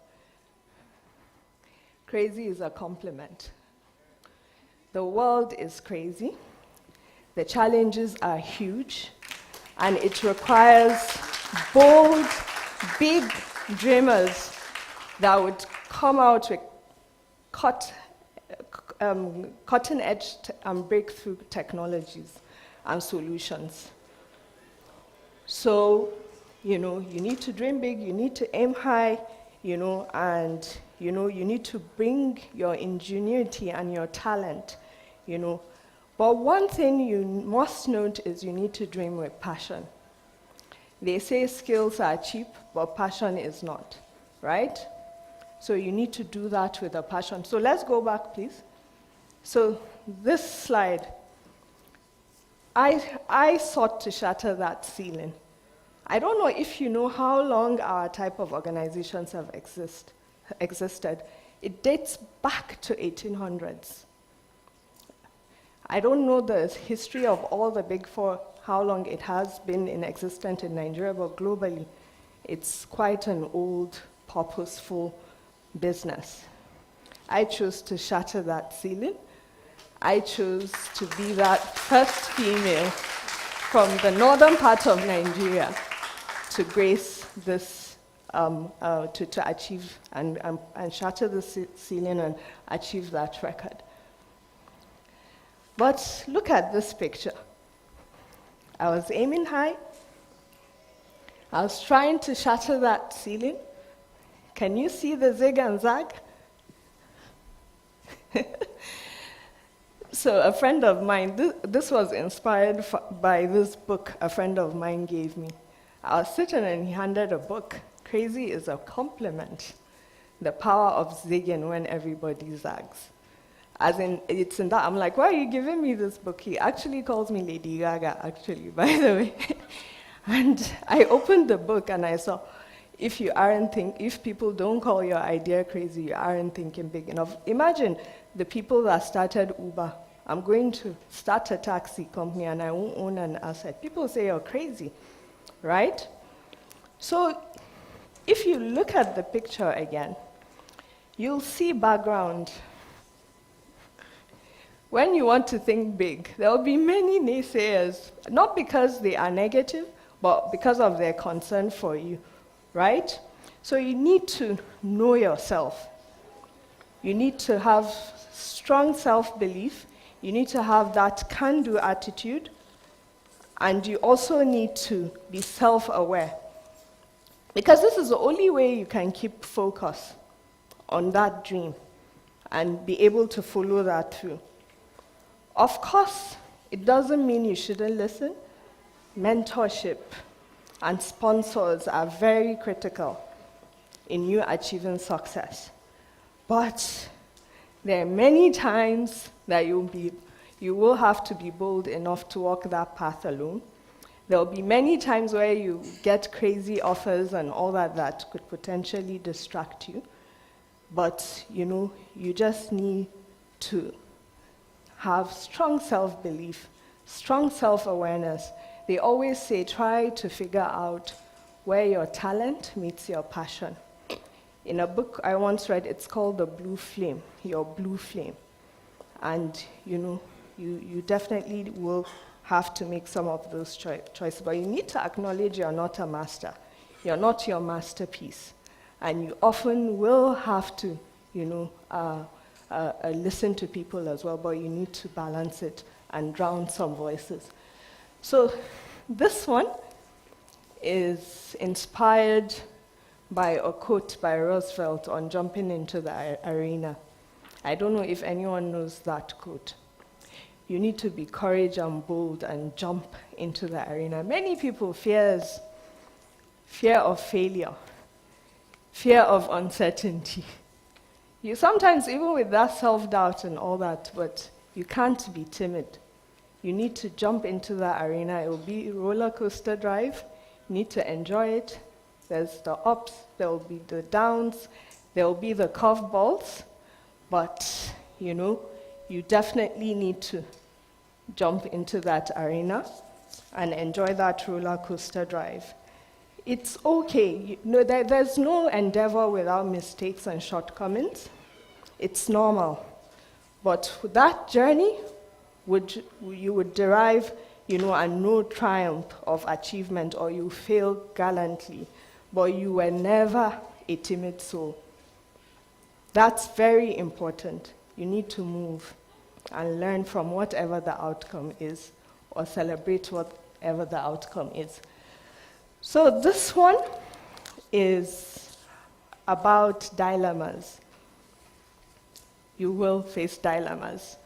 E: Crazy is a compliment. The world is crazy. The challenges are huge. And it requires bold, big dreamers that would come out with cutting-edge and breakthrough technologies and solutions. So, you need to dream big, you need to aim high, and, you need to bring your ingenuity and your talent, But one thing you must note is you need to dream with passion. They say skills are cheap, but passion is not, right? So you need to do that with a passion. So let's go back, please. So this slide, I sought to shatter that ceiling. I don't know if you know how long our type of organizations have existed. It dates back to 1800s. I don't know the history of all the big four, how long it has been in existence in Nigeria, but globally, it's quite an old, purposeful business. I chose to shatter that ceiling. I chose to be that first female from the northern part of Nigeria to grace this, to achieve and shatter the ceiling and achieve that record. But look at this picture. I was aiming high. I was trying to shatter that ceiling. Can you see the zig and zag? So a friend of mine, this was inspired by this book a friend of mine gave me. I was sitting and he handed a book. Crazy is a compliment. The power of zigging when everybody zags. As in, it's in that, I'm like, why are you giving me this book? He actually calls me Lady Gaga, actually, by the way. And I opened the book and I saw, if people don't call your idea crazy, you aren't thinking big enough. Imagine the people that started Uber. I'm going to start a taxi company and I won't own an asset. People say you're crazy, right? So if you look at the picture again, you'll see background. When you want to think big, there will be many naysayers, not because they are negative, but because of their concern for you, right? So you need to know yourself. You need to have strong self-belief. You need to have that can-do attitude. And you also need to be self-aware, because this is the only way you can keep focus on that dream and be able to follow that through. Of course, it doesn't mean you shouldn't listen. Mentorship and sponsors are very critical in you achieving success. But there are many times that you will have to be bold enough to walk that path alone. There will be many times where you get crazy offers and all that could potentially distract you. But, you just need to have strong self-belief, strong self-awareness. They always say, try to figure out where your talent meets your passion. In a book I once read, it's called The Blue Flame, Your Blue Flame. And, you definitely will have to make some of those choices. But you need to acknowledge you're not a master. You're not your masterpiece. And you often will have to, listen to people as well, but you need to balance it and drown some voices. So this one is inspired by a quote by Roosevelt on jumping into the arena. I don't know if anyone knows that quote. You need to be courageous and bold and jump into the arena. Many people fear of failure, fear of uncertainty. You sometimes, even with that self-doubt and all that, but you can't be timid. You need to jump into the arena. It will be a roller coaster drive. You need to enjoy it. There's the ups, there will be the downs, there will be the curveballs, but you definitely need to jump into that arena and enjoy that roller coaster drive. It's okay. There's no endeavor without mistakes and shortcomings. It's normal. But that journey, you would derive, a no triumph of achievement, or you fail gallantly, but you were never a timid soul. That's very important. You need to move and learn from whatever the outcome is, or celebrate whatever the outcome is. So this one is about dilemmas. You will face dilemmas.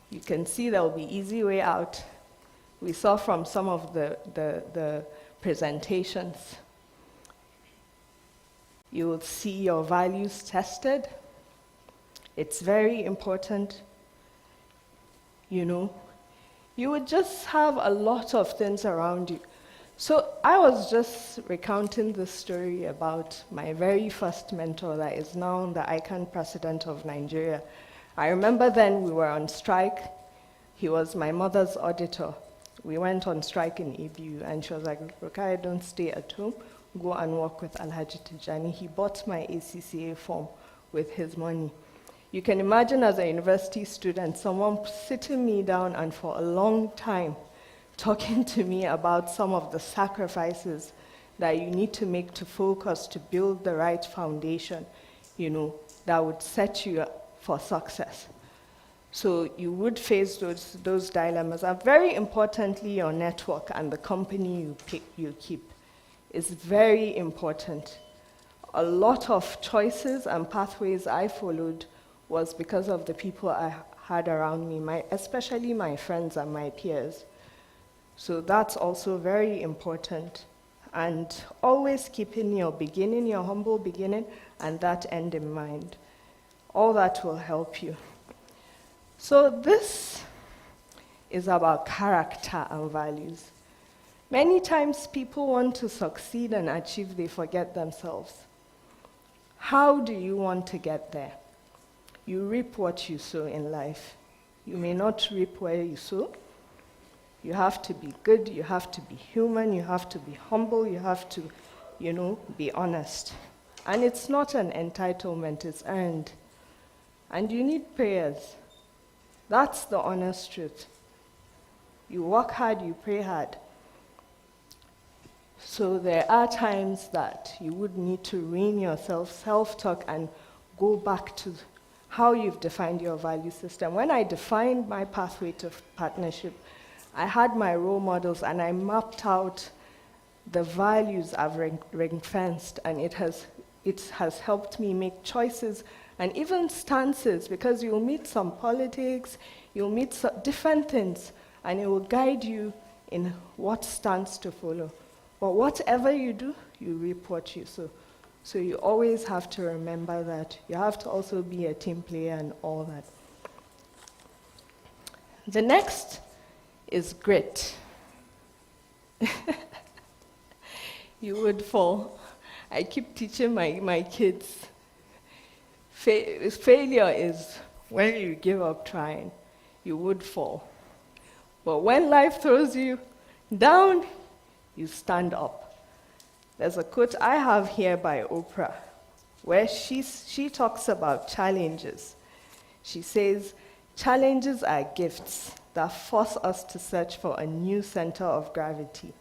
E: You can see there will be easy way out. We saw from some of the presentations. You will see your values tested. It's very important. You would just have a lot of things around you. So I was just recounting this story about my very first mentor that is now the icon president of Nigeria. I remember then we were on strike. He was my mother's auditor. We went on strike in ABU, and she was like, Rukai, don't stay at home. Go and work with Alhaji Tijani. He bought my ACCA form with his money. You can imagine as a university student, someone sitting me down and for a long time talking to me about some of the sacrifices that you need to make to focus to build the right foundation, that would set you up for success. So you would face those dilemmas. And very importantly, your network and the company you keep is very important. A lot of choices and pathways I followed was because of the people I had around me, especially my friends and my peers. So that's also very important. And always keeping your beginning, your humble beginning, and that end in mind. All that will help you. So this is about character and values. Many times people want to succeed and achieve, they forget themselves. How do you want to get there? You reap what you sow in life. You may not reap where you sow. You have to be good, you have to be human, you have to be humble, you have to, be honest. And it's not an entitlement, it's earned. And you need prayers. That's the honest truth. You work hard, you pray hard. So there are times that you would need to rein yourself, self-talk, and go back to how you've defined your value system. When I defined my pathway to partnership, I had my role models and I mapped out the values I've ring-fenced, and it has helped me make choices and even stances, because you'll meet some politics, you'll meet different things, and it will guide you in what stance to follow. But whatever you do, you reap what you sow. So you always have to remember that. You have to also be a team player and all that. The next is grit. You would fall. I keep teaching my kids. Failure is when you give up trying. You would fall. But when life throws you down, you stand up. There's a quote I have here by Oprah, where she talks about challenges. She says, challenges are gifts that force us to search for a new center of gravity.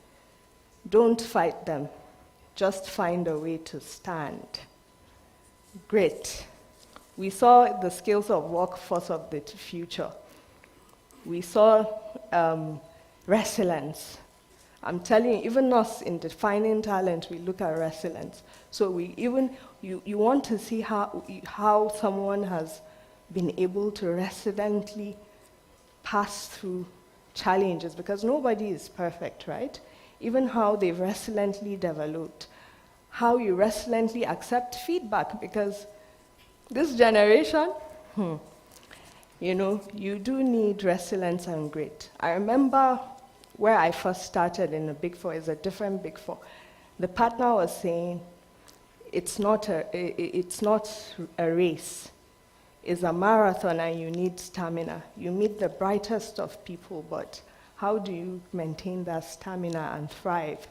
E: Don't fight them. Just find a way to stand. Great. We saw the skills of workforce of the future. We saw resilience. I'm telling you, even us in defining talent, we look at resilience. So you want to see how someone has been able to resiliently pass through challenges, because nobody is perfect, right? Even how they've resiliently developed, how you resiliently accept feedback, because this generation, you do need resilience and grit. I remember where I first started in the Big Four is a different Big Four. The partner was saying, it's not a race. It's a marathon and you need stamina. You meet the brightest of people, but how do you maintain that stamina and thrive?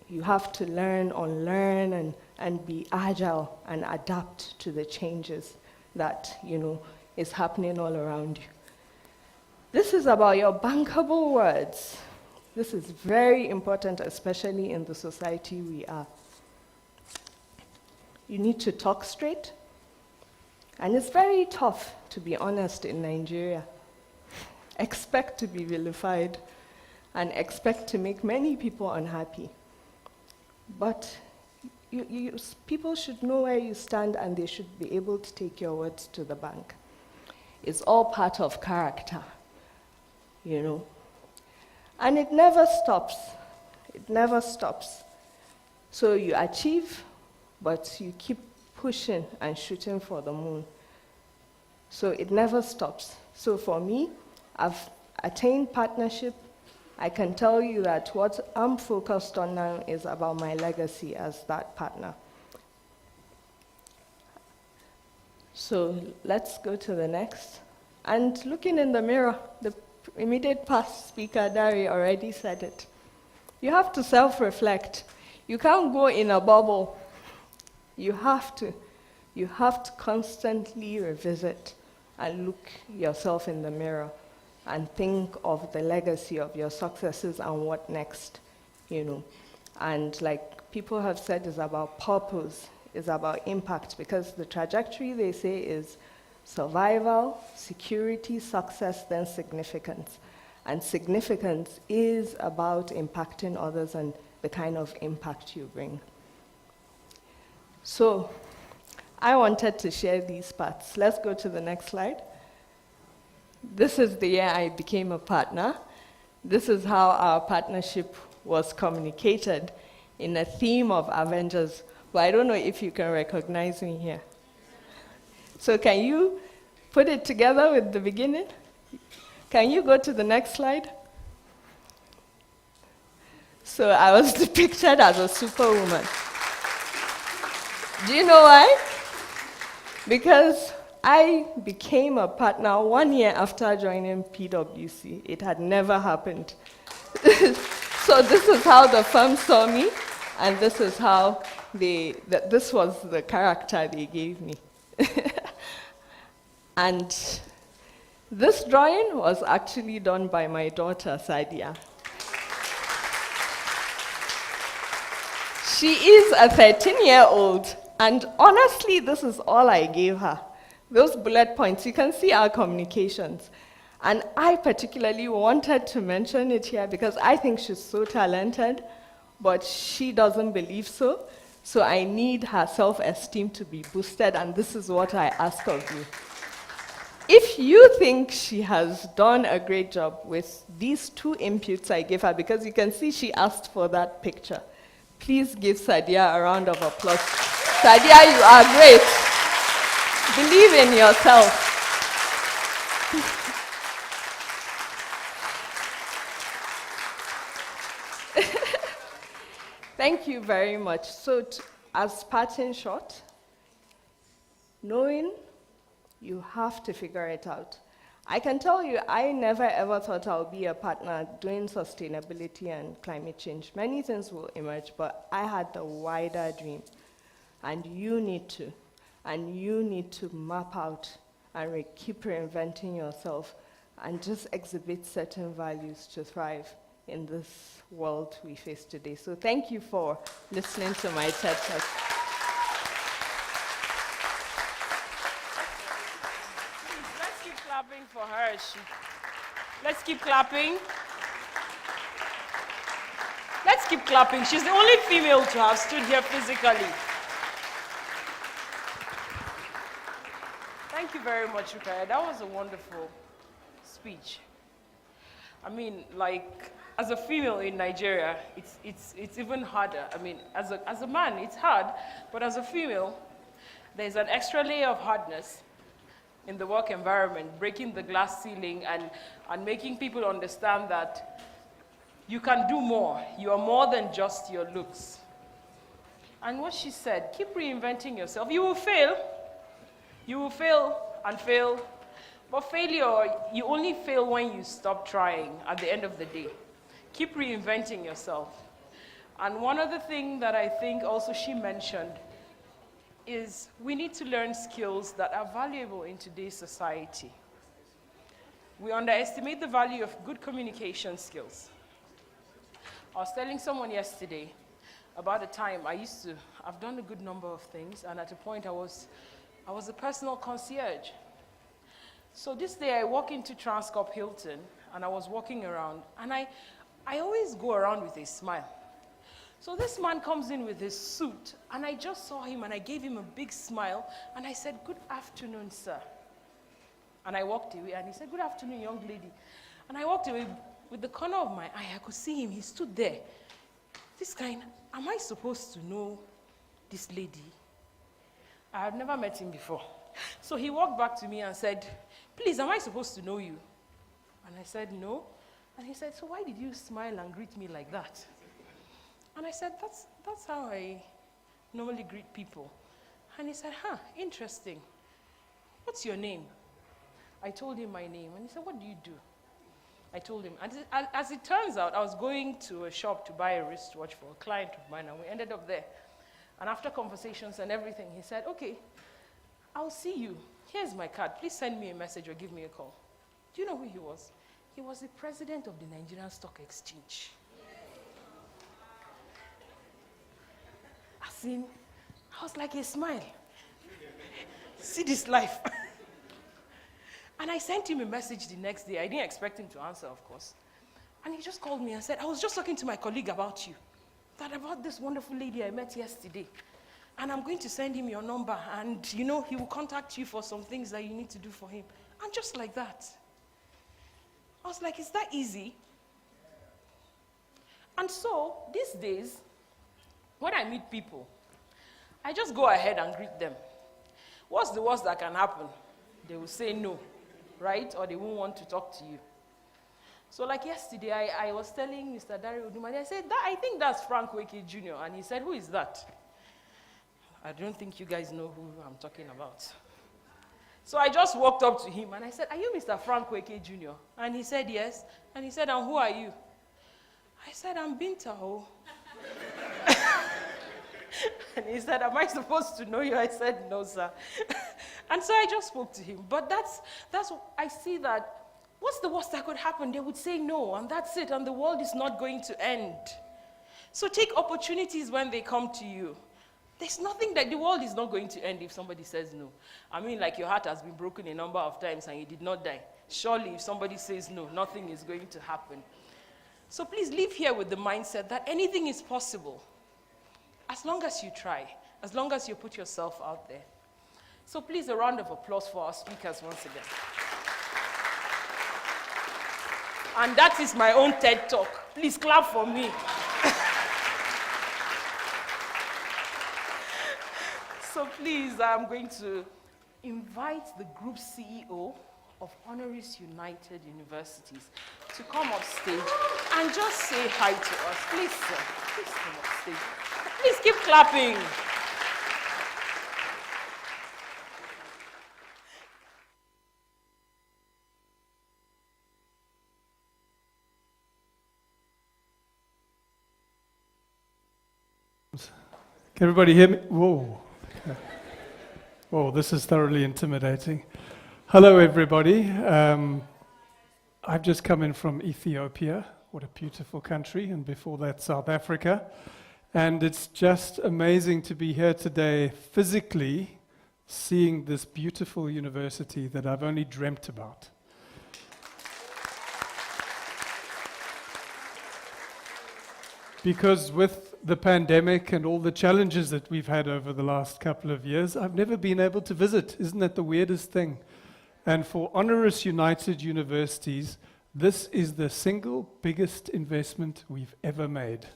E: You have to learn, unlearn, and be agile and adapt to the changes that, is happening all around you. This is about your bankable words. This is very important, especially in the society we are. You need to talk straight. And it's very tough, to be honest, in Nigeria. Expect to be vilified and expect to make many people unhappy. But people should know where you stand and they should be able to take your words to the bank. It's all part of character, And it never stops. It never stops. So you achieve, but you keep pushing and shooting for the moon. So it never stops. So for me, I've attained partnership. I can tell you that what I'm focused on now is about my legacy as that partner. So let's go to the next. And looking in the mirror, the immediate past speaker, Dari, already said it. You have to self-reflect. You can't go in a bubble. You have to constantly revisit and look yourself in the mirror and think of the legacy of your successes and what next, And like people have said, it's about purpose, it's about impact, because the trajectory, they say, is survival, security, success, then significance. And significance is about impacting others and the kind of impact you bring. So I wanted to share these parts. Let's go to the next slide. This is the year I became a partner. This is how our partnership was communicated in a theme of Avengers. But I don't know if you can recognize me here. So can you put it together with the beginning? Can you go to the next slide? So I was depicted as a superwoman. Do you know why? Because I became a partner 1 year after joining PwC. It had never happened. So this is how the firm saw me, and this is how this was the character they gave me. And this drawing was actually done by my daughter, Sadia. She is a 13-year-old, and honestly, this is all I gave her. Those bullet points, you can see our communications. And I particularly wanted to mention it here because I think she's so talented, but she doesn't believe so. So I need her self-esteem to be boosted, and this is what I ask of you. If you think she has done a great job with these 2 inputs I gave her, because you can see she asked for that picture, please give Sadia a round of applause. Sadia, you are great. Believe in yourself. Thank you very much. So, as parting shot, knowing you have to figure it out. I can tell you, I never ever thought I'll be a partner doing sustainability and climate change. Many things will emerge, but I had the wider dream. And you need to. And you need to map out and keep reinventing yourself and just exhibit certain values to thrive in this world we face today. So thank you for listening to my TED Talk.
D: Let's keep clapping for her. Let's keep clapping. Let's keep clapping. She's the only female to have stood here physically. Thank you very much, Rukaya. That was a wonderful speech. I mean, like, as a female in Nigeria, it's even harder. I mean, as a man, it's hard, but as a female, there's an extra layer of hardness in the work environment, breaking the glass ceiling and making people understand that you can do more. You are more than just your looks. And what she said, keep reinventing yourself. You will fail. You will fail and fail. But failure, you only fail when you stop trying at the end of the day. Keep reinventing yourself. And one other thing that I think also she mentioned is we need to learn skills that are valuable in today's society. We underestimate the value of good communication skills. I was telling someone yesterday about a time I've done a good number of things, and at a point I was a personal concierge. So this day I walk into Transcorp Hilton, and I was walking around, and I always go around with a smile. So this man comes in with his suit, and I just saw him, and I gave him a big smile, and I said, "Good afternoon, sir." And I walked away, and he said, "Good afternoon, young lady." And I walked away with the corner of my eye. I could see him. He stood there. This kind, am I supposed to know this lady? I have never met him before. So he walked back to me and said, "Please, am I supposed to know you?" And I said, "No." And he said, "So why did you smile and greet me like that?" And I said, that's how I normally greet people. And he said, interesting. What's your name? I told him my name. And he said, "What do you do?" I told him. And as it turns out, I was going to a shop to buy a wristwatch for a client of mine, and we ended up there. And after conversations and everything, he said, "Okay, I'll see you. Here's my card. Please send me a message or give me a call." Do you know who he was? He was the president of the Nigerian Stock Exchange. As in, I was like a smile. See this life. And I sent him a message the next day. I didn't expect him to answer, of course. And he just called me and said, "I was just talking to my colleague about you, about this wonderful lady I met yesterday. And I'm going to send him your number, and he will contact you for some things that you need to do for him." And just like that. I was like, is that easy? And so, these days, when I meet people, I just go ahead and greet them. What's the worst that can happen? They will say no, right? Or they won't want to talk to you. So like yesterday, I was telling Mr. Dari Odumani, I said, I think that's Frank Weke Jr. And he said, "Who is that?" I don't think you guys know who I'm talking about. So I just walked up to him and I said, "Are you Mr. Frank Weke Jr.?" And he said, "Yes." And he said, "And who are you?" I said, "I'm Binta." And he said, "Am I supposed to know you?" I said, "No, sir." And so I just spoke to him. But that's I see that, what's the worst that could happen? They would say no, and that's it, and the world is not going to end. So take opportunities when they come to you. There's nothing that the world is not going to end if somebody says no. I mean, like your heart has been broken a number of times and you did not die. Surely, if somebody says no, nothing is going to happen. So please leave here with the mindset that anything is possible as long as you try, as long as you put yourself out there. So please, a round of applause for our speakers once again. And that is my own TED Talk. Please clap for me. So please, I'm going to invite the group CEO of Honoris United Universities to come up stage and just say hi to us. Please, sir, please come up stage. Please keep clapping.
K: Can everybody hear me? Whoa. Okay. Whoa, this is thoroughly intimidating. Hello, everybody. I've just come in from Ethiopia. What a beautiful country. And before that, South Africa. And it's just amazing to be here today, physically seeing this beautiful university that I've only dreamt about. Because with the pandemic and all the challenges that we've had over the last couple of years, I've never been able to visit. Isn't that the weirdest thing? And for Honoris United Universities, this is the single biggest investment we've ever made.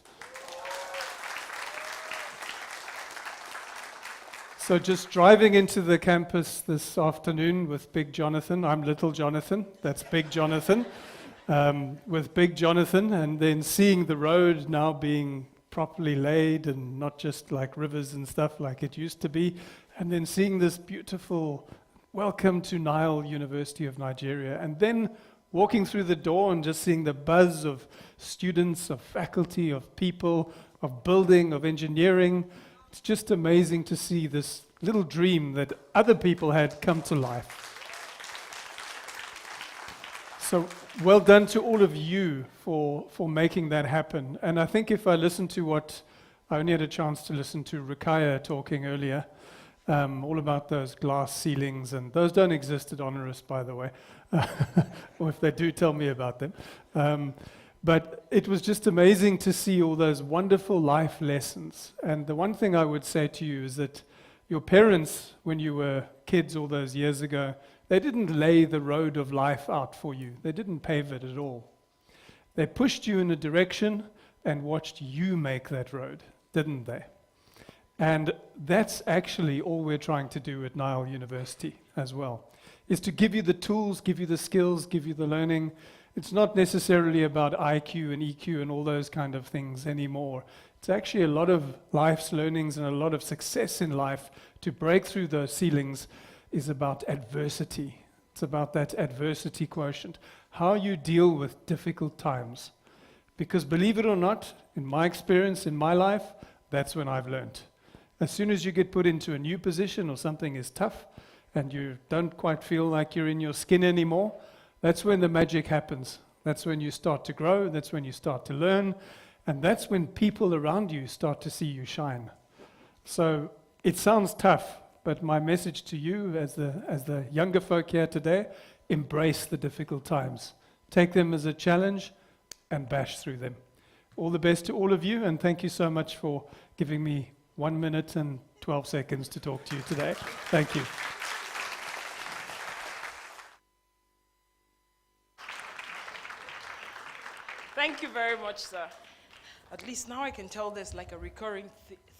K: So just driving into the campus this afternoon with Big Jonathan, I'm Little Jonathan, that's Big Jonathan. With Big Jonathan, and then seeing the road now being properly laid and not just like rivers and stuff like it used to be, and then seeing this beautiful welcome to Nile, University of Nigeria, and then walking through the door and just seeing the buzz of students, of faculty, of people, of building, of engineering. It's just amazing to see this little dream that other people had come to life. So well done to all of you for making that happen. And I think if I listen to what, I only had a chance to listen to Rukaya talking earlier, all about those glass ceilings, and those don't exist at Honoris, by the way. Or if they do, tell me about them. But it was just amazing to see all those wonderful life lessons. And the one thing I would say to you is that your parents, when you were kids all those years ago, they didn't lay the road of life out for you. They didn't pave it at all. They pushed you in a direction and watched you make that road, didn't they? And that's actually all we're trying to do at Nile University as well, is to give you the tools, give you the skills, give you the learning. It's not necessarily about IQ and EQ and all those kind of things anymore. It's actually a lot of life's learnings and a lot of success in life to break through those ceilings is about adversity. It's about that adversity quotient, how you deal with difficult times. Because believe it or not, in my experience, in my life, that's when I've learned. As soon as you get put into a new position or something is tough and you don't quite feel like you're in your skin anymore, that's when the magic happens. That's when you start to grow, that's when you start to learn, and that's when people around you start to see you shine. So it sounds tough, but my message to you as the younger folk here today, embrace the difficult times. Take them as a challenge and bash through them. All the best to all of you, and thank you so much for giving me 1 minute and 12 seconds to talk to you today. Thank you.
D: Thank you very much, sir. At least now I can tell there's like a recurring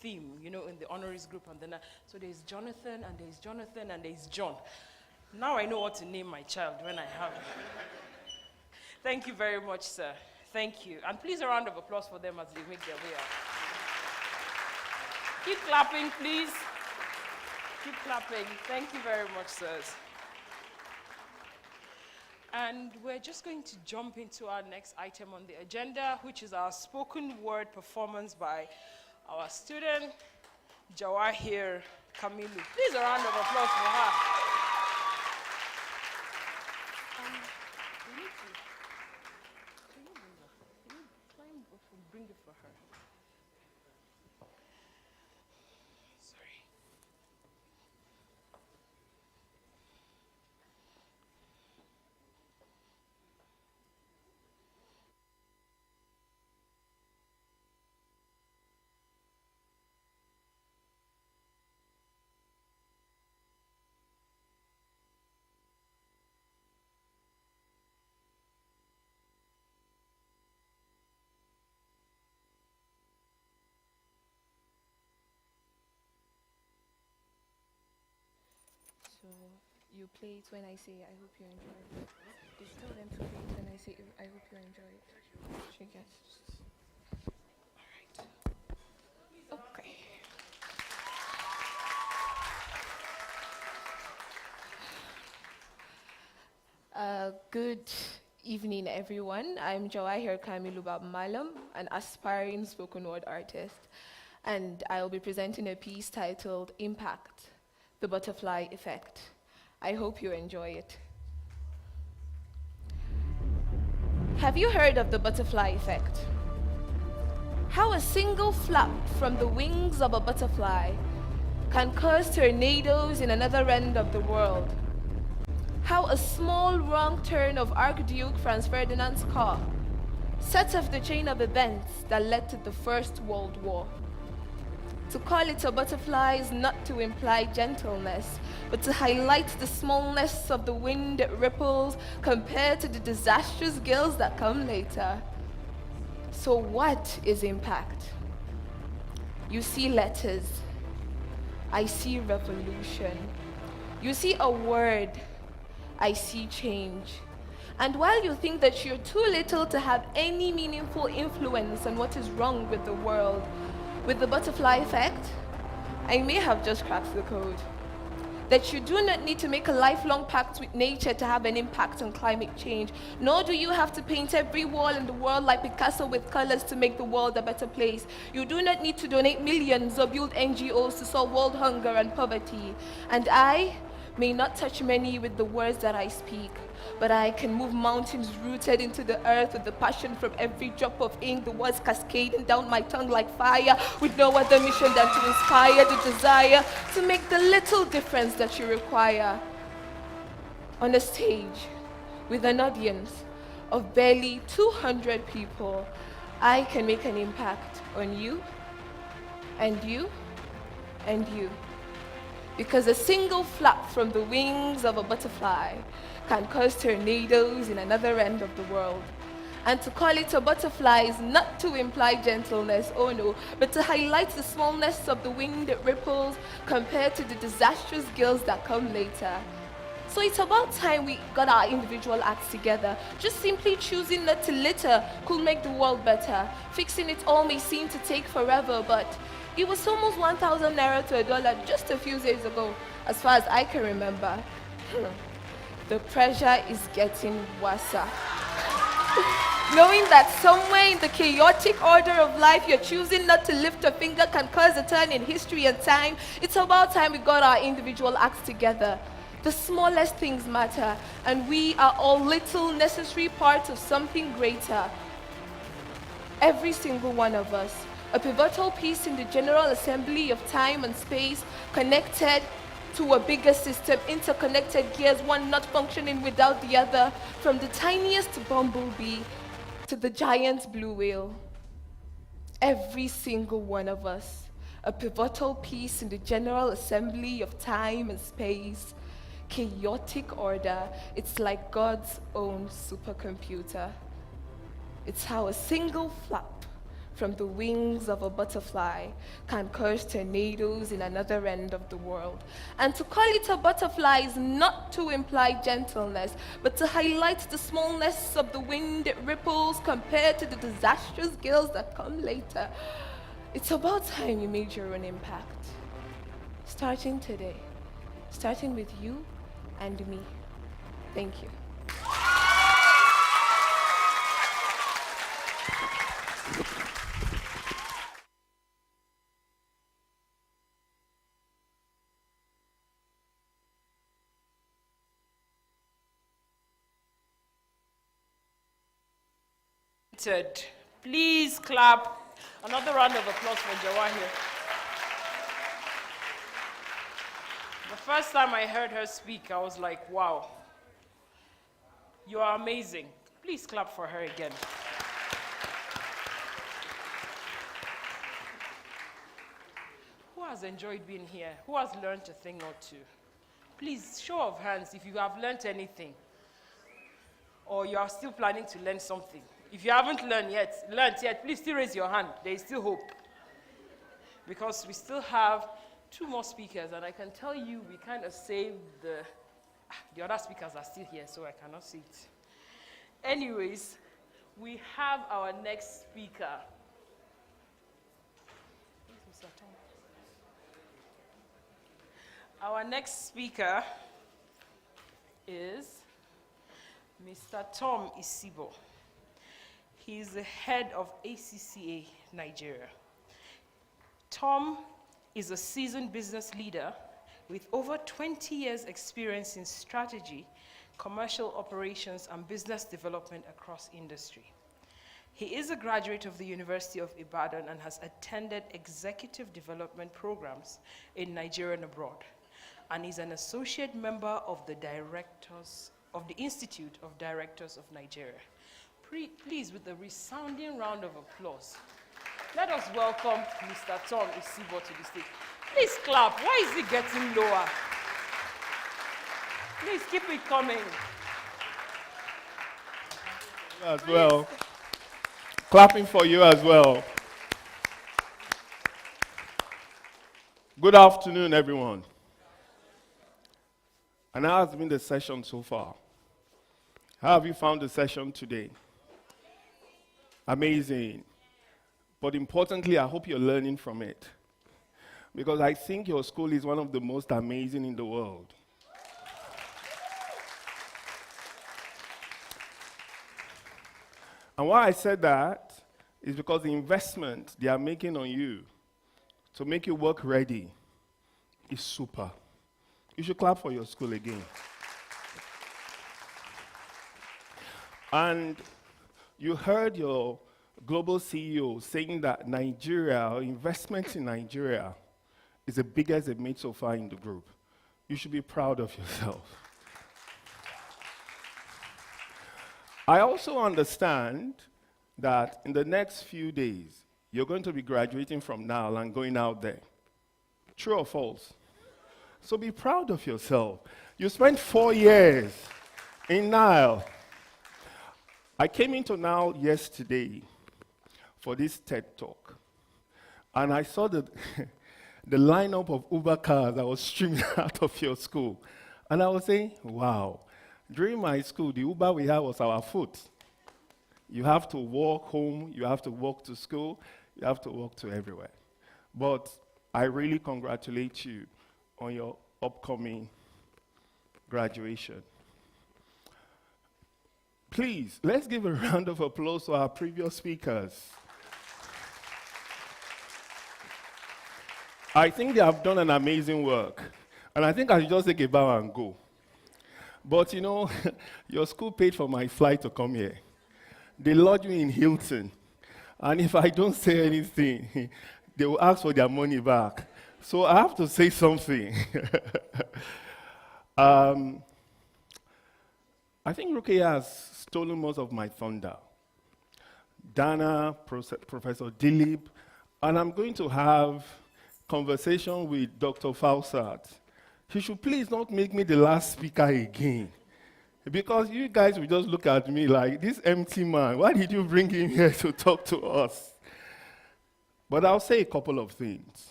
D: theme, you know, in the honoris group. And then, so there's Jonathan, and there's Jonathan, and there's John. Now I know what to name my child when I have it. Thank you very much, sir. Thank you. And please a round of applause for them as they make their way out. Keep clapping, please. Keep clapping. Thank you very much, sirs. And we're just going to jump into our next item on the agenda, which is our spoken word performance by our student, Jawahir Kamilu. Please a round of applause for her. Bring it for her. Sorry.
L: to you play it when I say I hope you enjoy it. Just tell them to play it when I say I hope you enjoy it. She gets. Alright. Okay. Good evening, everyone. I'm Jawahir Kamilubab Malam, an aspiring spoken word artist, and I'll be presenting a piece titled Impact, the Butterfly Effect. I hope you enjoy it. Have you heard of the butterfly effect? How a single flap from the wings of a butterfly can cause tornadoes in another end of the world. How a small wrong turn of Archduke Franz Ferdinand's car set off the chain of events that led to the First World War. To call it a butterfly is not to imply gentleness, but to highlight the smallness of the wind it ripples compared to the disastrous gales that come later. So what is impact? You see letters. I see revolution. You see a word. I see change. And while you think that you're too little to have any meaningful influence on what is wrong with the world, with the butterfly effect, I may have just cracked the code. That you do not need to make a lifelong pact with nature to have an impact on climate change, nor do you have to paint every wall in the world like Picasso with colors to make the world a better place. You do not need to donate millions or build NGOs to solve world hunger and poverty. And I may not touch many with the words that I speak, but I can move mountains rooted into the earth with the passion from every drop of ink, the words cascading down my tongue like fire, with no other mission than to inspire the desire to make the little difference that you require. On a stage, with an audience of barely 200 people, I can make an impact on you, and you, and you. Because a single flap from the wings of a butterfly can cause tornadoes in another end of the world. And to call it a butterfly is not to imply gentleness, oh no, but to highlight the smallness of the wind it ripples compared to the disastrous gales that come later. So it's about time we got our individual acts together. Just simply choosing not to litter could make the world better. Fixing it all may seem to take forever, but it was almost 1,000 naira to $1 just a few days ago, as far as I can remember. The pressure is getting worse. Knowing that somewhere in the chaotic order of life, you're choosing not to lift a finger can cause a turn in history and time, it's about time we got our individual acts together. The smallest things matter, and we are all little necessary parts of something greater. Every single one of us, a pivotal piece in the general assembly of time and space, connected to a bigger system, interconnected gears, one not functioning without the other, from the tiniest bumblebee to the giant blue whale. Every single one of us, a pivotal piece in the general assembly of time and space, chaotic order. It's like God's own supercomputer. It's how a single flap from the wings of a butterfly can cause tornadoes in another end of the world. And to call it a butterfly is not to imply gentleness, but to highlight the smallness of the wind it ripples compared to the disastrous gales that come later. It's about time you made your own impact. Starting today. Starting with you and me. Thank you.
D: Please clap. Another round of applause for Jawahir. The first time I heard her speak, I was like, wow, you are amazing. Please clap for her again. Who has enjoyed being here? Who has learned a thing or two? Please, show of hands if you have learned anything, or you are still planning to learn something. If you haven't learned yet, please still raise your hand. There is still hope. Because we still have two more speakers, and I can tell you we kind of saved the other speakers are still here, so I cannot see it. Anyways, we have our next speaker. Mr. Tom. Our next speaker is Mr. Tom Isibo. He is the head of ACCA Nigeria. Tom is a seasoned business leader with over 20 years' experience in strategy, commercial operations, and business development across industry. He is a graduate of the University of Ibadan and has attended executive development programs in Nigeria and abroad, and is an associate member of the Institute of Directors of Nigeria. Please, with a resounding round of applause, let us welcome Mr. Tom Isibo to the stage. Please clap. Why is it getting lower? Please keep it coming.
M: As well. Clapping for you as well. Good afternoon, everyone. And how has been the session so far? How have you found the session today? Amazing. But importantly, I hope you're learning from it. Because I think your school is one of the most amazing in the world. And why I said that is because the investment they are making on you to make you work ready is super. You should clap for your school again. And you heard your global CEO saying that Nigeria, or investments in Nigeria, is the biggest they've made so far in the group. You should be proud of yourself. I also understand that in the next few days, you're going to be graduating from Nile and going out there. True or false? So be proud of yourself. You spent 4 years in Nile. I came into Nile yesterday for this TED Talk, and I saw the lineup of Uber cars that was streaming out of your school. And I was saying, wow. During my school, the Uber we had was our foot. You have to walk home, you have to walk to school, you have to walk to everywhere. But I really congratulate you on your upcoming graduation. Please, let's give a round of applause to our previous speakers. I think they have done an amazing work. And I think I should just take a bow and go. But you know, your school paid for my flight to come here. They lodged me in Hilton. And if I don't say anything, they will ask for their money back. So I have to say something. I think Rukia has stolen most of my thunder. Dana, Professor Dilip, and I'm going to have conversation with Dr. Fausat. He should please not make me the last speaker again. Because you guys will just look at me like, this empty man, why did you bring him here to talk to us? But I'll say a couple of things.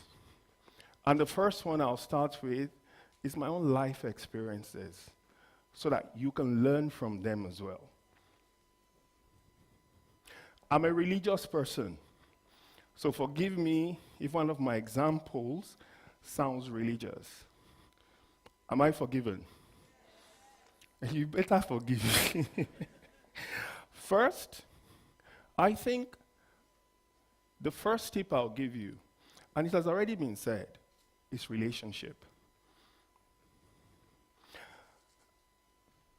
M: And the first one I'll start with is my own life experiences, so that you can learn from them as well. I'm a religious person, so forgive me if one of my examples sounds religious. Am I forgiven? You better forgive me. First, I think the first tip I'll give you, and it has already been said, is relationship.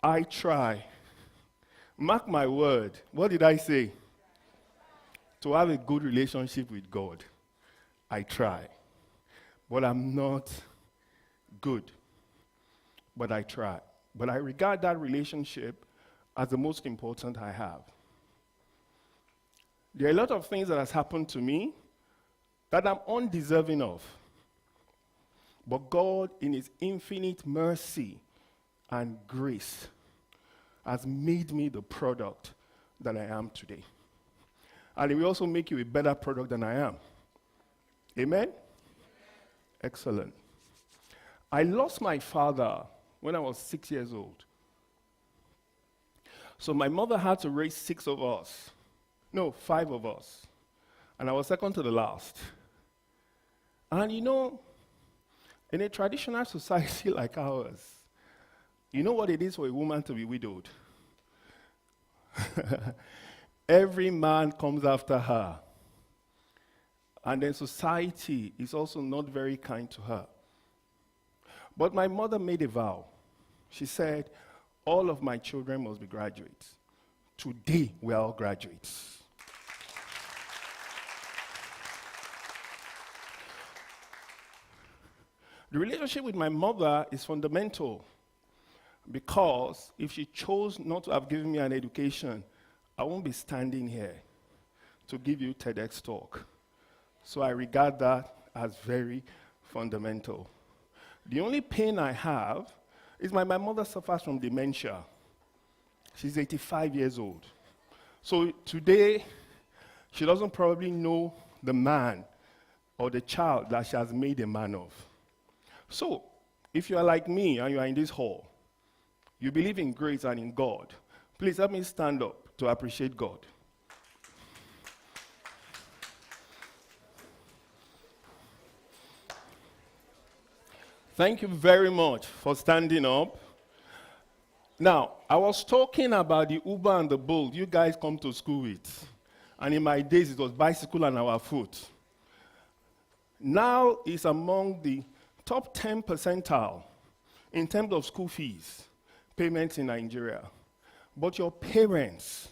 M: I try. Mark my word. What did I say? To have a good relationship with God. I try. But I'm not good. But I try. But I regard that relationship as the most important I have. There are a lot of things that has happened to me that I'm undeserving of. But God, in His infinite mercy and grace, has made me the product that I am today. And it will also make you a better product than I am. Amen? Excellent. I lost my father when I was 6 years old. So my mother had to raise 6 of us. No, 5 of us. And I was second to the last. And you know, in a traditional society like ours, you know what it is for a woman to be widowed? Every man comes after her. And then society is also not very kind to her. But my mother made a vow. She said, all of my children must be graduates. Today, we are all graduates. The relationship with my mother is fundamental because if she chose not to have given me an education, I won't be standing here to give you TEDx talk. So I regard that as very fundamental. The only pain I have is my mother suffers from dementia. She's 85 years old. So today, she doesn't probably know the man or the child that she has made a man of. So, if you are like me and you are in this hall, you believe in grace and in God, please help me stand up to appreciate God. Thank you very much for standing up. Now, I was talking about the Uber and the Bolt you guys come to school with. And in my days, it was bicycle and our foot. Now it's among the top 10 percentile in terms of school fees, payments in Nigeria. But your parents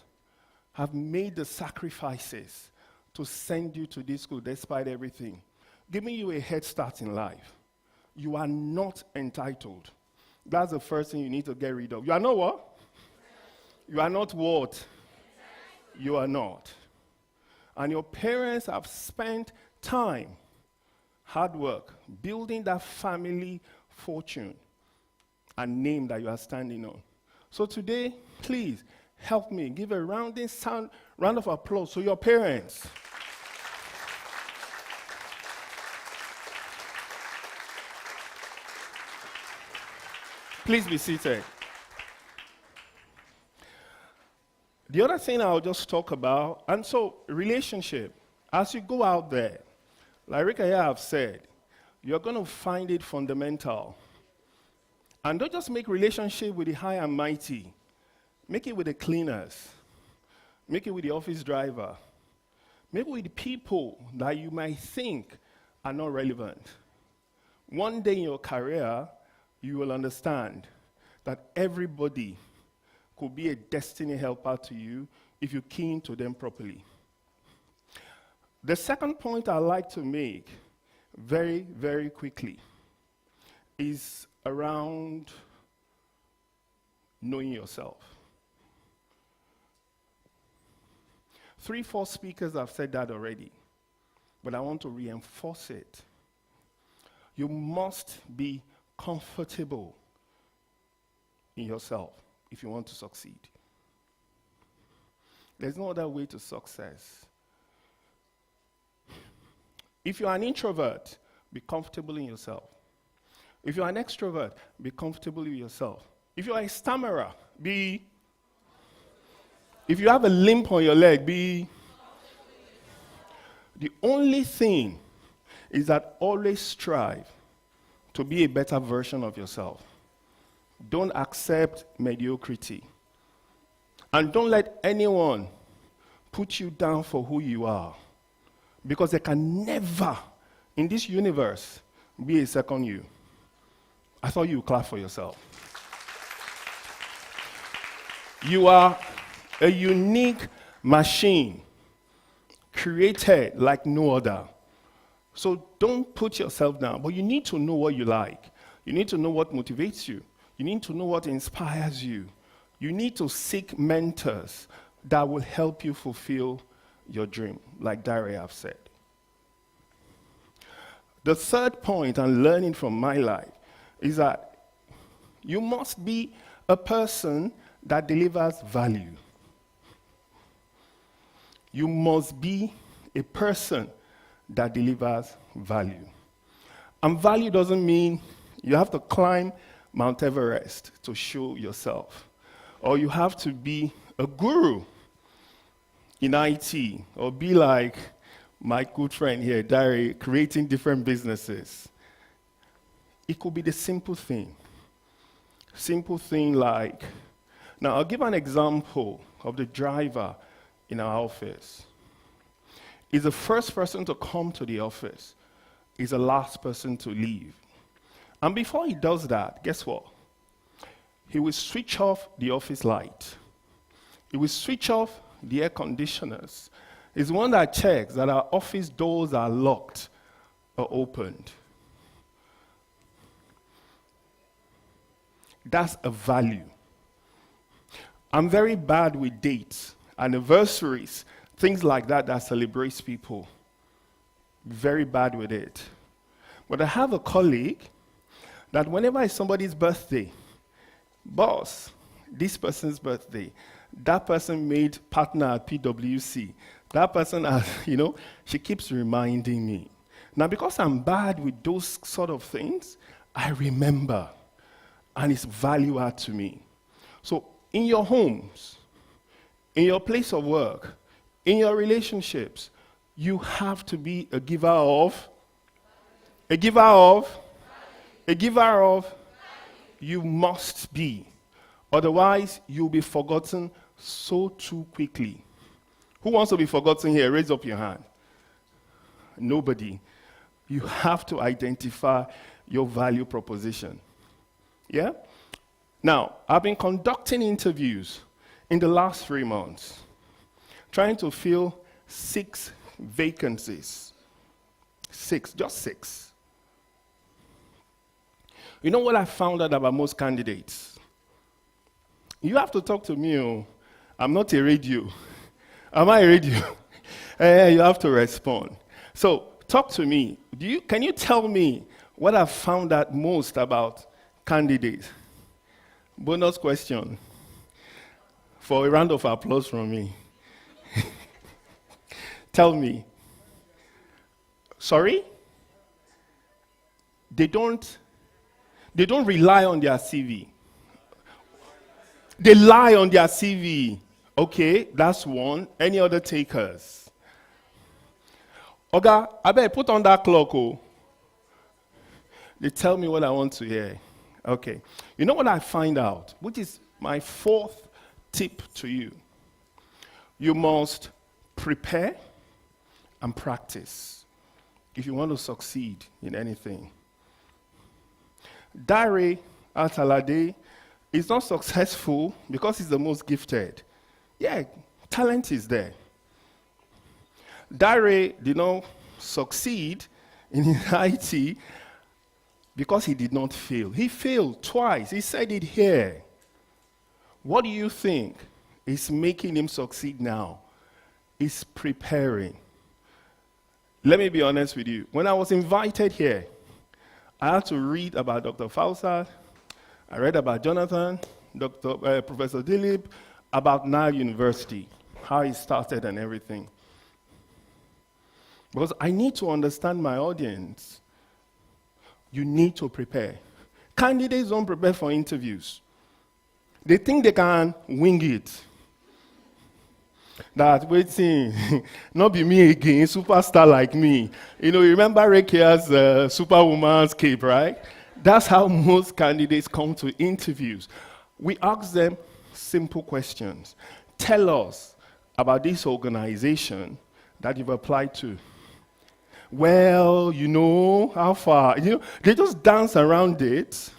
M: have made the sacrifices to send you to this school despite everything, giving you a head start in life. You are not entitled. That's the first thing you need to get rid of. You are not what? You are not what? You are not. And your parents have spent time, hard work, building that family fortune and name that you are standing on. So today, please help me give a round of applause to your parents. Please be seated. The other thing I'll just talk about, and so relationship, as you go out there, like Rick and I have said, you're going to find it fundamental. And don't just make relationship with the high and mighty. Make it with the cleaners. Make it with the office driver. Make it with the people that you might think are not relevant. One day in your career, you will understand that everybody could be a destiny helper to you if you key into them properly. The second point I'd like to make very, very quickly is around knowing yourself. 3-4 speakers have said that already, but I want to reinforce it. You must be comfortable in yourself if you want to succeed. There's no other way to success. If you're an introvert, be comfortable in yourself. If you're an extrovert, be comfortable in yourself. If you're a stammerer, if you have a limp on your leg, the only thing is that always strive to be a better version of yourself. Don't accept mediocrity. And don't let anyone put you down for who you are. Because there can never, in this universe, be a second you. I thought you would clap for yourself. You are a unique machine, created like no other. So don't put yourself down, but you need to know what you like. You need to know what motivates you. You need to know what inspires you. You need to seek mentors that will help you fulfill your dream, like Daria have said. The third point, and learning from my life, is that you must be a person that delivers value. You must be a person that delivers value. And value doesn't mean you have to climb Mount Everest to show yourself, or you have to be a guru in IT, or be like my good friend here, Dari, creating different businesses. It could be the simple thing. Simple thing like, now I'll give an example of the driver in our office. He's the first person to come to the office. He's the last person to leave. And before he does that, guess what? He will switch off the office light. He will switch off the air conditioners. He's the one that checks that our office doors are locked or opened. That's a value. I'm very bad with dates, anniversaries, things like that that celebrates people. Very bad with it. But I have a colleague that whenever it's somebody's birthday, boss, this person's birthday, that person made partner at PwC, that person has, she keeps reminding me. Now, because I'm bad with those sort of things, I remember, and it's value add to me. So in your homes, in your place of work, in your relationships, you have to be a giver of, you must be. Otherwise, you'll be forgotten so too quickly. Who wants to be forgotten here? Raise up your hand. Nobody. You have to identify your value proposition. Yeah? Now, I've been conducting interviews in the last 3 months, trying to fill 6 vacancies. 6, just 6. You know what I found out about most candidates? You have to talk to me. Oh. I'm not a radio. Am I a radio? You have to respond. So, talk to me. Can you tell me what I found out most about candidates? Bonus question. For a round of applause from me. Tell me. Sorry? They don't rely on their CV. They lie on their CV. Okay, that's one. Any other takers? Oga, I better put on that clock. Oh. They tell me what I want to hear. Okay. You know what I find out? Which is my 4th tip to you. You must prepare and practice if you want to succeed in anything. Dare Atalade is not successful because he's the most gifted. Yeah, talent is there. Dare did not succeed in his IT because he did not fail. He failed twice. He said it here. What do you think is making him succeed now? He's preparing. Let me be honest with you. When I was invited here, I had to read about Dr. Fawcett. I read about Jonathan, Professor Dilip, about Nile University, how it started and everything. Because I need to understand my audience. You need to prepare. Candidates don't prepare for interviews. They think they can wing it. That waiting, not be me again, superstar like me. You remember Rekia's Superwoman's cape, right? That's how most candidates come to interviews. We ask them simple questions. Tell us about this organization that you've applied to. Well, how far? They just dance around it.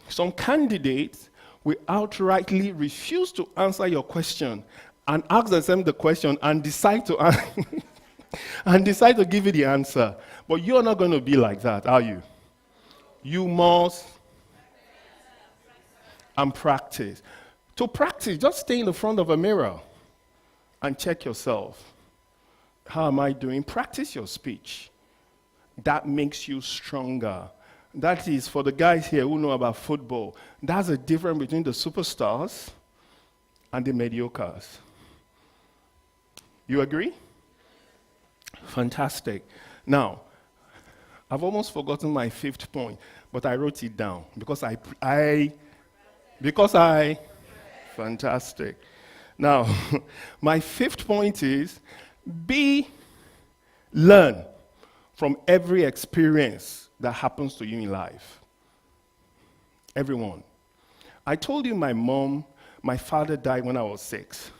M: Some candidates will outrightly refuse to answer your question and ask them the question and decide to give you the answer. But you're not going to be like that, are you? You must and practice. To practice, just stay in the front of a mirror and check yourself. How am I doing? Practice your speech. That makes you stronger. That is, for the guys here who know about football, that's the difference between the superstars and the mediocres. You agree? Fantastic. Now, I've almost forgotten my 5th point, but I wrote it down because fantastic. Now, my 5th point is learn from every experience that happens to you in life. Everyone. I told you my father died when I was 6.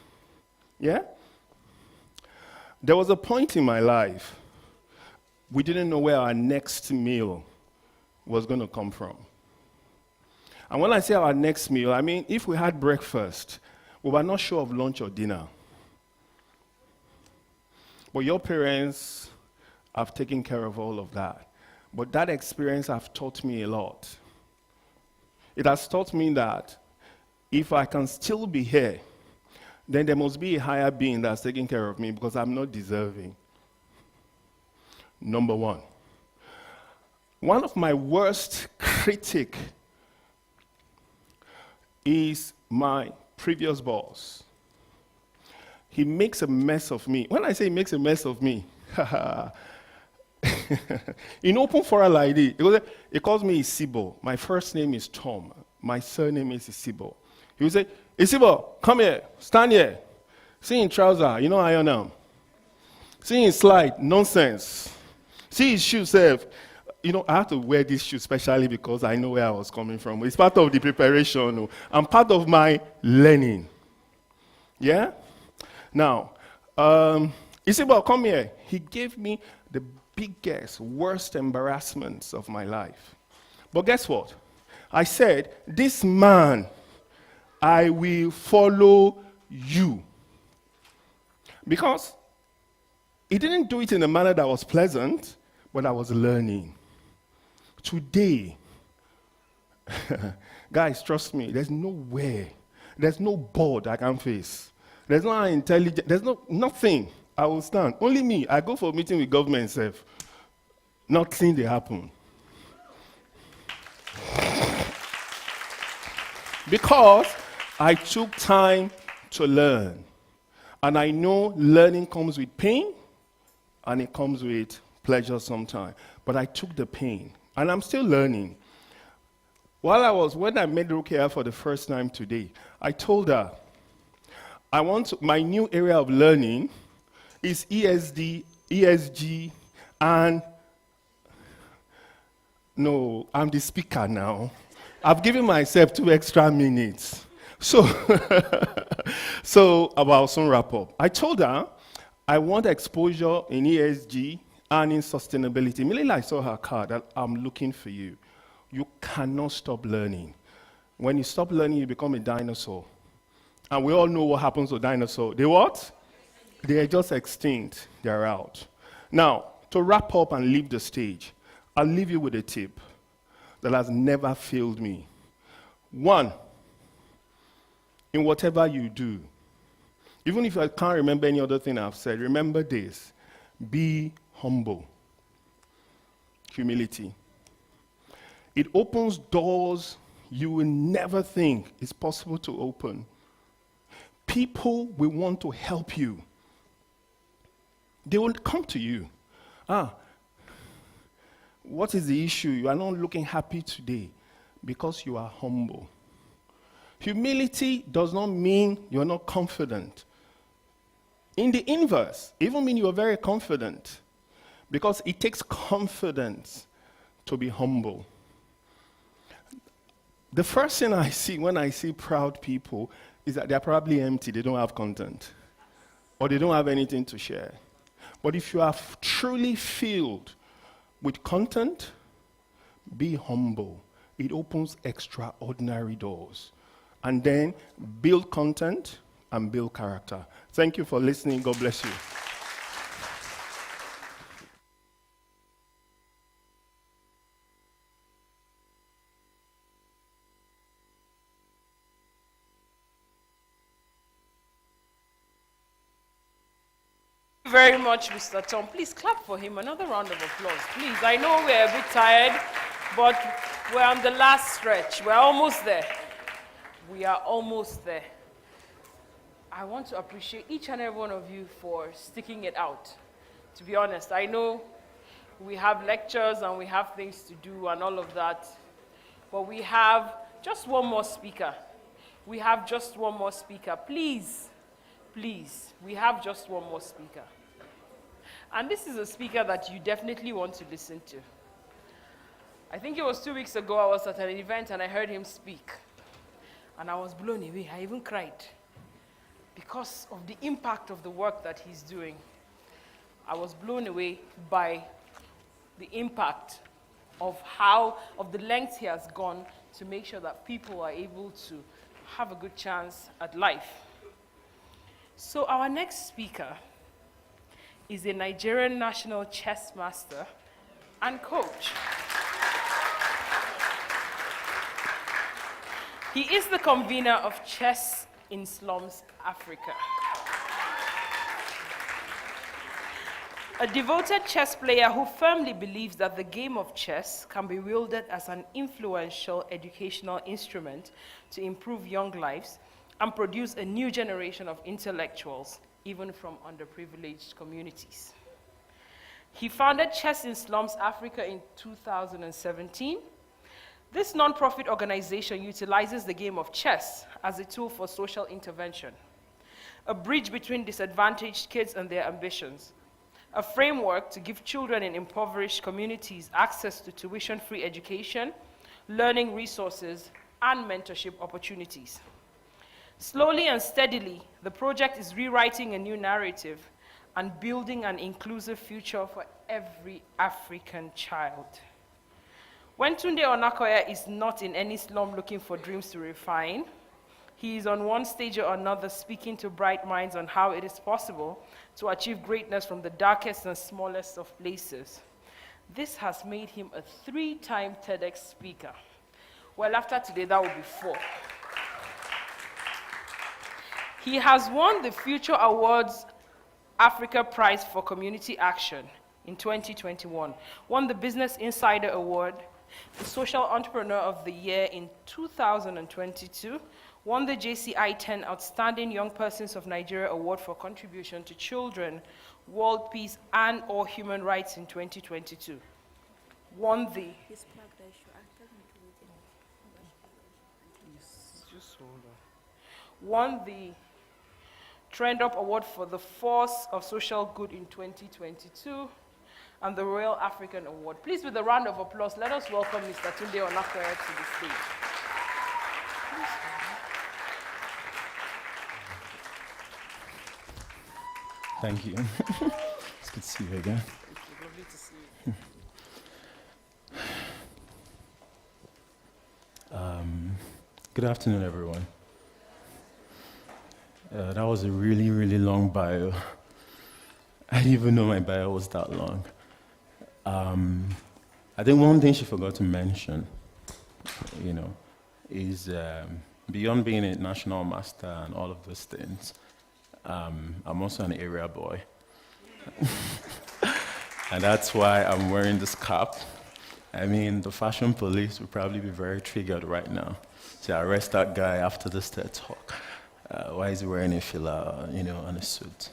M: Yeah? There was a point in my life, we didn't know where our next meal was going to come from. And when I say our next meal, I mean if we had breakfast, we were not sure of lunch or dinner. But your parents have taken care of all of that. But that experience has taught me a lot. It has taught me that if I can still be here, then there must be a higher being that's taking care of me because I'm not deserving. Number 1. One of my worst critic is my previous boss. He makes a mess of me. When I say he makes a mess of me, in open forum like this, he calls me Isibo. My first name is Tom. My surname is Isibo. He will say, Isibo, come here, stand here. See in trouser, you know I am. See in slide, nonsense. See his shoes, self. You know, I have to wear this shoe specially because I know where I was coming from. It's part of the preparation and part of my learning. Yeah? Now, Isibo, come here. He gave me the biggest, worst embarrassments of my life. But guess what? I said, this man, I will follow you. Because he didn't do it in a manner that was pleasant, but I was learning. Today, guys, trust me, there's no board I can face. There's no intelligence, there's nothing I will stand. Only me, I go for a meeting with government itself. Nothing they happen. Because I took time to learn. And I know learning comes with pain, and it comes with pleasure sometimes. But I took the pain, and I'm still learning. When I met Rukia for the first time today, I told her, my new area of learning is ESD, ESG, and no, I'm the speaker now. I've given myself 2 extra minutes. So I'll soon wrap up. I told her I want exposure in ESG and in sustainability. Immediately I saw her card that I'm looking for you. You cannot stop learning. When you stop learning, you become a dinosaur. And we all know what happens to dinosaurs. They what? They are just extinct. They're out. Now, to wrap up and leave the stage, I'll leave you with a tip that has never failed me. 1, in whatever you do, even if I can't remember any other thing I've said, remember this. Be humble. Humility. It opens doors you will never think is possible to open. People will want to help you. They will come to you. What is the issue? You are not looking happy today because you are humble. Humility does not mean you're not confident. In the inverse, it even mean you're very confident because it takes confidence to be humble. The first thing I see when I see proud people is that they're probably empty, they don't have content, or they don't have anything to share. But if you are truly filled with content, be humble. It opens extraordinary doors. And then build content and build character. Thank you for listening. God bless you.
D: Very much, Mr. Tom. Please clap for him. Another round of applause, please. I know we're a bit tired, but we're on the last stretch. We're almost there. We are almost there. I want to appreciate each and every one of you for sticking it out. To be honest, I know we have lectures and we have things to do and all of that. But we have just one more speaker. We have just one more speaker. Please, please, we have just one more speaker. And this is a speaker that you definitely want to listen to. I think it was 2 weeks ago I was at an event and I heard him speak. And I was blown away. I even cried because of the impact of the work that he's doing. I was blown away by the impact of the lengths he has gone to make sure that people are able to have a good chance at life. So our next speaker is a Nigerian national chess master and coach. He is the convener of Chess in Slums Africa. A devoted chess player who firmly believes that the game of chess can be wielded as an influential educational instrument to improve young lives and produce a new generation of intellectuals, even from underprivileged communities. He founded Chess in Slums Africa in 2017. This nonprofit organization utilizes the game of chess as a tool for social intervention, a bridge between disadvantaged kids and their ambitions, a framework to give children in impoverished communities access to tuition-free education, learning resources, and mentorship opportunities. Slowly and steadily, the project is rewriting a new narrative and building an inclusive future for every African child. When Tunde Onakoya is not in any slum looking for dreams to refine, he is on one stage or another speaking to bright minds on how it is possible to achieve greatness from the darkest and smallest of places. This has made him a 3-time TEDx speaker. Well, after today, that will be 4. He has won the Future Awards Africa Prize for Community Action in 2021, won the Business Insider Award, the Social Entrepreneur of the Year in 2022, won the JCI 10 Outstanding Young Persons of Nigeria Award for contribution to children, world peace, and/or human rights in 2022. Won the Trend Up Award for the Force of Social Good in 2022, and the Royal African Award. Please, with a round of applause, let us welcome Mr. Tunde Onakoya to the stage.
N: Thank you. It's good to see you again.
D: It's lovely to see you.
N: Good afternoon, everyone. That was a really, really long bio. I didn't even know my bio was that long. I think one thing she forgot to mention, is beyond being a national master and all of those things, I'm also an area boy. And that's why I'm wearing this cap. I mean, the fashion police would probably be very triggered right now to arrest that guy after this TED talk. Why is he wearing a filler, and a suit?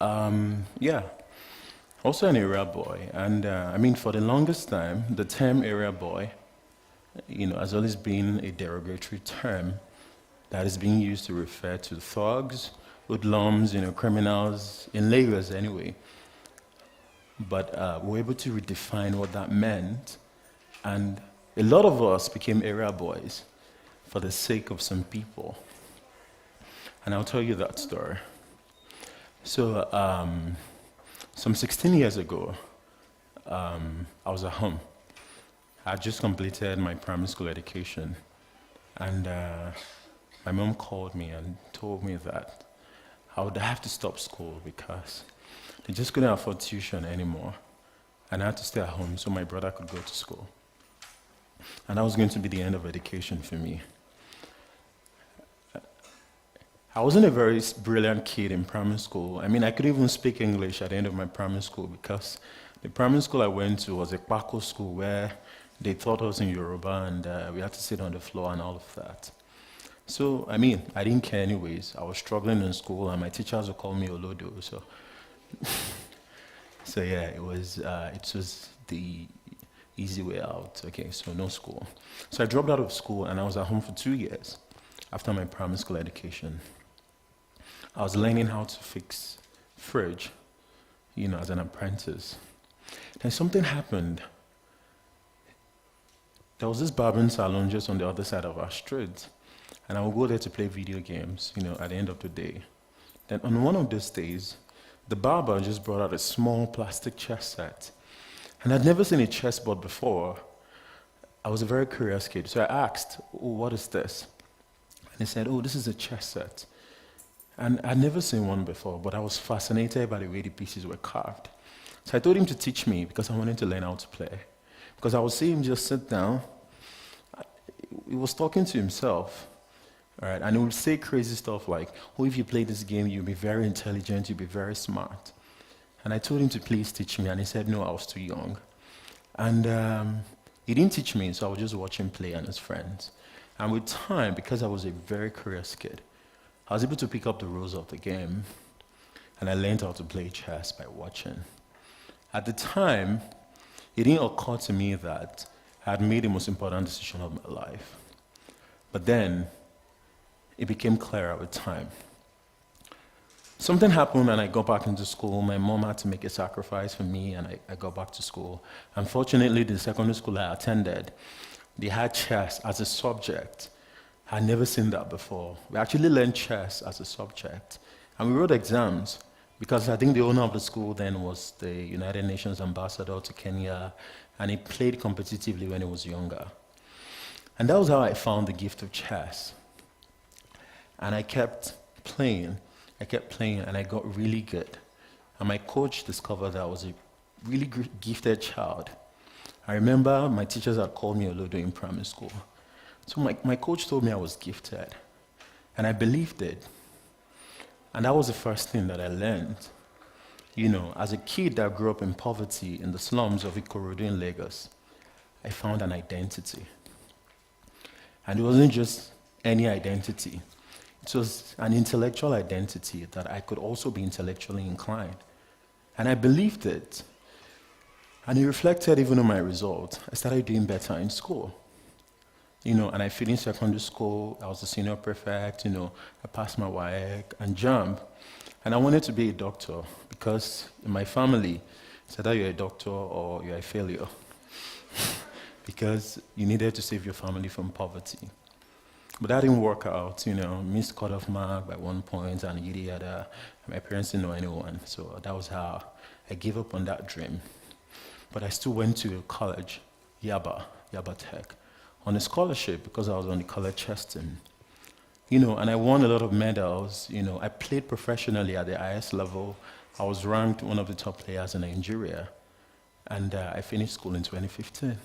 N: Yeah, also an area boy. And for the longest time, the term area boy, has always been a derogatory term that is being used to refer to thugs, hoodlums, criminals, in Lagos anyway. But we were able to redefine what that meant, and a lot of us became area boys for the sake of some people. And I'll tell you that story. So, some 16 years ago, I was at home. I had just completed my primary school education, and my mom called me and told me that I would have to stop school because they just couldn't afford tuition anymore, and I had to stay at home so my brother could go to school. And that was going to be the end of education for me. I wasn't a very brilliant kid in primary school. I couldn't even speak English at the end of my primary school because the primary school I went to was a Kwako school where they taught us in Yoruba and we had to sit on the floor and all of that. So, I didn't care anyways. I was struggling in school and my teachers would call me Olodo. So, So yeah, it was the easy way out. Okay, so no school. So I dropped out of school and I was at home for 2 years after my primary school education. I was learning how to fix fridge, as an apprentice. Then something happened. There was this barbering salon just on the other side of our street, and I would go there to play video games, at the end of the day. Then on one of those days, the barber just brought out a small plastic chess set. And I'd never seen a chessboard before. I was a very curious kid, so I asked, "Oh, what is this?" And he said, "Oh, this is a chess set." And I'd never seen one before, but I was fascinated by the way the pieces were carved. So I told him to teach me because I wanted to learn how to play. Because I would see him just sit down. He was talking to himself, all right, and he would say crazy stuff like, "Oh, if you play this game, you'll be very intelligent, you'll be very smart." And I told him to please teach me, and he said, no, I was too young. And he didn't teach me, so I would just watch him play and his friends. And with time, because I was a very curious kid, I was able to pick up the rules of the game, and I learned how to play chess by watching. At the time, it didn't occur to me that I had made the most important decision of my life. But then, it became clearer with time. Something happened and I got back into school. My mom had to make a sacrifice for me and I got back to school. Unfortunately, the secondary school I attended, they had chess as a subject. I'd never seen that before. We actually learned chess as a subject. And we wrote exams because I think the owner of the school then was the United Nations ambassador to Kenya, and he played competitively when he was younger. And that was how I found the gift of chess. And I kept playing, and I got really good. And my coach discovered that I was a really gifted child. I remember my teachers had called me Olodo in primary school. So my coach told me I was gifted. And I believed it. And that was the first thing that I learned. As a kid that grew up in poverty in the slums of Ikorodu in Lagos, I found an identity. And it wasn't just any identity. It was an intellectual identity that I could also be intellectually inclined. And I believed it. And it reflected even on my results. I started doing better in school. And I finished secondary school. I was a senior prefect. I passed my WAEC and JAMB. And I wanted to be a doctor because in my family, it's either you're a doctor or you're a failure. Because you needed to save your family from poverty. But that didn't work out, missed cutoff mark by 1 point and yada yada. My parents didn't know anyone, so that was how I gave up on that dream. But I still went to college, Yaba Tech, on a scholarship because I was on the college chess team. And I won a lot of medals. I played professionally at the highest level. I was ranked one of the top players in Nigeria. And I finished school in 2015.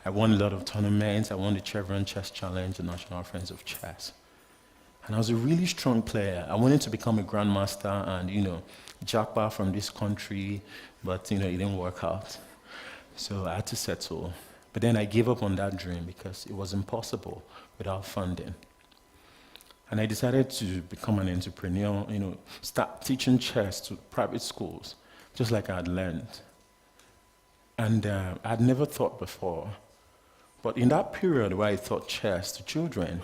N: I won a lot of tournaments. I won the Chevron Chess Challenge, the National Friends of Chess. And I was a really strong player. I wanted to become a grandmaster and, jackpot from this country, but, it didn't work out. So I had to settle. But then I gave up on that dream because it was impossible without funding. And I decided to become an entrepreneur, start teaching chess to private schools, just like I had learned. And I had never thought before. But in that period where I taught chess to children,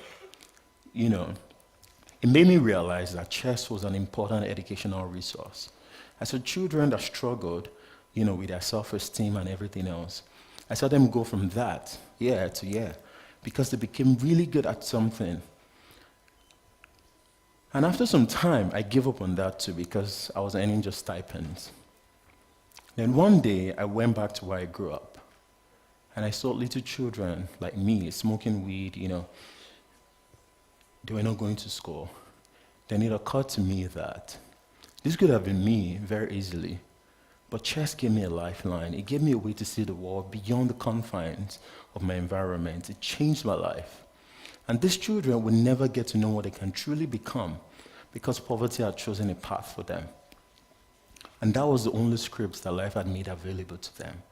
N: it made me realize that chess was an important educational resource. I saw children that struggled, with their self-esteem and everything else. I saw them go from that year to year because they became really good at something. And after some time, I gave up on that too because I was earning just stipends. Then one day, I went back to where I grew up. And I saw little children like me smoking weed, They were not going to school. Then it occurred to me that this could have been me very easily. But chess gave me a lifeline. It gave me a way to see the world beyond the confines of my environment. It changed my life. And these children will never get to know what they can truly become because poverty had chosen a path for them. And that was the only script that life had made available to them.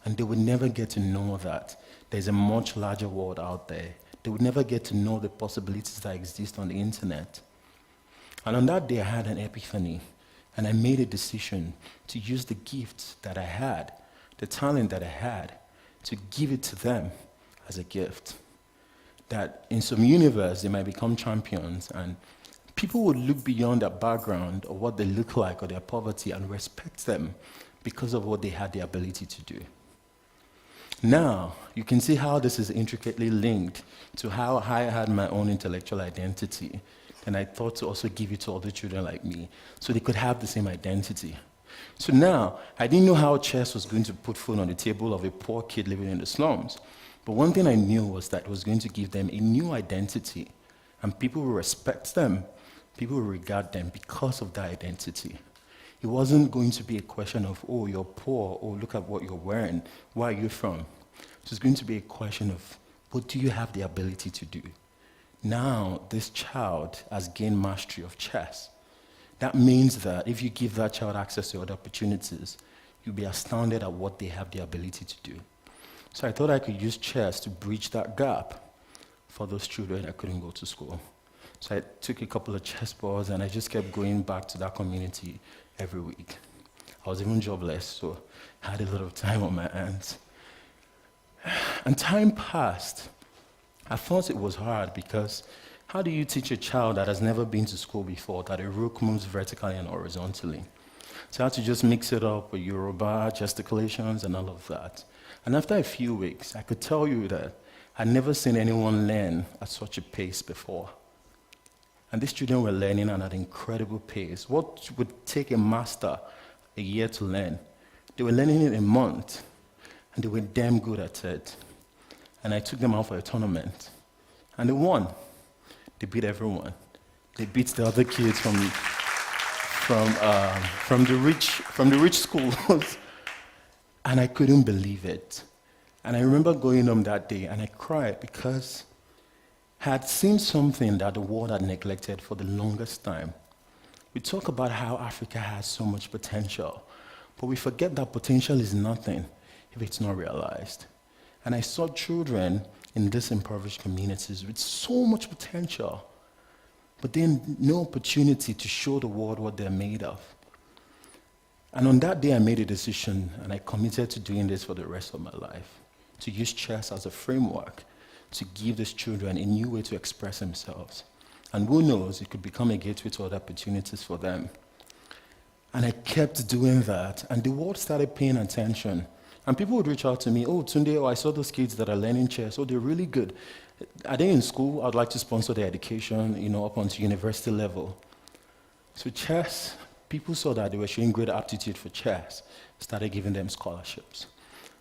N: And they would never get to know that there's a much larger world out there. They would never get to know the possibilities that exist on the internet. And on that day, I had an epiphany. And I made a decision to use the gift that I had, the talent that I had, to give it to them as a gift. That in some universe, they might become champions, and people would look beyond their background or what they look like or their poverty and respect them because of what they had the ability to do. Now, you can see how this is intricately linked to how I had my own intellectual identity, and I thought to also give it to other children like me so they could have the same identity. So now, I didn't know how chess was going to put food on the table of a poor kid living in the slums. But one thing I knew was that it was going to give them a new identity, and people will respect them, people will regard them because of that identity. It wasn't going to be a question of, oh, you're poor, oh, look at what you're wearing, where are you from? It was going to be a question of, what do you have the ability to do? Now, this child has gained mastery of chess. That means that if you give that child access to other opportunities, you'll be astounded at what they have the ability to do. So I thought I could use chess to bridge that gap for those children that couldn't go to school. So I took a couple of chess balls and I just kept going back to that community every week. I was even jobless, so I had a lot of time on my hands. And time passed. I thought it was hard because how do you teach a child that has never been to school before that a rook moves vertically and horizontally? So I had to just mix it up with Yoruba, gesticulations, and all of that. And after a few weeks, I could tell you that I'd never seen anyone learn at such a pace before. And these children were learning at an incredible pace. What would take a master a year to learn, they were learning in a month, and they were damn good at it. And I took them out for a tournament, and they won. They beat everyone. They beat the other kids from the rich schools, and I couldn't believe it. And I remember going home that day, and I cried because I had seen something that the world had neglected for the longest time. We talk about how Africa has so much potential, but we forget that potential is nothing if it's not realized. And I saw children in these impoverished communities with so much potential, but then no opportunity to show the world what they're made of. And on that day, I made a decision, and I committed to doing this for the rest of my life, to use chess as a framework to give these children a new way to express themselves. And who knows, it could become a gateway to other opportunities for them. And I kept doing that, and the world started paying attention. And people would reach out to me, oh, Tunde, I saw those kids that are learning chess, oh, they're really good. Are they in school? I'd like to sponsor their education, up onto university level. So chess, people saw that they were showing great aptitude for chess, started giving them scholarships.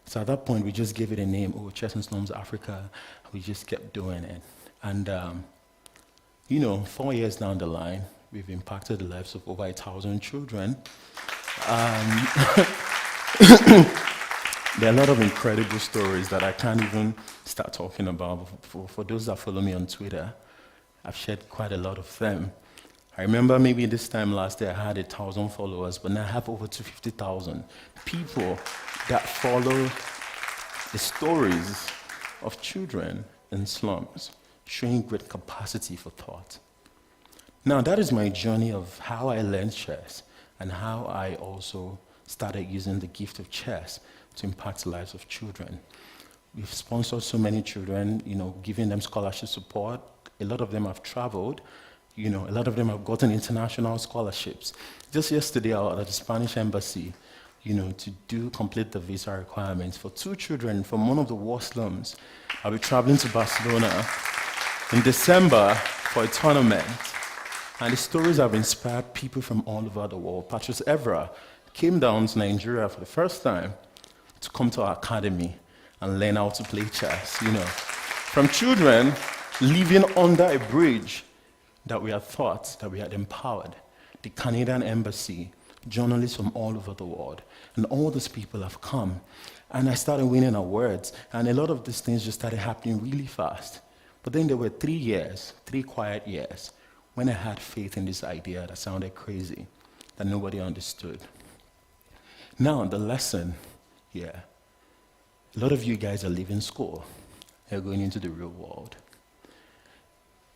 N: So at that point, we just gave it a name, Chess in Slums Africa. We just kept doing it. And, 4 years down the line, we've impacted the lives of over 1,000 children. There are a lot of incredible stories that I can't even start talking about. For those that follow me on Twitter, I've shared quite a lot of them. I remember maybe this time last year I had 1,000 followers, but now I have over 250,000 people that follow the stories of children in slums, showing great capacity for thought. Now, that is my journey of how I learned chess and how I also started using the gift of chess to impact the lives of children. We've sponsored so many children, giving them scholarship support. A lot of them have traveled. A lot of them have gotten international scholarships. Just yesterday, I was at the Spanish embassy, to complete the visa requirements for 2 children from one of the worst slums. I'll be traveling to Barcelona in December for a tournament. And the stories have inspired people from all over the world. Patrice Evra came down to Nigeria for the first time to come to our academy and learn how to play chess, From children living under a bridge that we had thought, that we had empowered. The Canadian embassy, journalists from all over the world, and all these people have come. And I started winning awards, and a lot of these things just started happening really fast. But then there were 3 quiet years, when I had faith in this idea that sounded crazy, that nobody understood. Now, the lesson here, a lot of you guys are leaving school. You're going into the real world.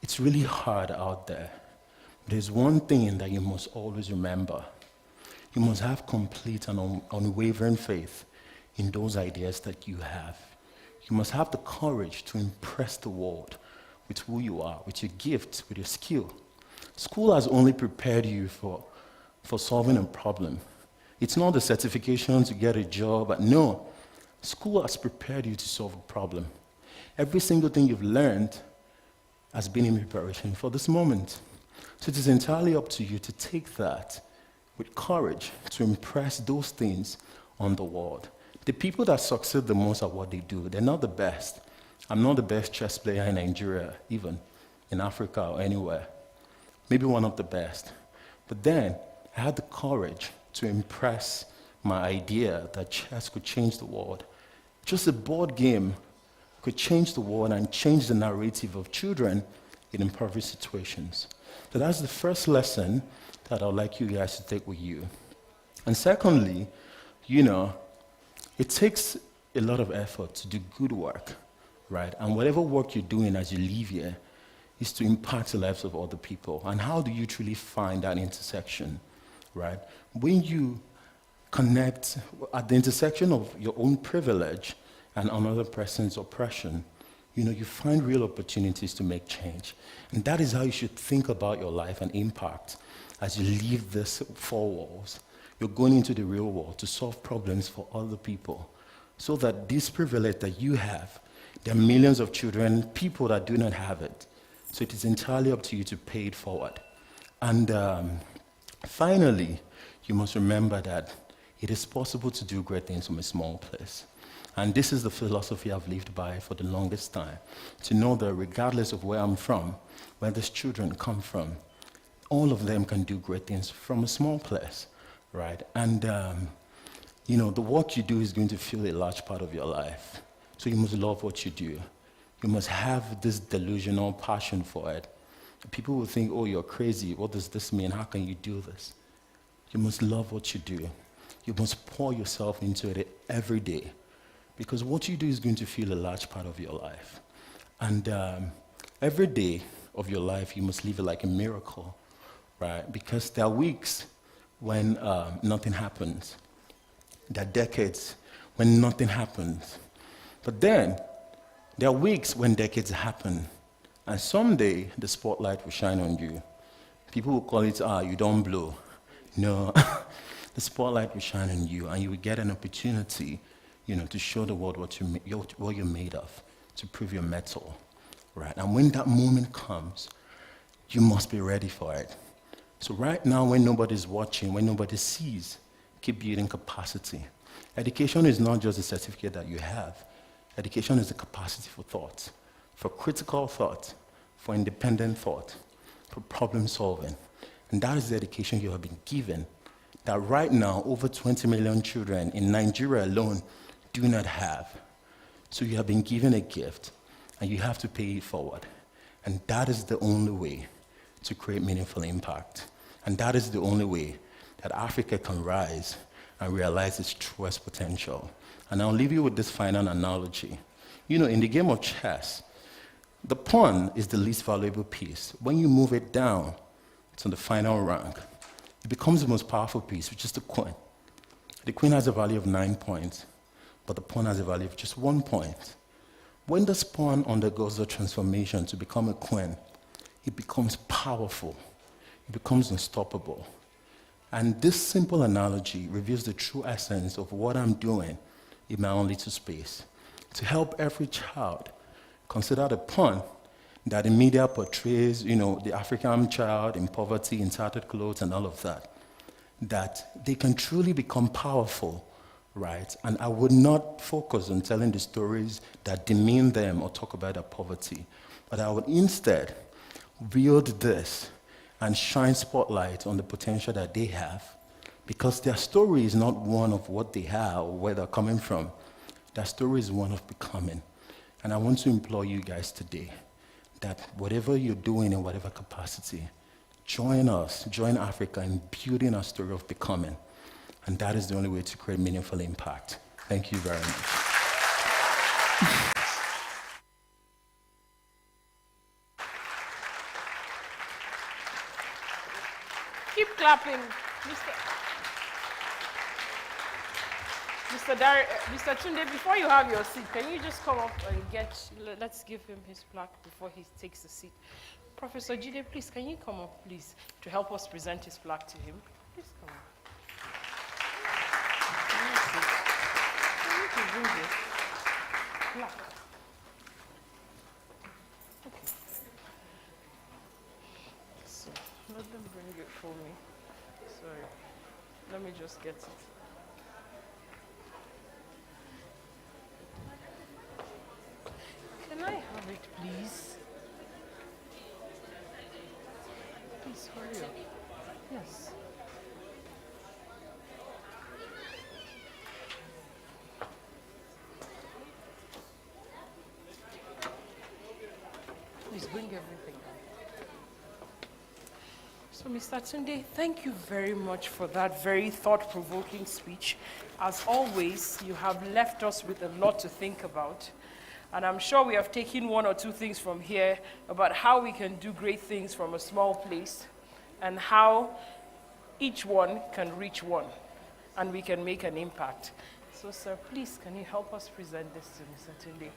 N: It's really hard out there. There's one thing that you must always remember. You must have complete and unwavering faith in those ideas that you have. You must have the courage to impress the world with who you are, with your gifts, with your skill. School has only prepared you for solving a problem. It's not the certification to get a job, but no. School has prepared you to solve a problem. Every single thing you've learned has been in preparation for this moment. So it is entirely up to you to take that with courage to impress those things on the world. The people that succeed the most at what they do, they're not the best. I'm not the best chess player in Nigeria, even in Africa or anywhere. Maybe one of the best. But then I had the courage to impress my idea that chess could change the world. Just a board game could change the world and change the narrative of children in impoverished situations. So that's the first lesson that I'd like you guys to take with you. And secondly, it takes a lot of effort to do good work, right? And whatever work you're doing as you leave here is to impact the lives of other people. And how do you truly find that intersection, right? When you connect at the intersection of your own privilege and another person's oppression, you find real opportunities to make change. And that is how you should think about your life and impact as you leave these four walls. You're going into the real world to solve problems for other people so that this privilege that you have, there are millions of children, people that do not have it. So it is entirely up to you to pay it forward. And finally, you must remember that it is possible to do great things from a small place. And this is the philosophy I've lived by for the longest time, to know that regardless of where I'm from, where these children come from, all of them can do great things from a small place, right? And, the work you do is going to fill a large part of your life. So you must love what you do. You must have this delusional passion for it. People will think, oh, you're crazy. What does this mean? How can you do this? You must love what you do. You must pour yourself into it every day. Because what you do is going to fill a large part of your life. And every day of your life, you must live it like a miracle, right? Because there are weeks when nothing happens. There are decades when nothing happens. But then, there are weeks when decades happen. And someday, the spotlight will shine on you. People will call it, you don't blow. No, the spotlight will shine on you, and you will get an opportunity to show the world what you're made of, to prove your mettle, right? And when that moment comes, you must be ready for it. So right now, when nobody's watching, when nobody sees, keep building capacity. Education is not just a certificate that you have. Education is a capacity for thought, for critical thought, for independent thought, for problem solving. And that is the education you have been given, that right now, over 20 million children in Nigeria alone do not have. So you have been given a gift, and you have to pay it forward. And that is the only way to create meaningful impact. And that is the only way that Africa can rise and realize its truest potential. And I'll leave you with this final analogy. In the game of chess, the pawn is the least valuable piece. When you move it down to the final rank, it becomes the most powerful piece, which is the queen. The queen has a value of 9 points, but the pawn has a value of just 1 point. When the pawn undergoes the transformation to become a queen, it becomes powerful. It becomes unstoppable. And this simple analogy reveals the true essence of what I'm doing in my own little space. To help every child consider the pawn that the media portrays, the African child in poverty, in tattered clothes, and all of that, that they can truly become powerful, right? And I would not focus on telling the stories that demean them or talk about their poverty, but I would instead wield this and shine spotlight on the potential that they have, because their story is not one of what they have or where they're coming from. Their story is one of becoming. And I want to implore you guys today that whatever you're doing in whatever capacity, join us, join Africa in building our story of becoming. And that is the only way to create meaningful impact. Thank you very much.
D: Keep clapping, Mr. Mr. Tunde, before you have your seat, can you just come up and let's give him his plaque before he takes the seat. Professor Jide, please, can you come up, please, to help us present his plaque to him? Please come up. Can you bring this plaque? Okay. So, let them bring it for me. Sorry. Let me just get it. Can I have it, please? Please hurry up. Yes. Please bring everything. So, Mr. Tunde, thank you very much for that very thought-provoking speech. As always, you have left us with a lot to think about. And I'm sure we have taken one or two things from here about how we can do great things from a small place and how each one can reach one and we can make an impact. So, sir, please, can you help us present this to Mr. Tunde?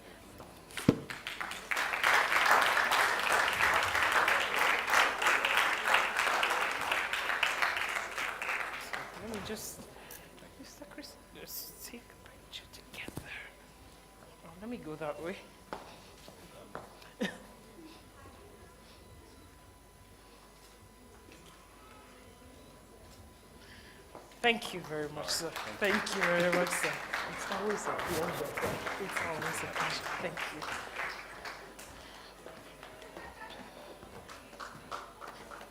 D: Let me just, Mr. Chris, let's take a picture together. Oh, let me go that way. Thank you very much, sir. Thank you very much, sir. It's always a pleasure. It's always a pleasure. Thank you.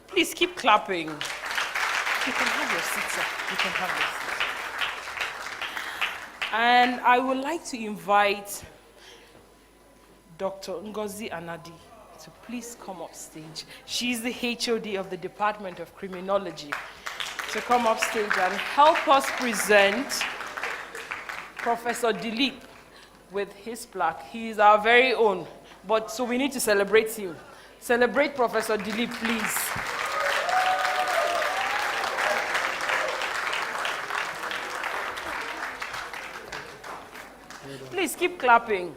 D: Please keep clapping. You can have your seat, sir. You can have your seat. And I would like to invite Dr. Ngozi Anadi to please come up stage. She's the HOD of the Department of Criminology. To come up stage and help us present Professor Dilip with his plaque. He is our very own, but so we need to celebrate him. Celebrate Professor Dilip, please. Please keep clapping.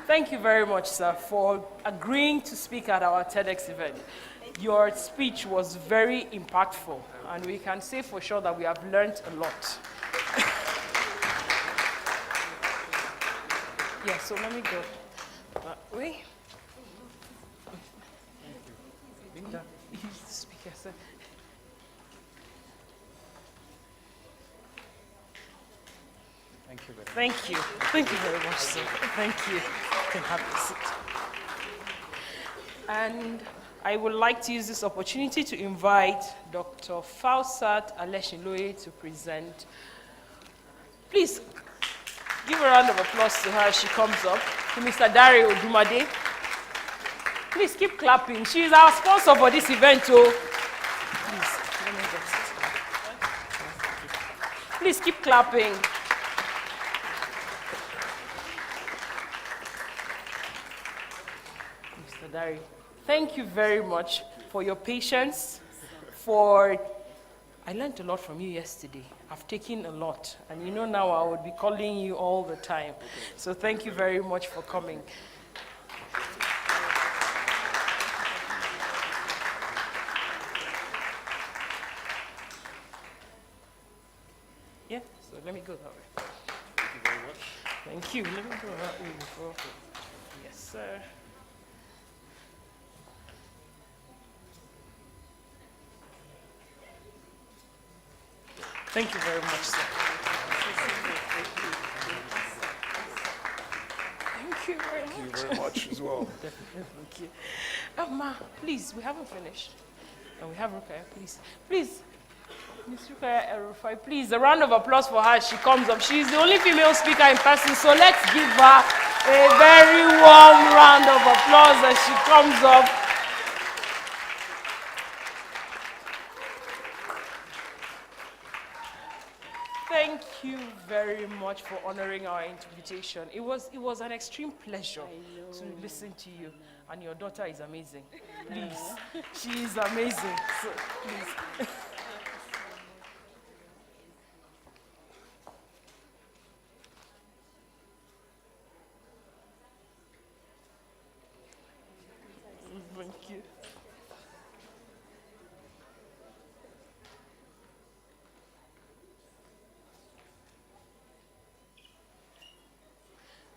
D: Thank you very much, sir, for agreeing to speak at our TEDx event. Your speech was very impactful, and we can say for sure that we have learned a lot. Yeah, so let me go that way. He's the speaker, sir.
A: Thank you very much.
D: Thank you. Thank you very much, sir. Thank you. You can have a seat. And I would like to use this opportunity to invite Dr. Fausat Aleshiloye to present. Please give a round of applause to her as she comes up. To Mr. Dario Odumade. Please keep clapping. She is our sponsor for this event, too. Please, let me get it. Please keep clapping. Mr. Dario, thank you very much for your patience, I learned a lot from you yesterday. I've taken a lot, and you know now I would be calling you all the time. So thank you very much for coming. Yeah, so let me go that way.
B: Thank you very much.
D: Thank you. Let me go that way before. Yes, sir. Thank you very much, sir. Thank you very much.
B: Thank you very much as well.
D: Definitely, thank you. Ma, please, we haven't finished. And we have Rukaya, please. Please, Miss Rukaya Erufai, please, a round of applause for her as she comes up. She's the only female speaker in person, so let's give her a very warm round of applause as she comes up. Thank Thank you very much for honoring our invitation. It was an extreme pleasure to listen to you. And your daughter is amazing. Please. She is amazing. So, please. Thank you.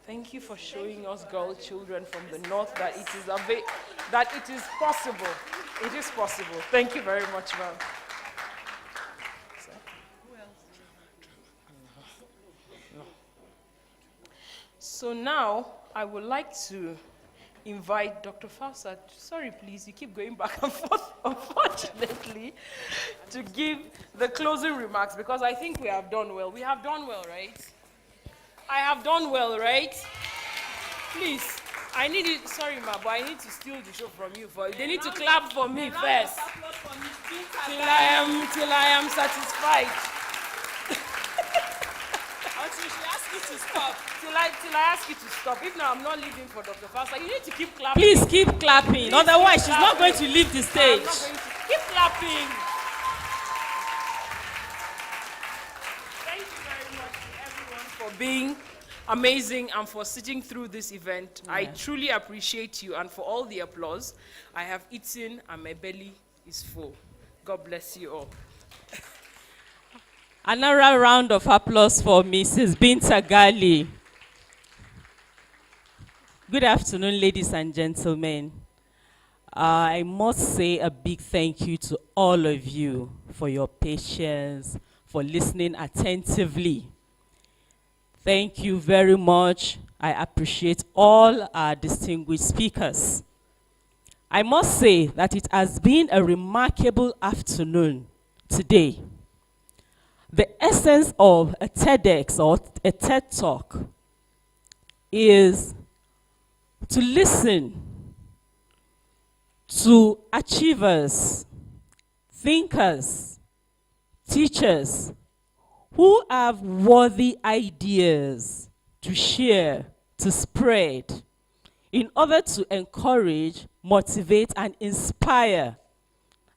D: Thank you for showing us girl children from the north that it is possible. It is possible. Thank you very much, ma'am. So now I would like to invite Dr. Fawcett. Sorry, please, you keep going back and forth, unfortunately, to give the closing remarks because I think we have done well. We have done well, right? I have done well, right? Please, I need it. Sorry, ma, but I need to steal the show from you. They need to clap for me first. Till I am satisfied. Until she asks you to stop. Till I ask you to stop. If not, I'm not leaving for Dr. Fasta. You need to keep clapping.
O: Please keep clapping.
D: Please
O: Otherwise,
D: keep
O: she's not going
D: clapping.
O: to leave the
D: I'm
O: stage.
D: not going to. Keep clapping. Thank you very much to everyone for being amazing and for sitting through this event.
O: Yeah.
D: I truly appreciate you and for all the applause. I have eaten and my belly is full. God bless you all.
O: Another round of applause for Mrs. Binta Gali. Good afternoon, ladies and gentlemen. I must say a big thank you to all of you for your patience, for listening attentively. Thank you very much. I appreciate all our distinguished speakers. I must say that it has been a remarkable afternoon today. The essence of a TEDx or a TED Talk is to listen to achievers, thinkers, teachers who have worthy ideas to share, to spread, in order to encourage, motivate, and inspire.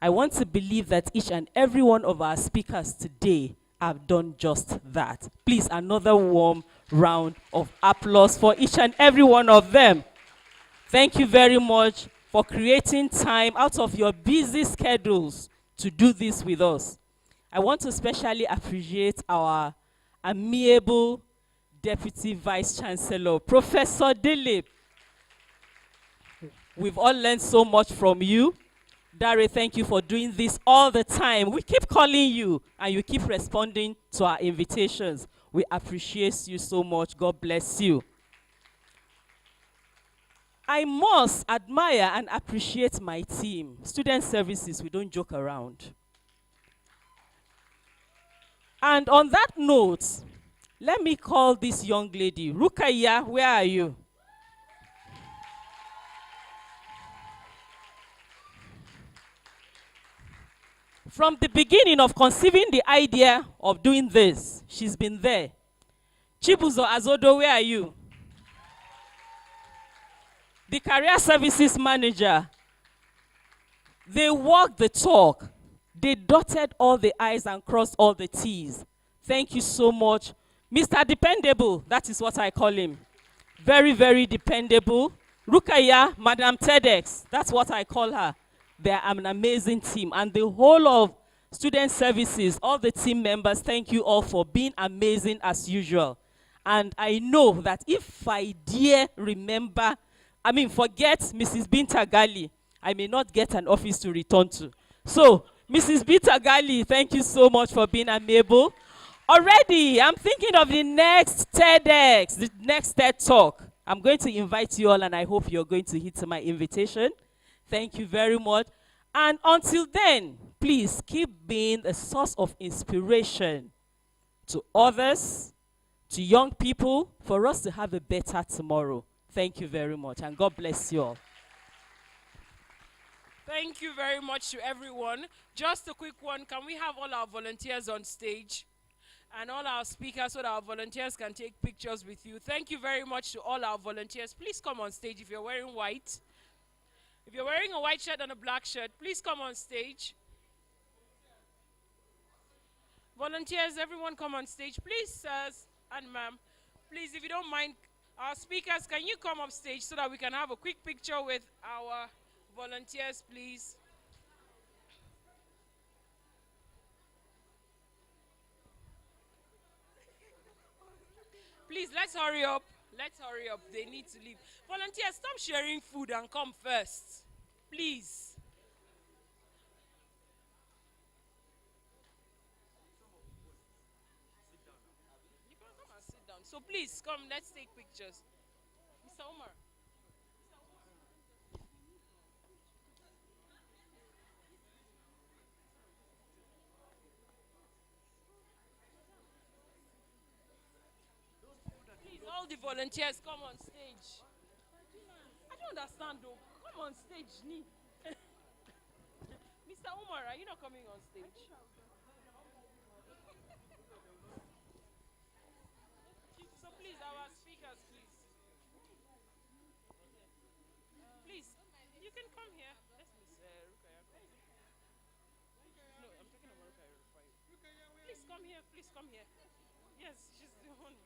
O: I want to believe that each and every one of our speakers today have done just that. Please, another warm round of applause for each and every one of them. Thank you very much for creating time out of your busy schedules to do this with us. I want to especially appreciate our amiable Deputy Vice Chancellor, Professor Dilip. We've all learned so much from you. Dare, thank you for doing this all the time. We keep calling you and you keep responding to our invitations. We appreciate you so much. God bless you. I must admire and appreciate my team. Student Services, we don't joke around. And on that note, let me call this young lady. Rukaya, where are you? From the beginning of conceiving the idea of doing this, she's been there. Chibuzo Azodo, where are you? The Career Services Manager. They walked the talk. They dotted all the I's and crossed all the T's. Thank you so much. Mr. Dependable, that is what I call him. Very, very dependable. Rukaya, Madam TEDx, that's what I call her. They're an amazing team. And the whole of Student Services, all the team members, thank you all for being amazing as usual. And I know that if I dare forget Mrs. Binta Gali, I may not get an office to return to. So, Mrs. Binta Gali, thank you so much for being amiable. Already, I'm thinking of the next TEDx, the next TED Talk. I'm going to invite you all, and I hope you're going to hit my invitation. Thank you very much. And until then, please keep being a source of inspiration to others, to young people, for us to have a better tomorrow. Thank you very much, and God bless you all.
D: Thank you very much to everyone. Just a quick one. Can we have all our volunteers on stage? and all our speakers so that our volunteers can take pictures with you. Thank you very much to all our volunteers. Please come on stage if you're wearing white. If you're wearing a white shirt and a black shirt, please come on stage. Volunteers, everyone come on stage. Please, sirs and ma'am, please, if you don't mind, our speakers, can you come up stage so that we can have a quick picture with our volunteers, please? Please, let's hurry up. Let's hurry up. They need to leave. Volunteers, stop sharing food and come first. Please. You can come and sit down. So please, come, let's take pictures. Mr. Omar. Please, all the volunteers, come on stage. I don't understand though. Come on stage, Ni. Mr. Umar, are you not coming on stage? So please, our speakers, please. Please, you can come here. Let's miss Rukaya. No, I'm talking about Rukaya. Please come here. Please come here. Yes, she's the one.